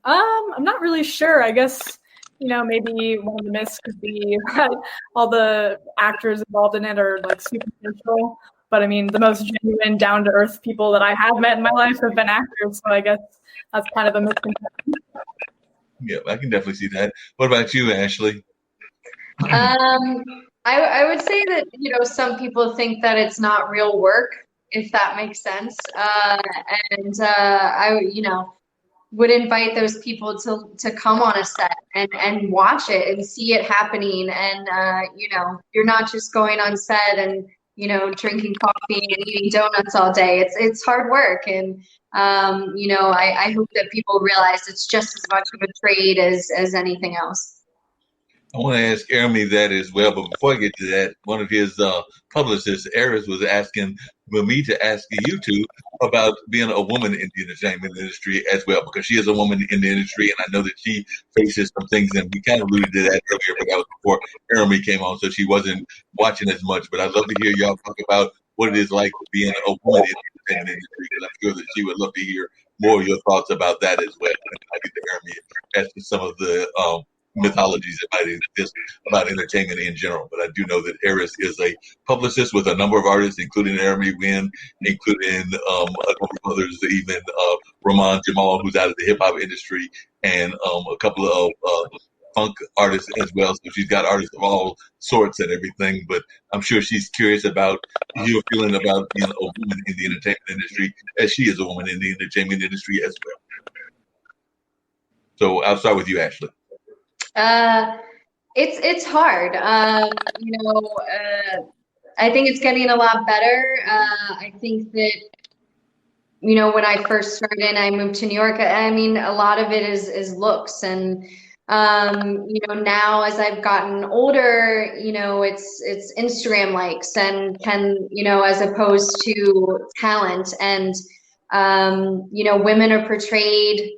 I'm not really sure. I guess, maybe one of the myths could be that all the actors involved in it are like superficial. But I mean, the most genuine, down-to-earth people that I have met in my life have been actors. So I guess that's kind of a misconception. Yeah, I can definitely see that. What about you, Ashley? I would say that, some people think that it's not real work, if that makes sense. And I would invite those people to come on a set and watch it and see it happening. And, you're not just going on set and, drinking coffee and eating donuts all day. It's hard work. And, I hope that people realize it's just as much of a trade as anything else. I want to ask Airomee that as well, but before I get to that, one of his publicists, Eris, was asking me to ask you two about being a woman in the entertainment industry as well, because she is a woman in the industry, and I know that she faces some things, and we kind of alluded to that earlier, but that was before Airomee came on, so she wasn't watching as much. But I'd love to hear y'all talk about what it is like being a woman in the entertainment industry, because I'm sure that she would love to hear more of your thoughts about that as well. And I get to Airomee as to some of the mythologies that might exist about entertainment in general. But I do know that Eris is a publicist with a number of artists, including Airomee Wind, including a number of others, even Ramon Jamal, who's out of the hip-hop industry, and a couple of funk artists as well. So she's got artists of all sorts and everything. But I'm sure she's curious about your feeling about being a woman in the entertainment industry, as she is a woman in the entertainment industry as well. So I'll start with you, Ashley. It's hard. I think it's getting a lot better. I think that, when I first started, I moved to New York. I mean, a lot of it is looks, and Now as I've gotten older, it's Instagram likes and as opposed to talent. And, women are portrayed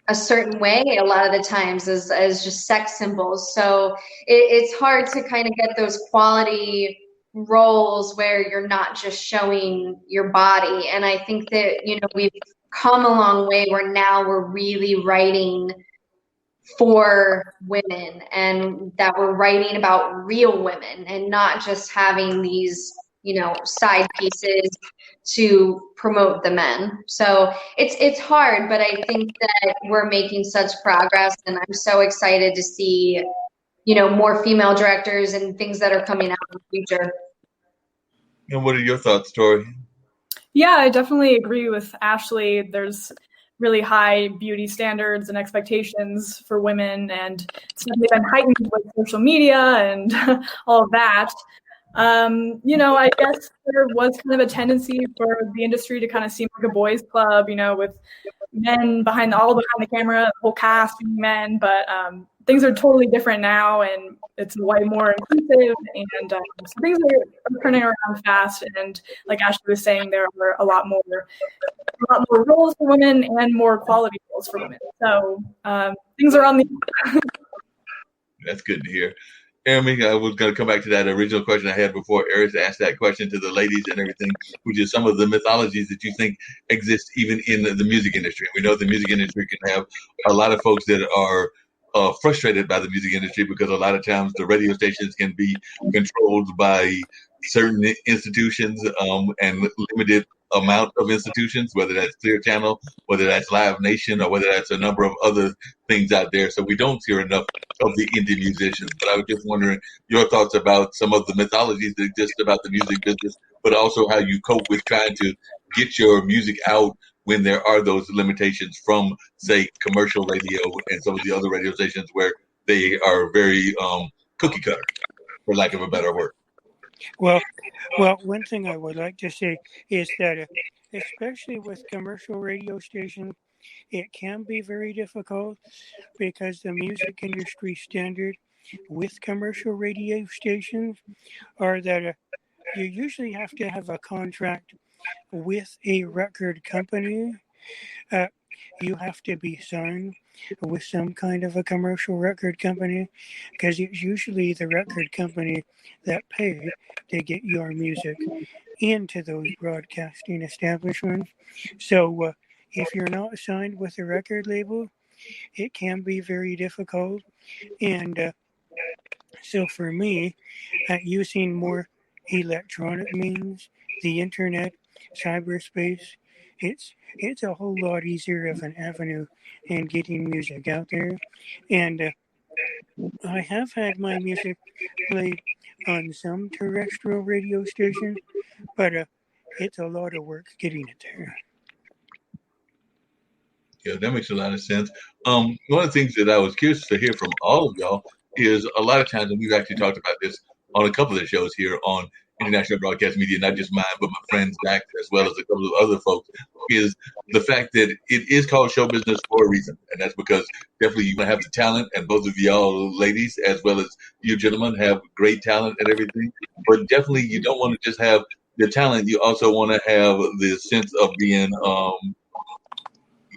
a certain way a lot of the times as just sex symbols. So it's hard to kind of get those quality roles where you're not just showing your body. And I think that, we've come a long way where now we're really writing for women and that we're writing about real women and not just having these, side pieces to promote the men. So it's hard, but I think that we're making such progress and I'm so excited to see, more female directors and things that are coming out in the future. And what are your thoughts, Tori? Yeah, I definitely agree with Ashley. There's really high beauty standards and expectations for women, and it's definitely been heightened with social media and all of that. I guess there was kind of a tendency for the industry to kind of seem like a boys' club, with men behind the camera, the whole cast being men, but things are totally different now, and it's way more inclusive, and so things are turning around fast. And like Ashley was saying, there are a lot more roles for women and more quality roles for women. So things are on the. That's good to hear. Airomee, I was going to come back to that original question I had before Eris asked that question to the ladies and everything, which is some of the mythologies that you think exist even in the music industry. We know the music industry can have a lot of folks that are frustrated by the music industry because a lot of times the radio stations can be controlled by certain institutions and limited amount of institutions, whether that's Clear Channel, whether that's Live Nation, or whether that's a number of other things out there. So we don't hear enough of the indie musicians. But I was just wondering your thoughts about some of the mythologies that exist about the music business, but also how you cope with trying to get your music out when there are those limitations from, say, commercial radio and some of the other radio stations where they are very cookie cutter, for lack of a better word. Well, one thing I would like to say is that, especially with commercial radio stations, it can be very difficult because the music industry standard with commercial radio stations are that you usually have to have a contract with a record company. You have to be signed with some kind of a commercial record company because it's usually the record company that pay to get your music into those broadcasting establishments. So if you're not signed with a record label, it can be very difficult. And so for me, using more electronic means, the internet, cyberspace, it's a whole lot easier of an avenue in getting music out there. And I have had my music played on some terrestrial radio stations, but it's a lot of work getting it there. Yeah, that makes a lot of sense. One of the things that I was curious to hear from all of y'all is a lot of times, and we've actually talked about this on a couple of the shows here on International Broadcast Media, not just mine, but my friends back as well as a couple of other folks, is the fact that it is called show business for a reason. And that's because definitely you want to have the talent, and both of y'all ladies, as well as you gentlemen, have great talent and everything. But definitely you don't want to just have the talent. You also want to have the sense of being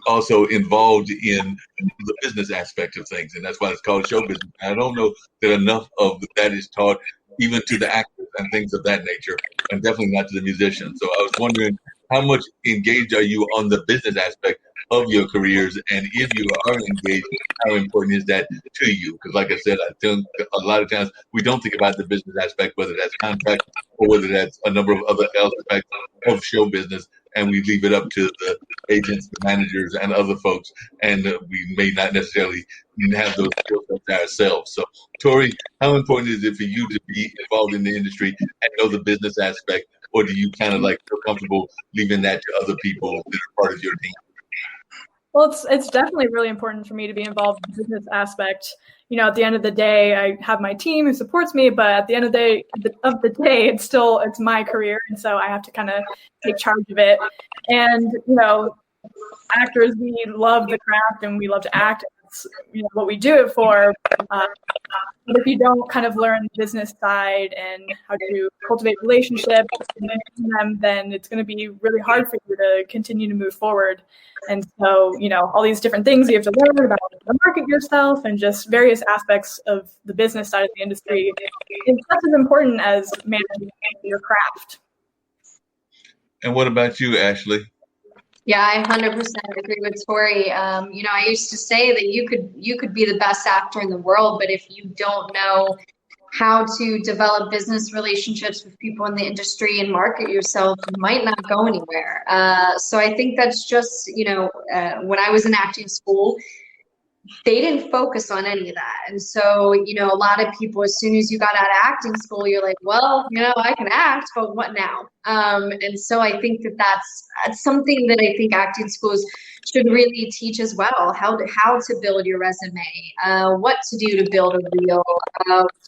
also involved in the business aspect of things. And that's why it's called show business. I don't know that enough of that is taught even to the actors and things of that nature, and definitely not to the musicians. So I was wondering, how much engaged are you on the business aspect of your careers? And if you are engaged, how important is that to you? Because like I said, I think a lot of times we don't think about the business aspect, whether that's contract or whether that's a number of other aspects of show business, and we leave it up to the agents, the managers, and other folks, and we may not necessarily have those skill sets ourselves. So, Tori, how important is it for you to be involved in the industry and know the business aspect, or do you kind of like feel comfortable leaving that to other people that are part of your team? Well, it's definitely really important for me to be involved in the business aspect. At the end of the day, I have my team who supports me, but at the end of the day, it's my career, and so I have to kind of take charge of it. And actors, we love the craft and we love to act. that's what we do it for. But if you don't kind of learn the business side and how to cultivate relationships and maintain them, then it's going to be really hard for you to continue to move forward. And so, all these different things you have to learn about how to market yourself and just various aspects of the business side of the industry is just as important as managing your craft. And what about you, Ashley? Yeah, I 100% agree with Tori. I used to say that you could be the best actor in the world, but if you don't know how to develop business relationships with people in the industry and market yourself, you might not go anywhere. So I think that's just, when I was in acting school, they didn't focus on any of that. And so, a lot of people, as soon as you got out of acting school, you're like, well, I can act, but what now? And so I think that's something that I think acting schools should really teach as well, how to build your resume, what to do to build a reel,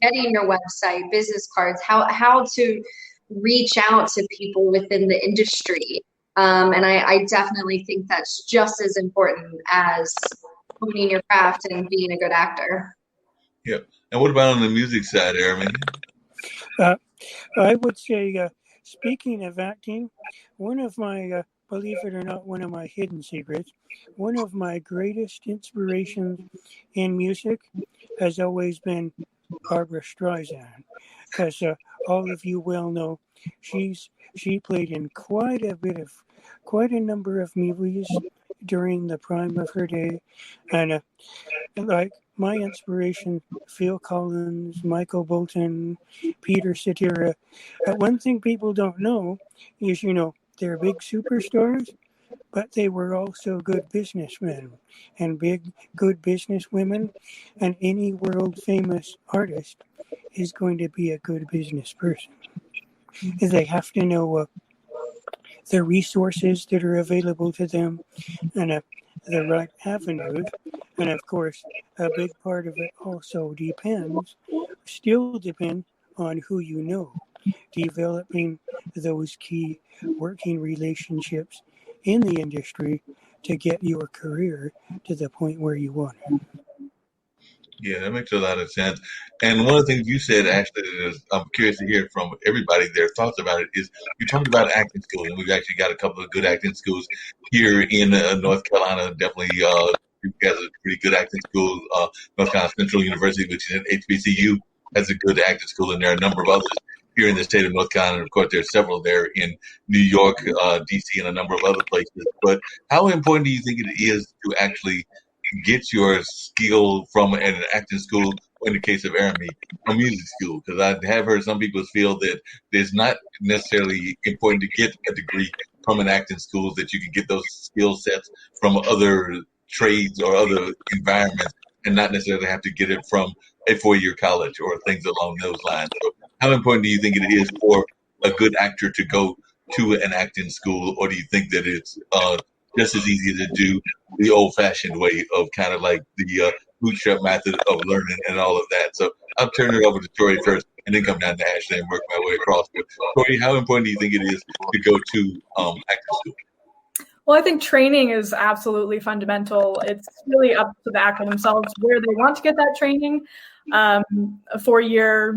getting your website, business cards, how to reach out to people within the industry. And I definitely think that's just as important as honing your craft and being a good actor. Yeah. And what about on the music side, Airomee? I would say, speaking of acting, one of my, believe it or not, one of my hidden secrets, one of my greatest inspirations in music has always been Barbra Streisand, because all of you well know she played in quite a number of movies during the prime of her day, and like my inspiration, Phil Collins, Michael Bolton, Peter Cetera. One thing people don't know is, they're big superstars, but they were also good businessmen and good businesswomen, and any world famous artist is going to be a good business person. They have to know the resources that are available to them and the right avenues. And of course, a big part of it also still depends on who you know, developing those key working relationships in the industry to get your career to the point where you want it. Yeah, that makes a lot of sense. And one of the things you said, Ashley, is I'm curious to hear from everybody their thoughts about it, is you talked about acting school, and we've actually got a couple of good acting schools here in North Carolina. Definitely has a pretty good acting school. North Carolina Central University, which is an HBCU, has a good acting school, and there are a number of others here in the state of North Carolina. And of course, there's several there in New York, D.C., and a number of other places. But how important do you think it is to actually get your skill from an acting school, or in the case of Airomee, a music school? Because I have heard some people feel that it's not necessarily important to get a degree from an acting school, that you can get those skill sets from other trades or other environments and not necessarily have to get it from a 4-year college or things along those lines. So how important do you think it is for a good actor to go to an acting school, or do you think that it's just as easy to do the old-fashioned way of kind of like the bootstrap method of learning and all of that? So I'll turn it over to Tori first and then come down to Ashley and work my way across. But Tori, how important do you think it is to go to acting school? Well, I think training is absolutely fundamental. It's really up to the actor themselves where they want to get that training. A 4-year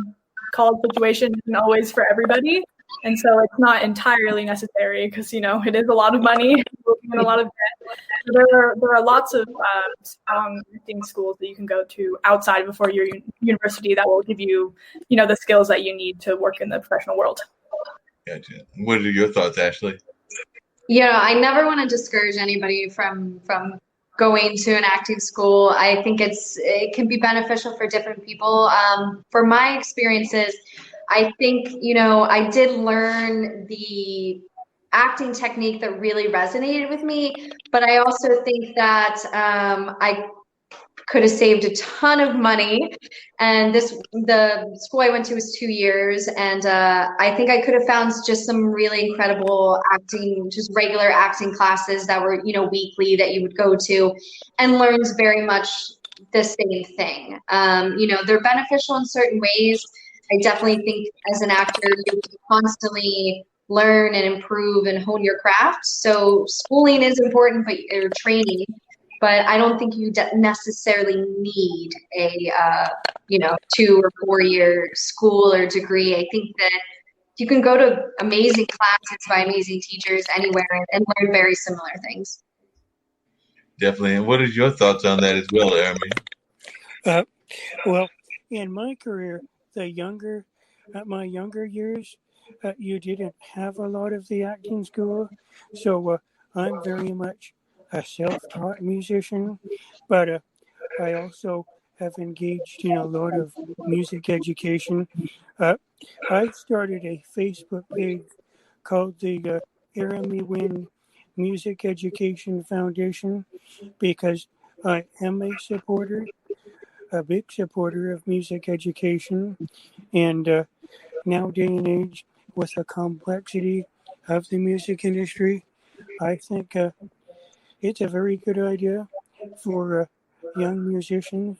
college situation isn't always for everybody. And so it's not entirely necessary because, it is a lot of money and a lot of debt. There are lots of strong acting schools that you can go to outside of a 4-year university that will give you, the skills that you need to work in the professional world. Gotcha. What are your thoughts, Ashley? I never want to discourage anybody from going to an acting school. I think it can be beneficial for different people. For my experiences, I think, I did learn the acting technique that really resonated with me, but I also think that I could have saved a ton of money. And the school I went to was 2 years, and I think I could have found just some really incredible acting, just regular acting classes that were, weekly that you would go to, and learned very much the same thing. They're beneficial in certain ways. I definitely think as an actor, you constantly learn and improve and hone your craft. So schooling is important, or training, but I don't think you necessarily need a 2 or 4 year school or degree. I think that you can go to amazing classes by amazing teachers anywhere and learn very similar things. Definitely. And what is your thoughts on that as well, Airomee? Well, in my career, at my younger years, you didn't have a lot of the acting school, so I'm very much a self-taught musician, but I also have engaged in a lot of music education. I started a Facebook page called the Airomee Wind Music Education Foundation because I am a big supporter of music education, and now day and age, with the complexity of the music industry, I think it's a very good idea for young musicians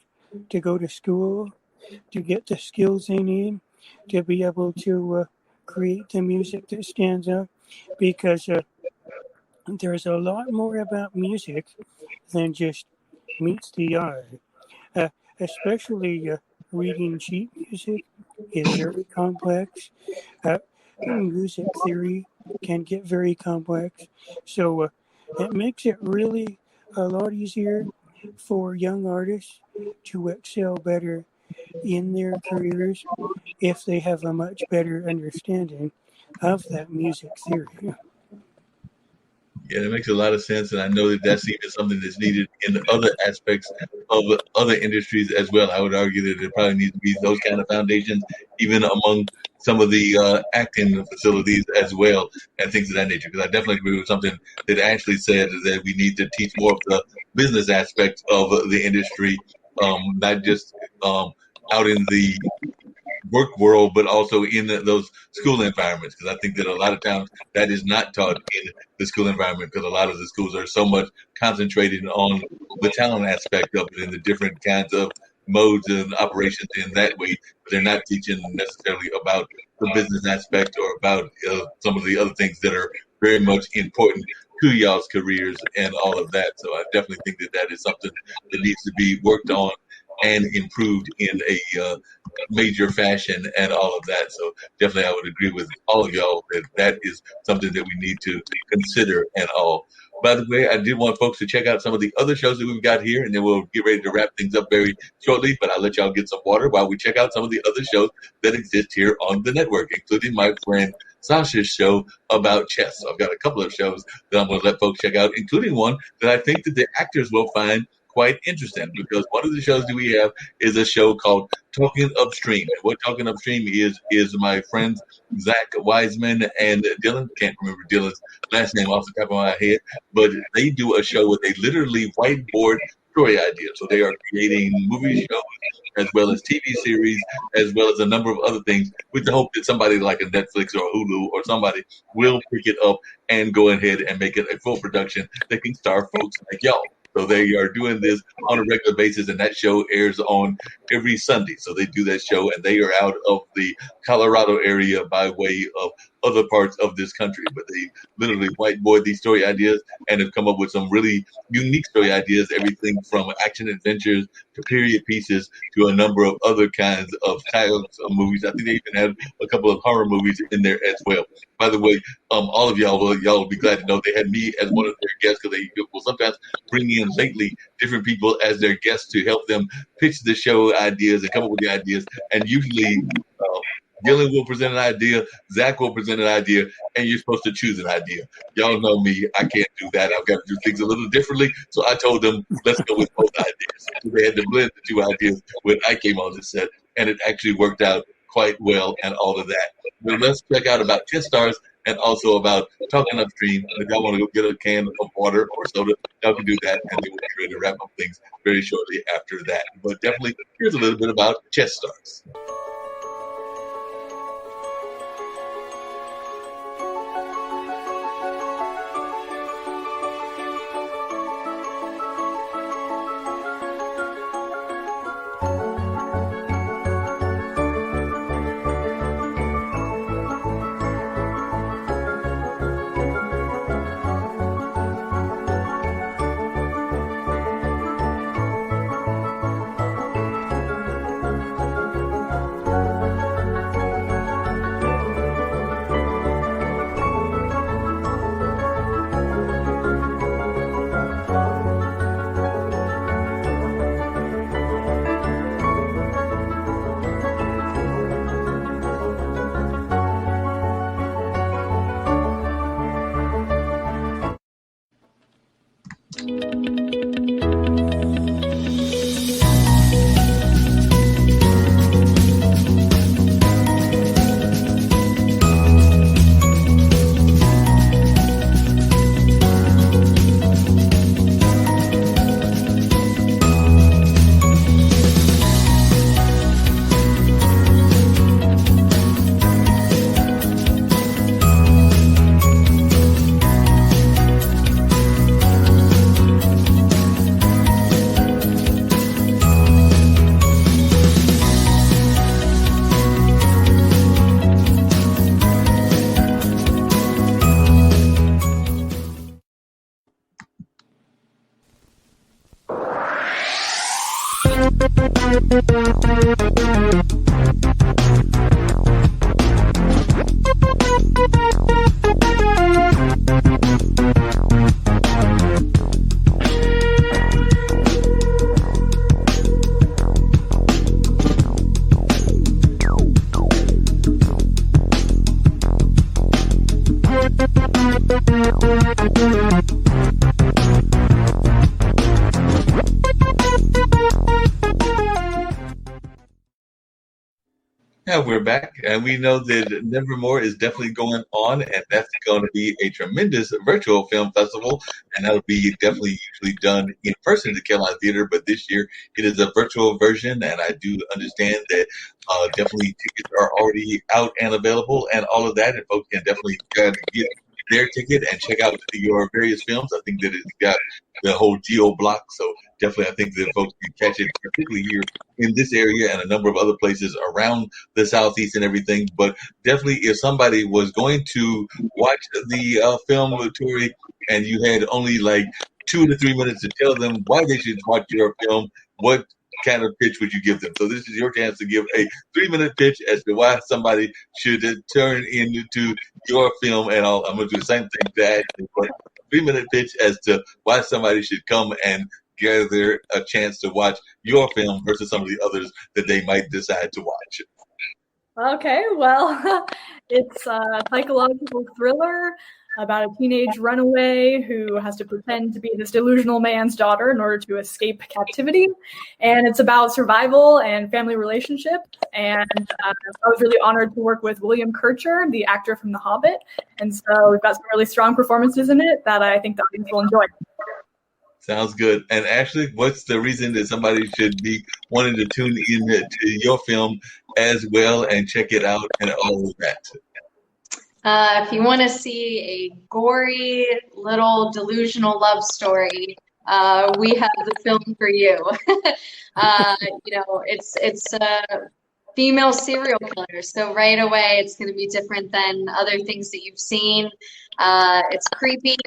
to go to school, to get the skills they need, to be able to create the music that stands out, because there's a lot more about music than just meets the eye. Especially reading sheet music is very complex. Music theory can get very complex. So it makes it really a lot easier for young artists to excel better in their careers if they have a much better understanding of that music theory. Yeah, that makes a lot of sense, and I know that that's even something that's needed in other aspects of other industries as well. I would argue that there probably needs to be those kind of foundations, even among some of the acting facilities as well, and things of that nature. Because I definitely agree with something that Ashley said, that we need to teach more of the business aspect of the industry, not just out in the work world, but also in those school environments. Because I think that a lot of times that is not taught in the school environment, because a lot of the schools are so much concentrated on the talent aspect of it and the different kinds of modes and operations in that way. But they're not teaching necessarily about the business aspect or about some of the other things that are very much important to y'all's careers and all of that. So I definitely think that that is something that needs to be worked on and improved in a major fashion and all of that. So definitely I would agree with all of y'all that that is something that we need to consider and all. By the way, I did want folks to check out some of the other shows that we've got here, and then we'll get ready to wrap things up very shortly. But I'll let y'all get some water while we check out some of the other shows that exist here on the network, including my friend Sasha's show about chess. So I've got a couple of shows that I'm going to let folks check out, including one that I think that the actors will find quite interesting, because one of the shows that we have is a show called Talking Upstream. And what Talking Upstream is my friends Zach Wiseman and Dylan. Can't remember Dylan's last name off the top of my head, but they do a show where they literally whiteboard story ideas. So they are creating movie shows as well as TV series, as well as a number of other things, with the hope that somebody like a Netflix or Hulu or somebody will pick it up and go ahead and make it a full production that can star folks like y'all. So they are doing this on a regular basis, and that show airs on every Sunday. So they do that show, and they are out of the Colorado area by way of other parts of this country. But they literally whiteboard these story ideas and have come up with some really unique story ideas, everything from action adventures to period pieces to a number of other kinds of styles of movies. I think they even had a couple of horror movies in there as well. By the way, all of y'all will be glad to know they had me as one of their guests, because they will sometimes bring in lately different people as their guests to help them pitch the show ideas and come up with the ideas. And usually Dylan will present an idea, Zach will present an idea, and you're supposed to choose an idea. Y'all know me, I can't do that. I've got to do things a little differently. So I told them, let's go with both ideas. So they had to blend the two ideas when I came on the set, and it actually worked out quite well and all of that. But let's check out about Chess Stars and also about Talking Upstream. If y'all want to go get a can of water or soda, y'all can do that, and then we'll be ready to wrap up things very shortly after that. But definitely, here's a little bit about Chess Stars. Yeah, we're back, and we know that Nevermore is definitely going on, and that's going to be a tremendous virtual film festival, and that'll be definitely usually done in person at the Carolina Theater, but this year it is a virtual version, and I do understand that definitely tickets are already out and available, and all of that, and folks can definitely get their ticket and check out your various films. I think that it's got the whole geo block, so definitely I think that folks can catch it, particularly here in this area and a number of other places around the Southeast and everything. But definitely, if somebody was going to watch the film, Tori, and you had only like 2 to 3 minutes to tell them why they should watch your film, what kind of pitch would you give them? So this is your chance to give a 3-minute pitch as to why somebody should turn into your film. And I'm going to do the same thing to Ashley, but 3-minute pitch as to why somebody should come and gather a chance to watch your film versus some of the others that they might decide to watch. Okay, well, it's a psychological thriller about a teenage runaway who has to pretend to be this delusional man's daughter in order to escape captivity. And it's about survival and family relationship. And I was really honored to work with William Kircher, the actor from The Hobbit. And so we've got some really strong performances in it that I think the audience will enjoy. Sounds good. And Ashley, what's the reason that somebody should be wanting to tune in to your film as well and check it out and all of that? If you want to see a gory little delusional love story, we have the film for you. It's a female serial killer, so right away it's going to be different than other things that you've seen. It's creepy,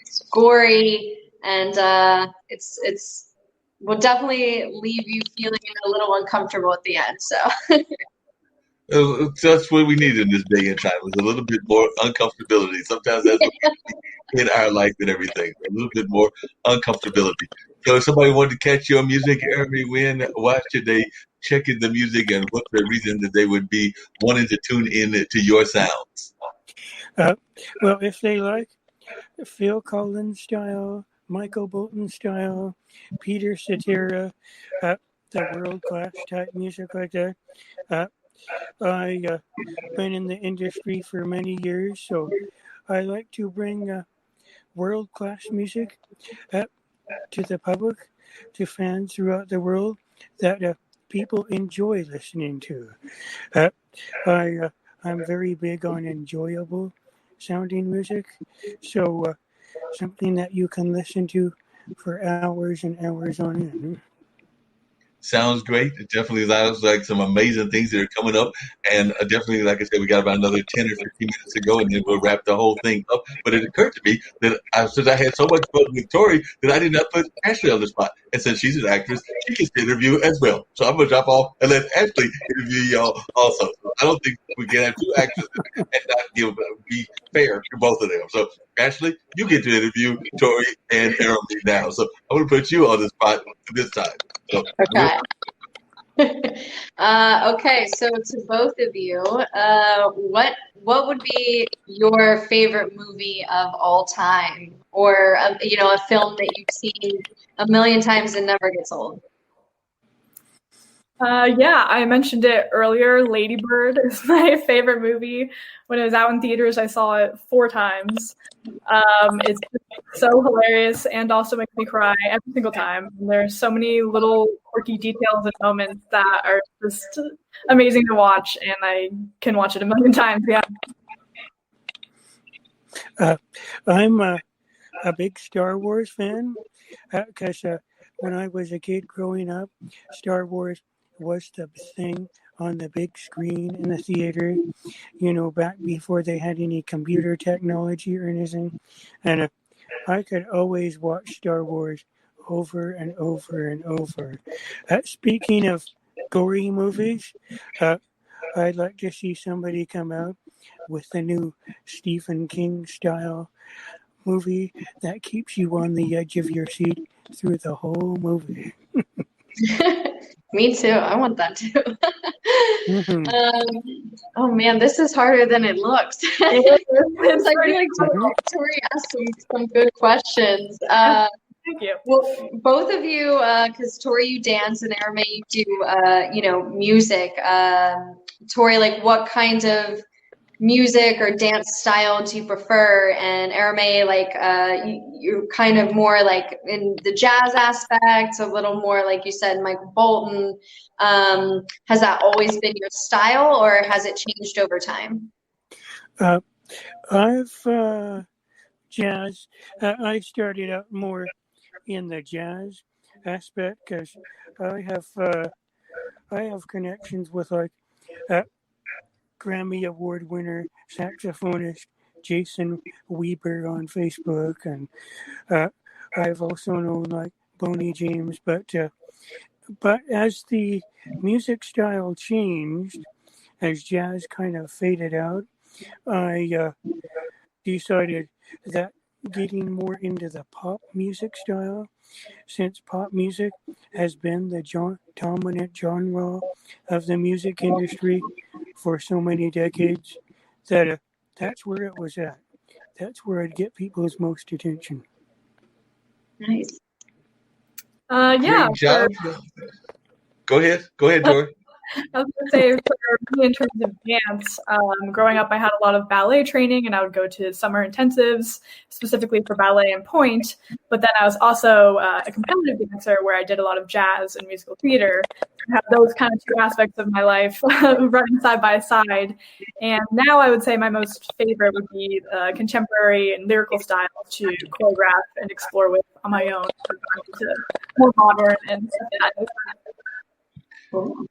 it's gory, and it's will definitely leave you feeling a little uncomfortable at the end. So. That's what we need in this day and time. Is a little bit more uncomfortability. Sometimes that's what we need in our life and everything. A little bit more uncomfortability. So if somebody wanted to catch your music, Airomee Wind, why should they check in the music, and what's the reason that they would be wanting to tune in to your sounds? Well, if they like Phil Collins style, Michael Bolton style, Peter Cetera, the world-class type music like that, I've been in the industry for many years, so I like to bring world-class music to the public, to fans throughout the world that people enjoy listening to. I'm very big on enjoyable sounding music, so something that you can listen to for hours and hours on end. Sounds great. It definitely sounds like some amazing things that are coming up. And definitely, like I said, we got about another 10 or 15 minutes to go, and then we'll wrap the whole thing up. But it occurred to me that since I had so much fun with Tori, that I did not put Ashley on the spot. And since she's an actress, she gets to interview as well. So I'm going to drop off and let Ashley interview y'all also. So I don't think we can have two actresses and not be fair to both of them. So Ashley, you get to interview Tori and Airomee now. So I'm going to put you on the spot this time. So, okay. Okay, so to both of you, what would be your favorite movie of all time, or a film that you've seen a million times and never gets old? Yeah, I mentioned it earlier. Lady Bird is my favorite movie. When it was out in theaters, I saw it 4 times. It's so hilarious and also makes me cry every single time. And there's so many little quirky details and moments that are just amazing to watch, and I can watch it a million times. Yeah. I'm a big Star Wars fan because when I was a kid growing up, Star Wars was the thing on the big screen in the theater, back before they had any computer technology or anything. And I could always watch Star Wars over and over and over. Speaking of gory movies, I'd like to see somebody come out with a new Stephen King style movie that keeps you on the edge of your seat through the whole movie. Me too. I want that too. Oh man, this is harder than it looks. I feel like Tori asked some good questions. Thank you. Well, both of you, because Tori, you dance, and Airomee, you do, music. Tori, like, what kind of music or dance style do you prefer? And Airomee, like, you're kind of more like in the jazz aspect, a little more, like you said, Michael Bolton. Has that always been your style, or has it changed over time? I've jazz. I started out more in the jazz aspect because I have connections with like Grammy Award winner saxophonist Jason Weber on Facebook, and I've also known like Boney James. But as the music style changed, as jazz kind of faded out, I decided that getting more into the pop music style, since pop music has been the dominant genre of the music industry for so many decades, that that's where it was at. That's where I'd get people's most attention. Nice. Yeah. Great job. Go ahead, Tori. I was going to say, for me, in terms of dance, growing up, I had a lot of ballet training, and I would go to summer intensives specifically for ballet and pointe. But then I was also a competitive dancer where I did a lot of jazz and musical theater. I have those kind of two aspects of my life running side by side. And now I would say my most favorite would be contemporary and lyrical styles to choreograph and explore with on my own, to more modern and stuff like that. Cool.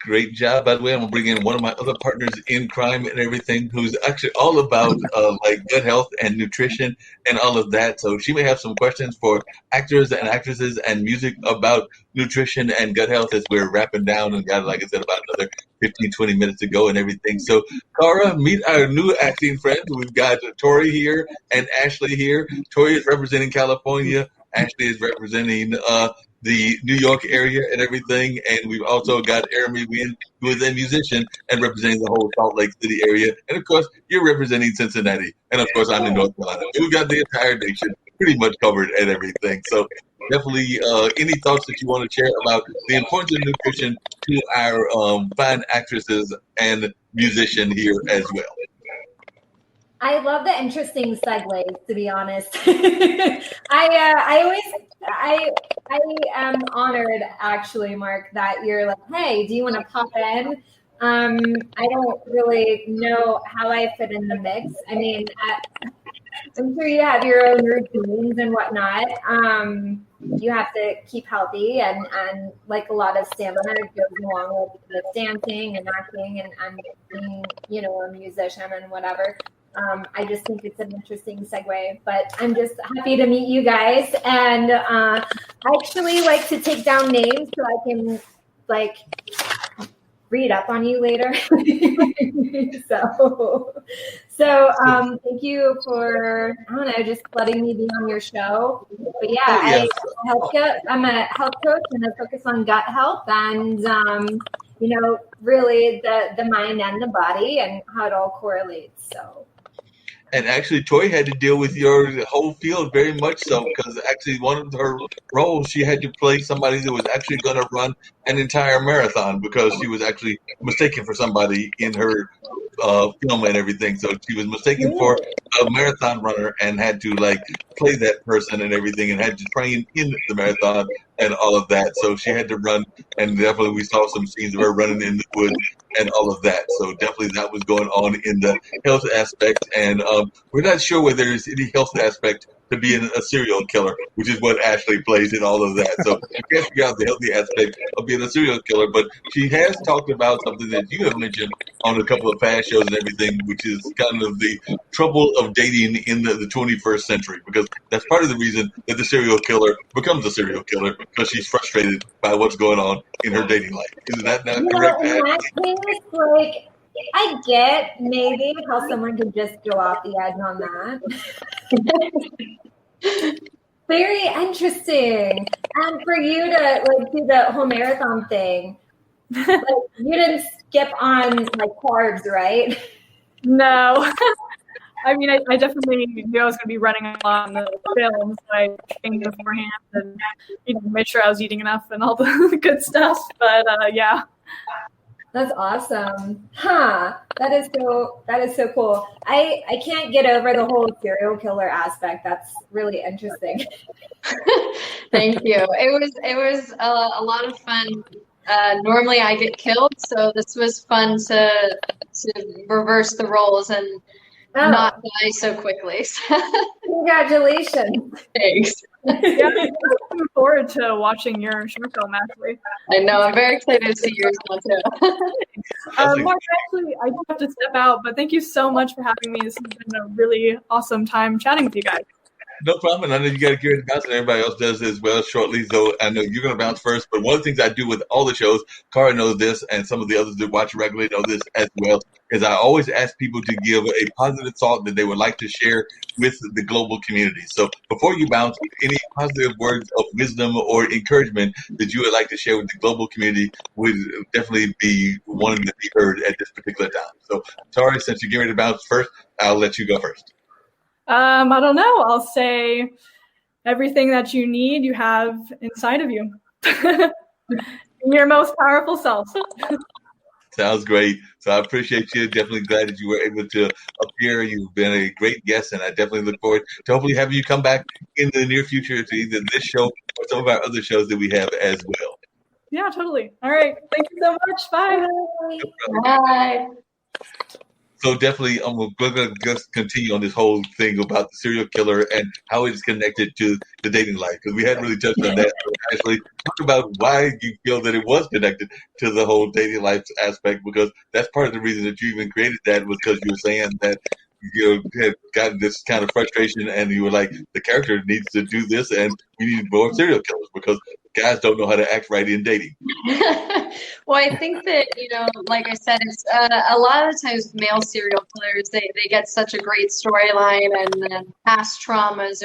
Great job. By the way, I'm going to bring in one of my other partners in crime and everything, who's actually all about like gut health and nutrition and all of that. So she may have some questions for actors and actresses and music about nutrition and gut health as we're wrapping down and got, like I said, about another 15, 20 minutes to go and everything. So, Cara, meet our new acting friend. We've got Tori here and Ashley here. Tori is representing California. Ashley is representing the New York area and everything, and we've also got Airomee Wind, who is a musician and representing the whole Salt Lake City area, and of course you're representing Cincinnati, and of course I'm in North Carolina. We've got the entire nation pretty much covered and everything. So definitely, any thoughts that you want to share about the importance of nutrition to our fine actresses and musician here as well? I love the interesting segues, to be honest. I am honored, actually, Marc, that you're like, hey, do you want to pop in? I don't really know how I fit in the mix. I mean, I'm sure you have your own routines and whatnot. You have to keep healthy, and like a lot of stamina goes along with dancing and acting and being, a musician and whatever. I just think it's an interesting segue, but I'm just happy to meet you guys. And I actually like to take down names so I can read up on you later. So thank you for, just letting me be on your show. But yeah, I'm a health coach and I focus on gut health and, really the mind and the body and how it all correlates. So. And actually, Tori had to deal with your whole field very much so, because actually one of her roles, she had to play somebody that was actually going to run an entire marathon because she was actually mistaken for somebody in her film and everything. So she was mistaken for a marathon runner and had to play that person and everything, and had to train in the marathon and all of that. So she had to run, and definitely we saw some scenes of her running in the woods and all of that. So definitely that was going on in the health aspect. And we're not sure whether there's any health aspect to being a serial killer, which is what Ashley plays in all of that. So you can't figure out the healthy aspect of being a serial killer, but she has talked about something that you have mentioned on a couple of past shows and everything, which is kind of the trouble of dating in the 21st century, because that's part of the reason that the serial killer becomes a serial killer, because she's frustrated by what's going on in her dating life. Isn't that not correct? In that case, like, I get maybe how someone could just go off the edge on that. Very interesting. And for you to like do the whole marathon thing, like, you didn't skip on like carbs, right? No. I mean, I definitely knew I was going to be running on the film, so I trained beforehand and made sure I was eating enough and all the good stuff. But yeah. That's awesome. Huh. That is so cool. I can't get over the whole serial killer aspect. That's really interesting. Thank you. It was a lot of fun. Normally I get killed, so this was fun to reverse the roles and not die so quickly. Congratulations. Thanks. Yeah, I'm looking forward to watching your short film, actually. I know. I'm very excited to see yours now, too. Marc, actually, I do have to step out, but thank you so much for having me. This has been a really awesome time chatting with you guys. No problem. I know you got to get ready to bounce, and everybody else does as well shortly. So I know you're going to bounce first. But one of the things I do with all the shows, Cara knows this, and some of the others that watch regularly know this as well, is I always ask people to give a positive thought that they would like to share with the global community. So before you bounce, any positive words of wisdom or encouragement that you would like to share with the global community would definitely be wanting to be heard at this particular time. So, Tari, since you're getting ready to bounce first, I'll let you go first. I don't know. I'll say everything that you need, you have inside of you. Your most powerful self. Sounds great. So I appreciate you. Definitely glad that you were able to appear. You've been a great guest, and I definitely look forward to hopefully having you come back in the near future to either this show or some of our other shows that we have as well. Yeah, totally. All right. Thank you so much. Bye. Bye. So definitely, we're going to just continue on this whole thing about the serial killer and how it is connected to the dating life, because we hadn't really touched on that. So actually, talk about why you feel that it was connected to the whole dating life aspect, because that's part of the reason that you even created that, was because you were saying that you had gotten this kind of frustration, and you were like, the character needs to do this, and we need more serial killers because guys don't know how to act right in dating. Well, I think that, like I said, it's a lot of the times male serial killers, they get such a great storyline and past traumas.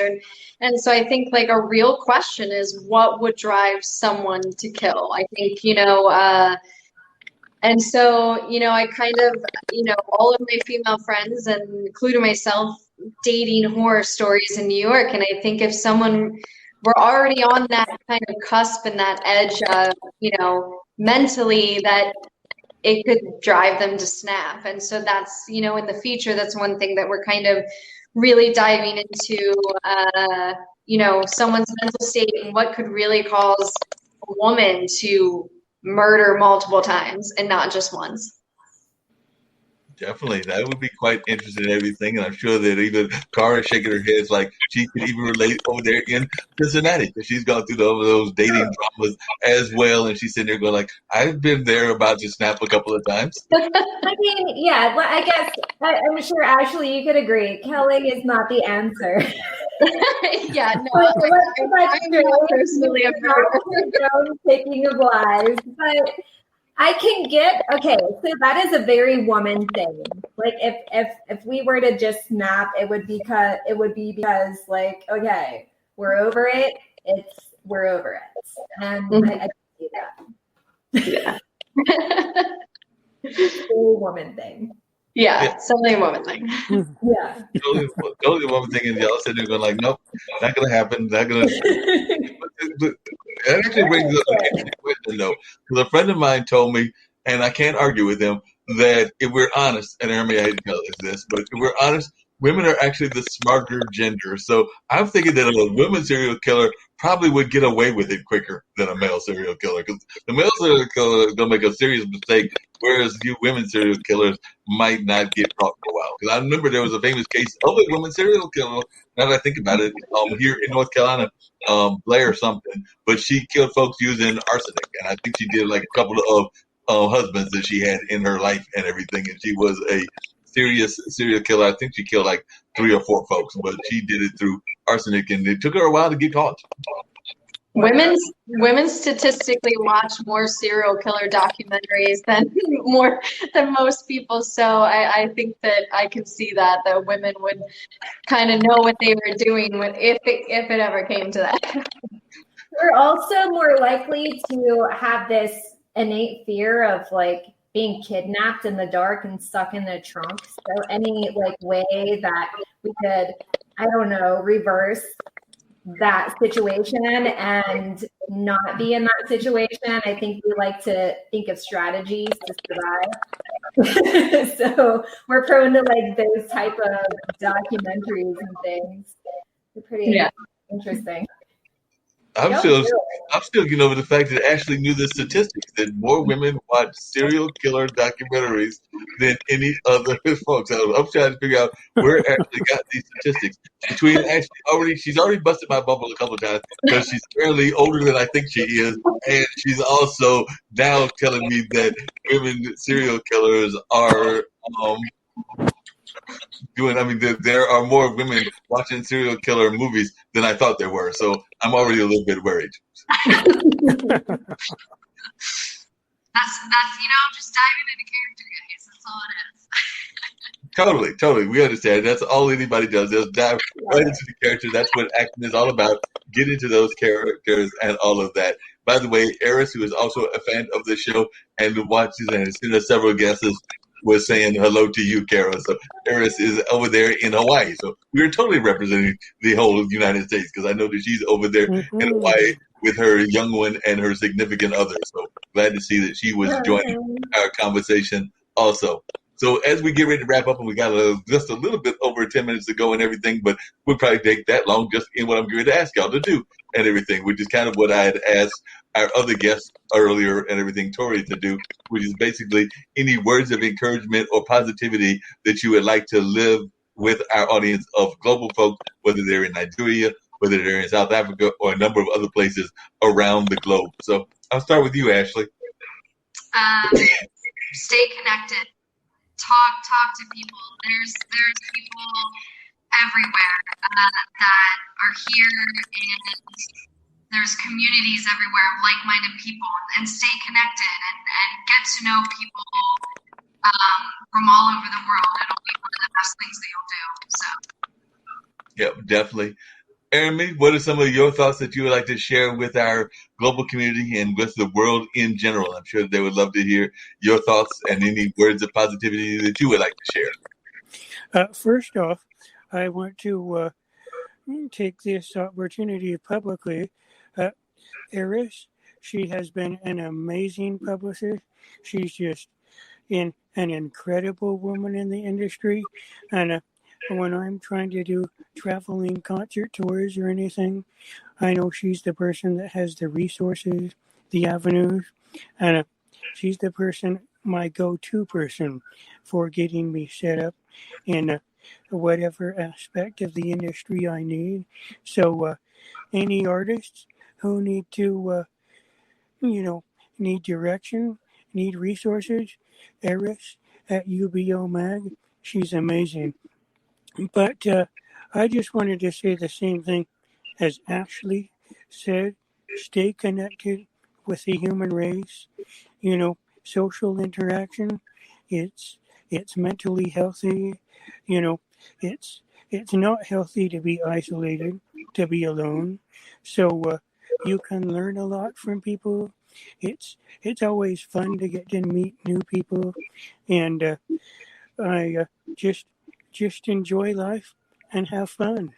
And so I think like a real question is, what would drive someone to kill? I think, and so, I kind of, all of my female friends, and including myself, dating horror stories in New York. And I think if someone were already on that kind of cusp and that edge of, mentally, that it could drive them to snap. And so that's, in the future, that's one thing that we're kind of really diving into, someone's mental state and what could really cause a woman to murder multiple times and not just once. Definitely. That would be quite interesting and everything. And I'm sure that even Cara shaking her head like she could even relate over there in Cincinnati, because she's gone through those dating dramas as well. And she's sitting there going like, I've been there about to snap a couple of times. I mean, yeah, well, I guess I'm sure, Ashley, you could agree. Killing is not the answer. Yeah, no. I'm personally a taking of lives, but I can get, okay, so that is a very woman thing. Like if we were to just snap, it would be because like, okay, we're over it. We're over it. And I see that. Yeah. Very woman thing. Yeah, something a woman thing. Yeah. Totally a woman thing, and y'all sitting there going like, nope, not gonna happen, not gonna. That actually brings up an interesting question though, because a friend of mine told me, and I can't argue with him, that if we're honest, and Airomee, I hate to tell us this, but if we're honest, women are actually the smarter gender. So I'm thinking that a woman serial killer probably would get away with it quicker than a male serial killer, because the male serial killer is going to make a serious mistake, whereas you women serial killers might not get caught for a while. Because I remember there was a famous case of a woman serial killer, now that I think about it, here in North Carolina, Blair something, but she killed folks using arsenic, and I think she did like a couple of husbands that she had in her life and everything, and she was a serious serial killer. I think she killed like 3 or 4 folks, but she did it through arsenic, and it took her a while to get caught. Women statistically watch more serial killer documentaries than most people. So I think that I can see that women would kind of know what they were doing if it ever came to that. We're also more likely to have this innate fear of like being kidnapped in the dark and stuck in the trunk. So any like way that we could, I don't know, reverse that situation and not be in that situation. I think we like to think of strategies to survive. So we're prone to like those type of documentaries and things. They're pretty interesting. I'm still getting over the fact that I actually knew the statistics that more women watch serial killer documentaries than any other folks. I'm trying to figure out where I actually got these statistics. She's already busted my bubble a couple of times because she's fairly older than I think she is, and she's also now telling me that women serial killers are there are more women watching serial killer movies than I thought there were. So I'm already a little bit worried. That's just diving into character, guys. That's all it is. Totally. We understand. That's all anybody does. They'll dive right into the character. That's what acting is all about. Get into those characters and all of that. By the way, Eris, who is also a fan of the show and watches and has seen us several guests, was saying hello to you, Kara. So Eris is over there in Hawaii. So we're totally representing the whole United States, because I know that she's over there in Hawaii with her young one and her significant other. So glad to see that she was joining our conversation also. So as we get ready to wrap up, and we got just a little bit over 10 minutes to go and everything, but we'll probably take that long just in what I'm going to ask y'all to do and everything, which is kind of what I had asked our other guests earlier and everything, Tori, to do, which is basically any words of encouragement or positivity that you would like to live with our audience of global folks, whether they're in Nigeria, whether they're in South Africa, or a number of other places around the globe. So I'll start with you, Ashley. Stay connected. Talk to people. There's people everywhere that are here, and there's communities everywhere of like-minded people, and stay connected and get to know people from all over the world. It'll be one of the best things that you'll do. So. Yeah, definitely. Airomee, what are some of your thoughts that you would like to share with our global community and with the world in general? I'm sure they would love to hear your thoughts and any words of positivity that you would like to share. First off, I want to take this opportunity publicly. Eris, she has been an amazing publicist. She's just an incredible woman in the industry. And when I'm trying to do traveling concert tours or anything, I know she's the person that has the resources, the avenues, and she's the person, my go-to person for getting me set up in whatever aspect of the industry I need. So any artists who need to, need direction, need resources, Eris at UBO Mag, she's amazing. But I just wanted to say the same thing as Ashley said. Stay connected with the human race. Social interaction. It's mentally healthy. It's not healthy to be isolated, to be alone. So you can learn a lot from people. It's always fun to get to meet new people, and I just enjoy life and have fun.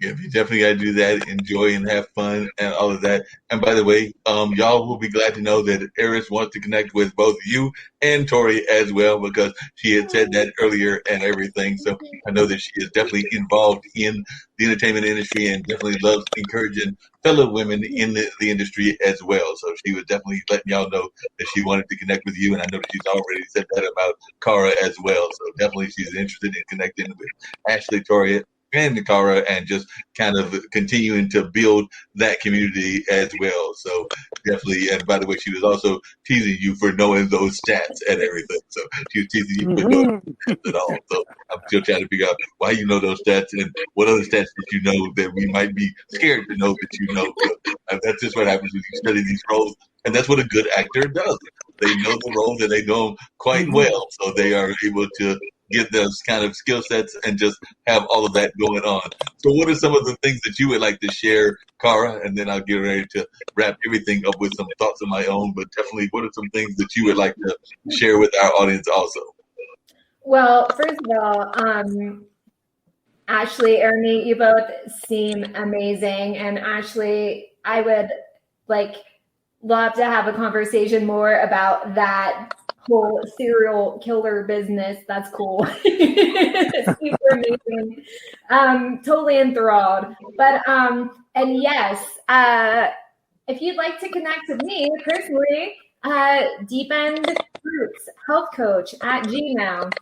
Yeah, you definitely got to do that. Enjoy and have fun and all of that. And by the way, y'all will be glad to know that Eris wants to connect with both you and Tori as well because she had said that earlier and everything. So I know that she is definitely involved in the entertainment industry and definitely loves encouraging fellow women in the industry as well. So she was definitely letting y'all know that she wanted to connect with you. And I know that she's already said that about Cara as well. So definitely she's interested in connecting with Ashley, Tori, and Nakara and just kind of continuing to build that community as well. So definitely, and by the way, she was also teasing you for knowing those stats and everything. So she was teasing you for knowing those stats at all. So I'm still trying to figure out why you know those stats and what other stats that you know that we might be scared to know that you know. So that's just what happens when you study these roles. And that's what a good actor does. They know the roles and they know them quite well. So they are able to get those kind of skill sets and just have all of that going on. So what are some of the things that you would like to share, Cara? And then I'll get ready to wrap everything up with some thoughts of my own, but definitely what are some things that you would like to share with our audience also? Well, first of all, Ashley, Airomee, you both seem amazing. And Ashley, I would love to have a conversation more about that whole serial killer business. That's cool. Super amazing. Totally enthralled. But and yes, if you'd like to connect with me personally, Deep End Roots Health Coach at Gmail.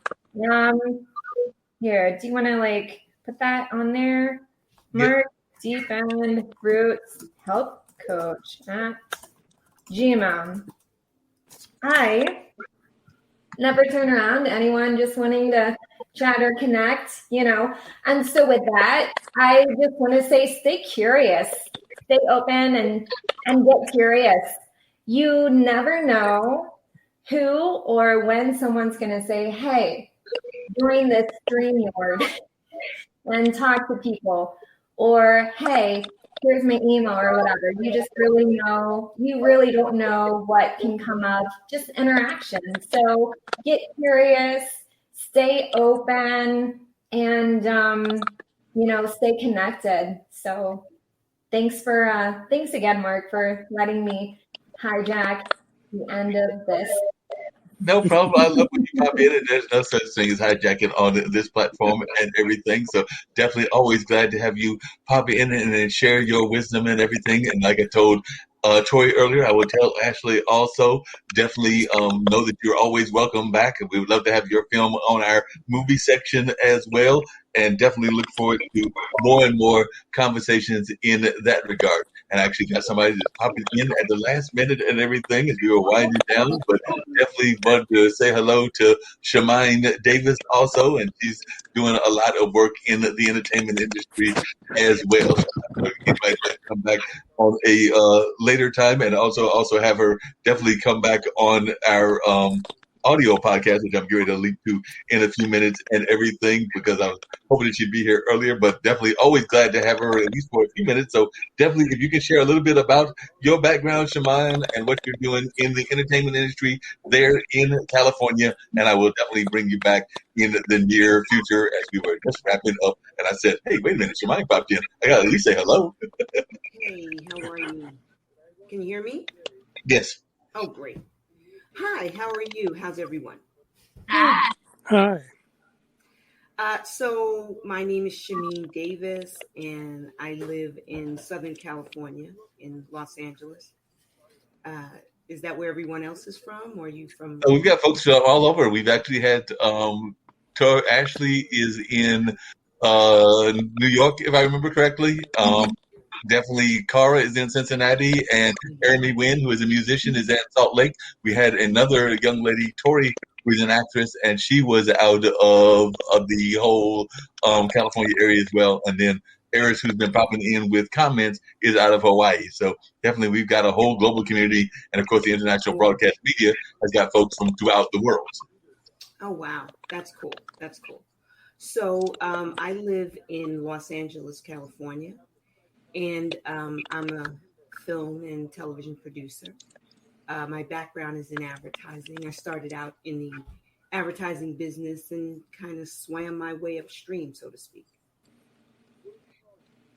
Here, do you want to put that on there? Marc, Deep End Roots Health Coach at Gmail. I never turn around to anyone just wanting to chat or connect, And so with that, I just want to say, stay curious, stay open and get curious. You never know who or when someone's going to say, hey, join this StreamYard and talk to people. Or, hey, here's my email or whatever. You just really don't know what can come of just interaction. So get curious, stay open, and, stay connected. So thanks again, Marc, for letting me hijack the end of this. No problem. I love when you pop in, and there's no such thing as hijacking on this platform and everything. So definitely always glad to have you pop in and share your wisdom and everything. And like I told Tori earlier, I will tell Ashley also, definitely know that you're always welcome back. And we would love to have your film on our movie section as well. And definitely look forward to more and more conversations in that regard. And I actually got somebody that's popping in at the last minute and everything as we were winding down. But definitely wanted to say hello to Chimene Davis also. And she's doing a lot of work in the entertainment industry as well. So you might come back on a later time and also have her definitely come back on our audio podcast, which I'm going to link to in a few minutes and everything, because I was hoping that she'd be here earlier, but definitely always glad to have her at least for a few minutes. So definitely, if you can share a little bit about your background, Chimene, and what you're doing in the entertainment industry there in California, and I will definitely bring you back in the near future as we were just wrapping up. And I said, hey, wait a minute, Chimene popped in. I got to at least say hello. Hey, how are you? Can you hear me? Yes. Oh, great. Hi, how are you? How's everyone? Hi. So my name is Chimene Davis, and I live in Southern California in Los Angeles. Is that where everyone else is from, or are you from? We've got folks all over. We've actually had Ashley is in New York, if I remember correctly. Definitely Cara is in Cincinnati, and Airomee Wind, who is a musician, is at Salt Lake. We had another young lady, Tori, who's an actress, and she was out of the whole California area as well. And then Eris, who's been popping in with comments, is out of Hawaii. So definitely we've got a whole global community. And of course, the international broadcast media has got folks from throughout the world. Oh, wow. That's cool. That's cool. So I live in Los Angeles, California. And I'm a film and television producer. My background is in advertising. I started out in the advertising business and kind of swam my way upstream, so to speak.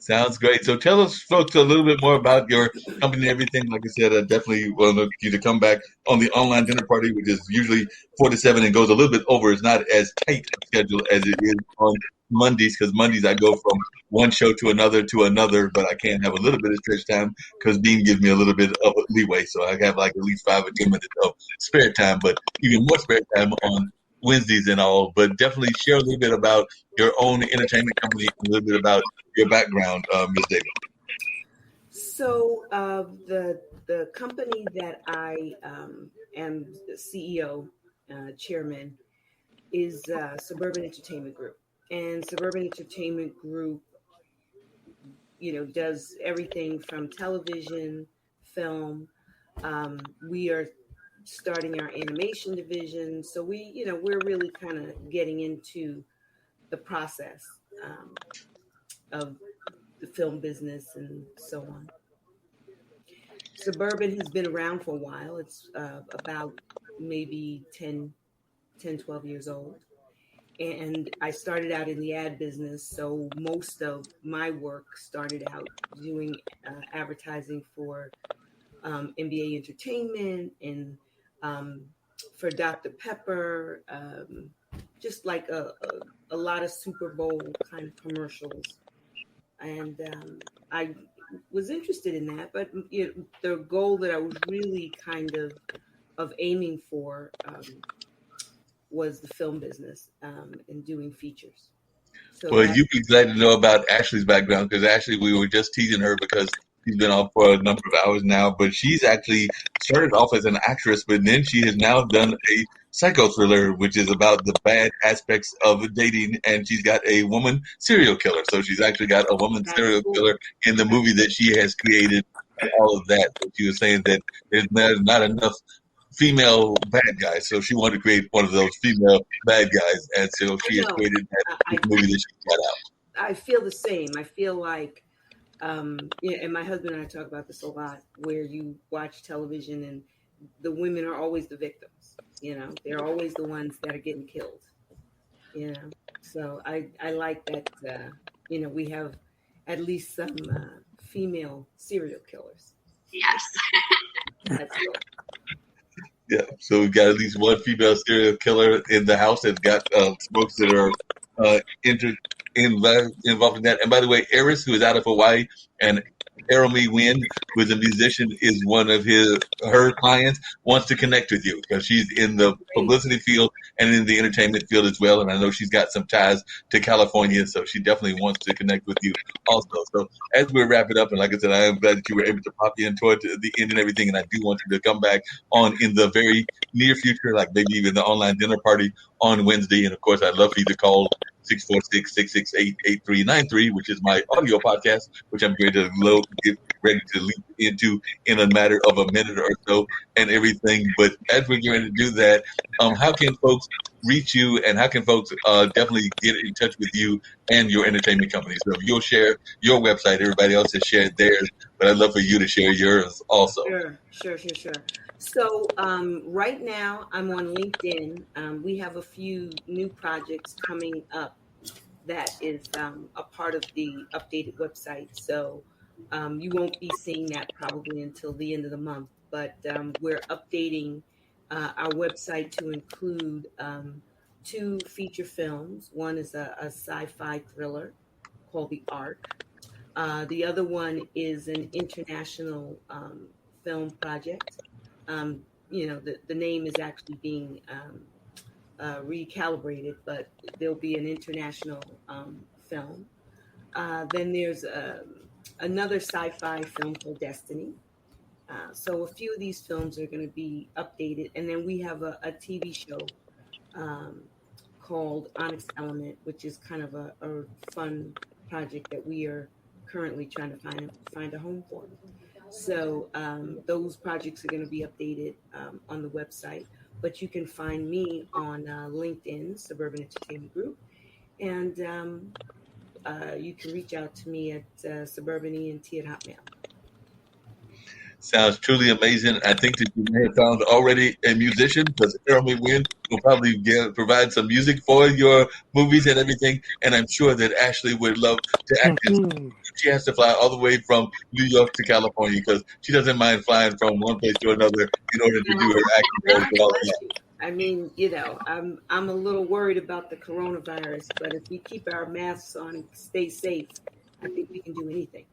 Sounds great. So tell us, folks, a little bit more about your company and everything. Like I said, I definitely want you to come back on the online dinner party, which is usually 4 to 7 and goes a little bit over. It's not as tight a schedule as it is on Mondays, because Mondays I go from one show to another, but I can have a little bit of stretch time because Dean gives me a little bit of leeway. So I have like at least 5 or 10 minutes of spare time, but even more spare time on Wednesdays and all. But definitely share a little bit about your own entertainment company, a little bit about your background, Ms. Davis. So the company that I am the CEO, chairman, is Suburban Entertainment Group, and Suburban Entertainment Group, does everything from television, film. We are starting our animation division, so we're really kind of getting into the process of the film business and so on. Suburban has been around for a while. It's about maybe 12 years old. And I started out in the ad business, so most of my work started out doing advertising for NBA Entertainment and for Dr. Pepper, just like a lot of Super Bowl kind of commercials. And I was interested in that, but the goal that I was really kind of aiming for was the film business and doing features. So well, you'd be glad to know about Ashley's background, because Ashley, we were just teasing her because she's been off for a number of hours now, but she's actually started off as an actress, but then she has now done a psycho thriller, which is about the bad aspects of dating, and she's got a woman serial killer. So she's actually got a woman serial killer in the movie that she has created, and all of that. But she was saying that there's not enough female bad guys, so she wanted to create one of those female bad guys, and so she has created that movie that she got out. I feel the same. I feel like, and my husband and I talk about this a lot, where you watch television and the women are always the victims. They're always the ones that are getting killed. So I like that. We have at least some female serial killers. Yes. That's cool. Yeah, so we've got at least one female serial killer in the house that's got folks that are involved in that. And by the way, Eris, who is out of Hawaii, and Airomee Wind, who is a musician, is one of her clients, wants to connect with you because she's in the publicity field and in the entertainment field as well. And I know she's got some ties to California, so she definitely wants to connect with you also. So as we wrap it up, and like I said, I am glad that you were able to pop in toward the end and everything. And I do want you to come back on in the very near future, like maybe even the online dinner party on Wednesday. And of course, I'd love for you to call 646-668-8393, which is my audio podcast, which I'm going to get ready to leap into in a matter of a minute or so and everything. But as we're going to do that, how can folks reach you, and how can folks definitely get in touch with you and your entertainment company? So if you'll share your website, everybody else has shared theirs, but I'd love for you to share yours also. Sure. So right now I'm on LinkedIn. We have a few new projects coming up that is a part of the updated website. So you won't be seeing that probably until the end of the month. But we're updating our website to include 2 feature films. One is a sci-fi thriller called The Ark. The other one is an international film project. The name is actually being recalibrated, but there'll be an international film. Then there's another sci-fi film called Destiny. So a few of these films are going to be updated. And then we have a TV show called Onyx Element, which is kind of a fun project that we are currently trying to find a home for. So those projects are going to be updated on the website, but you can find me on LinkedIn, Suburban Entertainment Group, and you can reach out to me at suburbanent@hotmail. Sounds truly amazing. I think that you may have found already a musician because Airomee Wind will probably provide some music for your movies and everything. And I'm sure that Ashley would love to act in. She has to fly all the way from New York to California because she doesn't mind flying from one place to another in order to do her acting roles and all of that. I mean, I'm a little worried about the coronavirus, but if we keep our masks on and stay safe, I think we can do anything.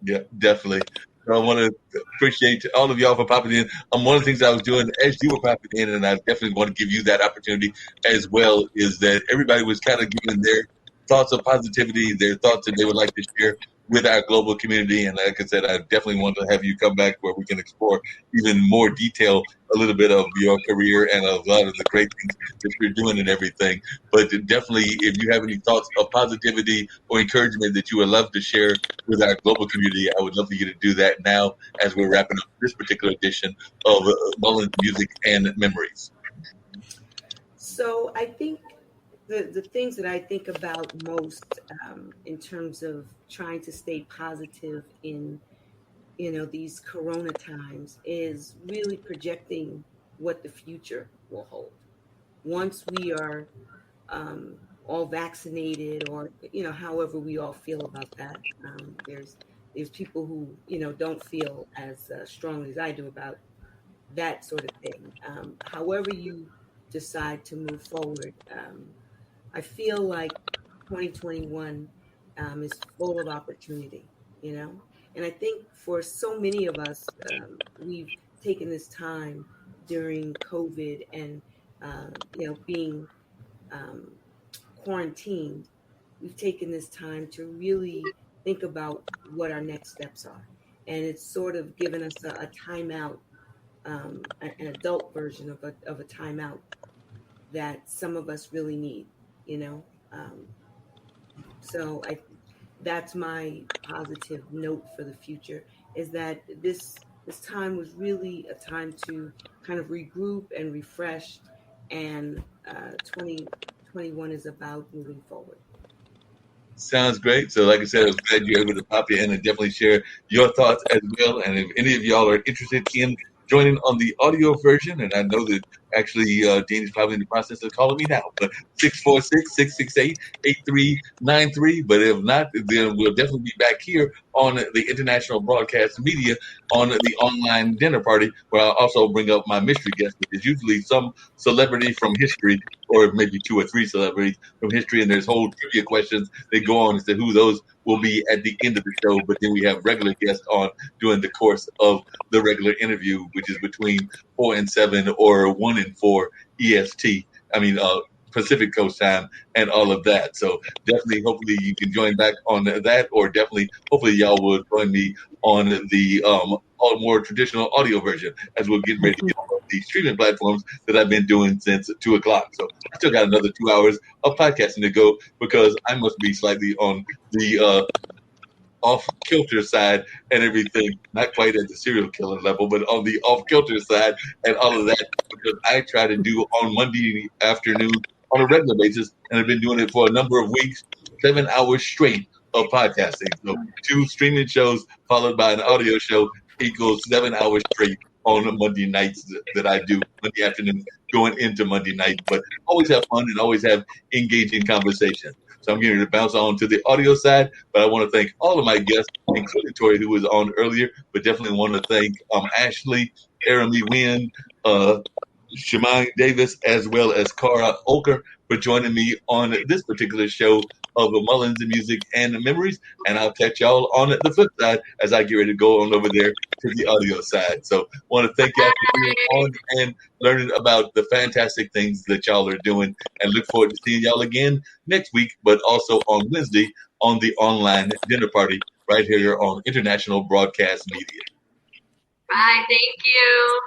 Yeah, definitely. So I want to appreciate all of y'all for popping in. One of the things I was doing as you were popping in, and I definitely want to give you that opportunity as well, is that everybody was kind of giving their thoughts of positivity, their thoughts that they would like to share with our global community. And like I said, I definitely want to have you come back where we can explore even more detail, a little bit of your career and a lot of the great things that you're doing and everything. But definitely, if you have any thoughts of positivity or encouragement that you would love to share with our global community, I would love for you to do that now as we're wrapping up this particular edition of Mullings Music and Memories. So I think the things that I think about most in terms of trying to stay positive in these corona times is really projecting what the future will hold once we are all vaccinated, or however we all feel about that. There's people who don't feel as strongly as I do about that sort of thing. However you decide to move forward, I feel like 2021 is full of opportunity, and I think for so many of us, we've taken this time during COVID and being quarantined. We've taken this time to really think about what our next steps are, and it's sort of given us a timeout, an adult version of a timeout that some of us really need. So that's my positive note for the future, is that this time was really a time to kind of regroup and refresh, and 2021 is about moving forward. Sounds great. So like I said, I was glad you were able to pop in and definitely share your thoughts as well. And if any of y'all are interested in joining on the audio version, and I know that actually Dean is probably in the process of calling me now, but 646-668-8393. But if not, then we'll definitely be back here on the International Broadcast Media on the online dinner party, where I'll also bring up my mystery guest, which is usually some celebrity from history, or maybe 2 or 3 celebrities from history, and there's whole trivia questions that go on as to who those will be at the end of the show. But then we have regular guests on during the course of the regular interview, which is between 4 and 7 or 1 and 4 EST. Pacific Coast time and all of that. So definitely, hopefully you can join back on that, or definitely, hopefully y'all will join me on the more traditional audio version as we'll get ready to get on the streaming platforms that I've been doing since 2 o'clock. So I still got another 2 hours of podcasting to go, because I must be slightly on the off-kilter side and everything, not quite at the serial killer level, but on the off-kilter side and all of that, because I try to do on Monday afternoon on a regular basis, and I've been doing it for a number of weeks, 7 hours straight of podcasting. So 2 streaming shows followed by an audio show equals 7 hours straight on Monday nights that I do, Monday afternoon going into Monday night. But always have fun and always have engaging conversation. So I'm getting to bounce on to the audio side, but I want to thank all of my guests, including Tori, who was on earlier, but definitely want to thank Ashley, Airomee Wind, Chimene Davis, as well as Cara Oelker for joining me on this particular show of the Mullings and Music and Memories. And I'll catch y'all on the flip side as I get ready to go on over there to the audio side. So I want to thank y'all for being on and learning about the fantastic things that y'all are doing, and look forward to seeing y'all again next week, but also on Wednesday on the online dinner party right here on International Broadcast Media. Bye. Thank you.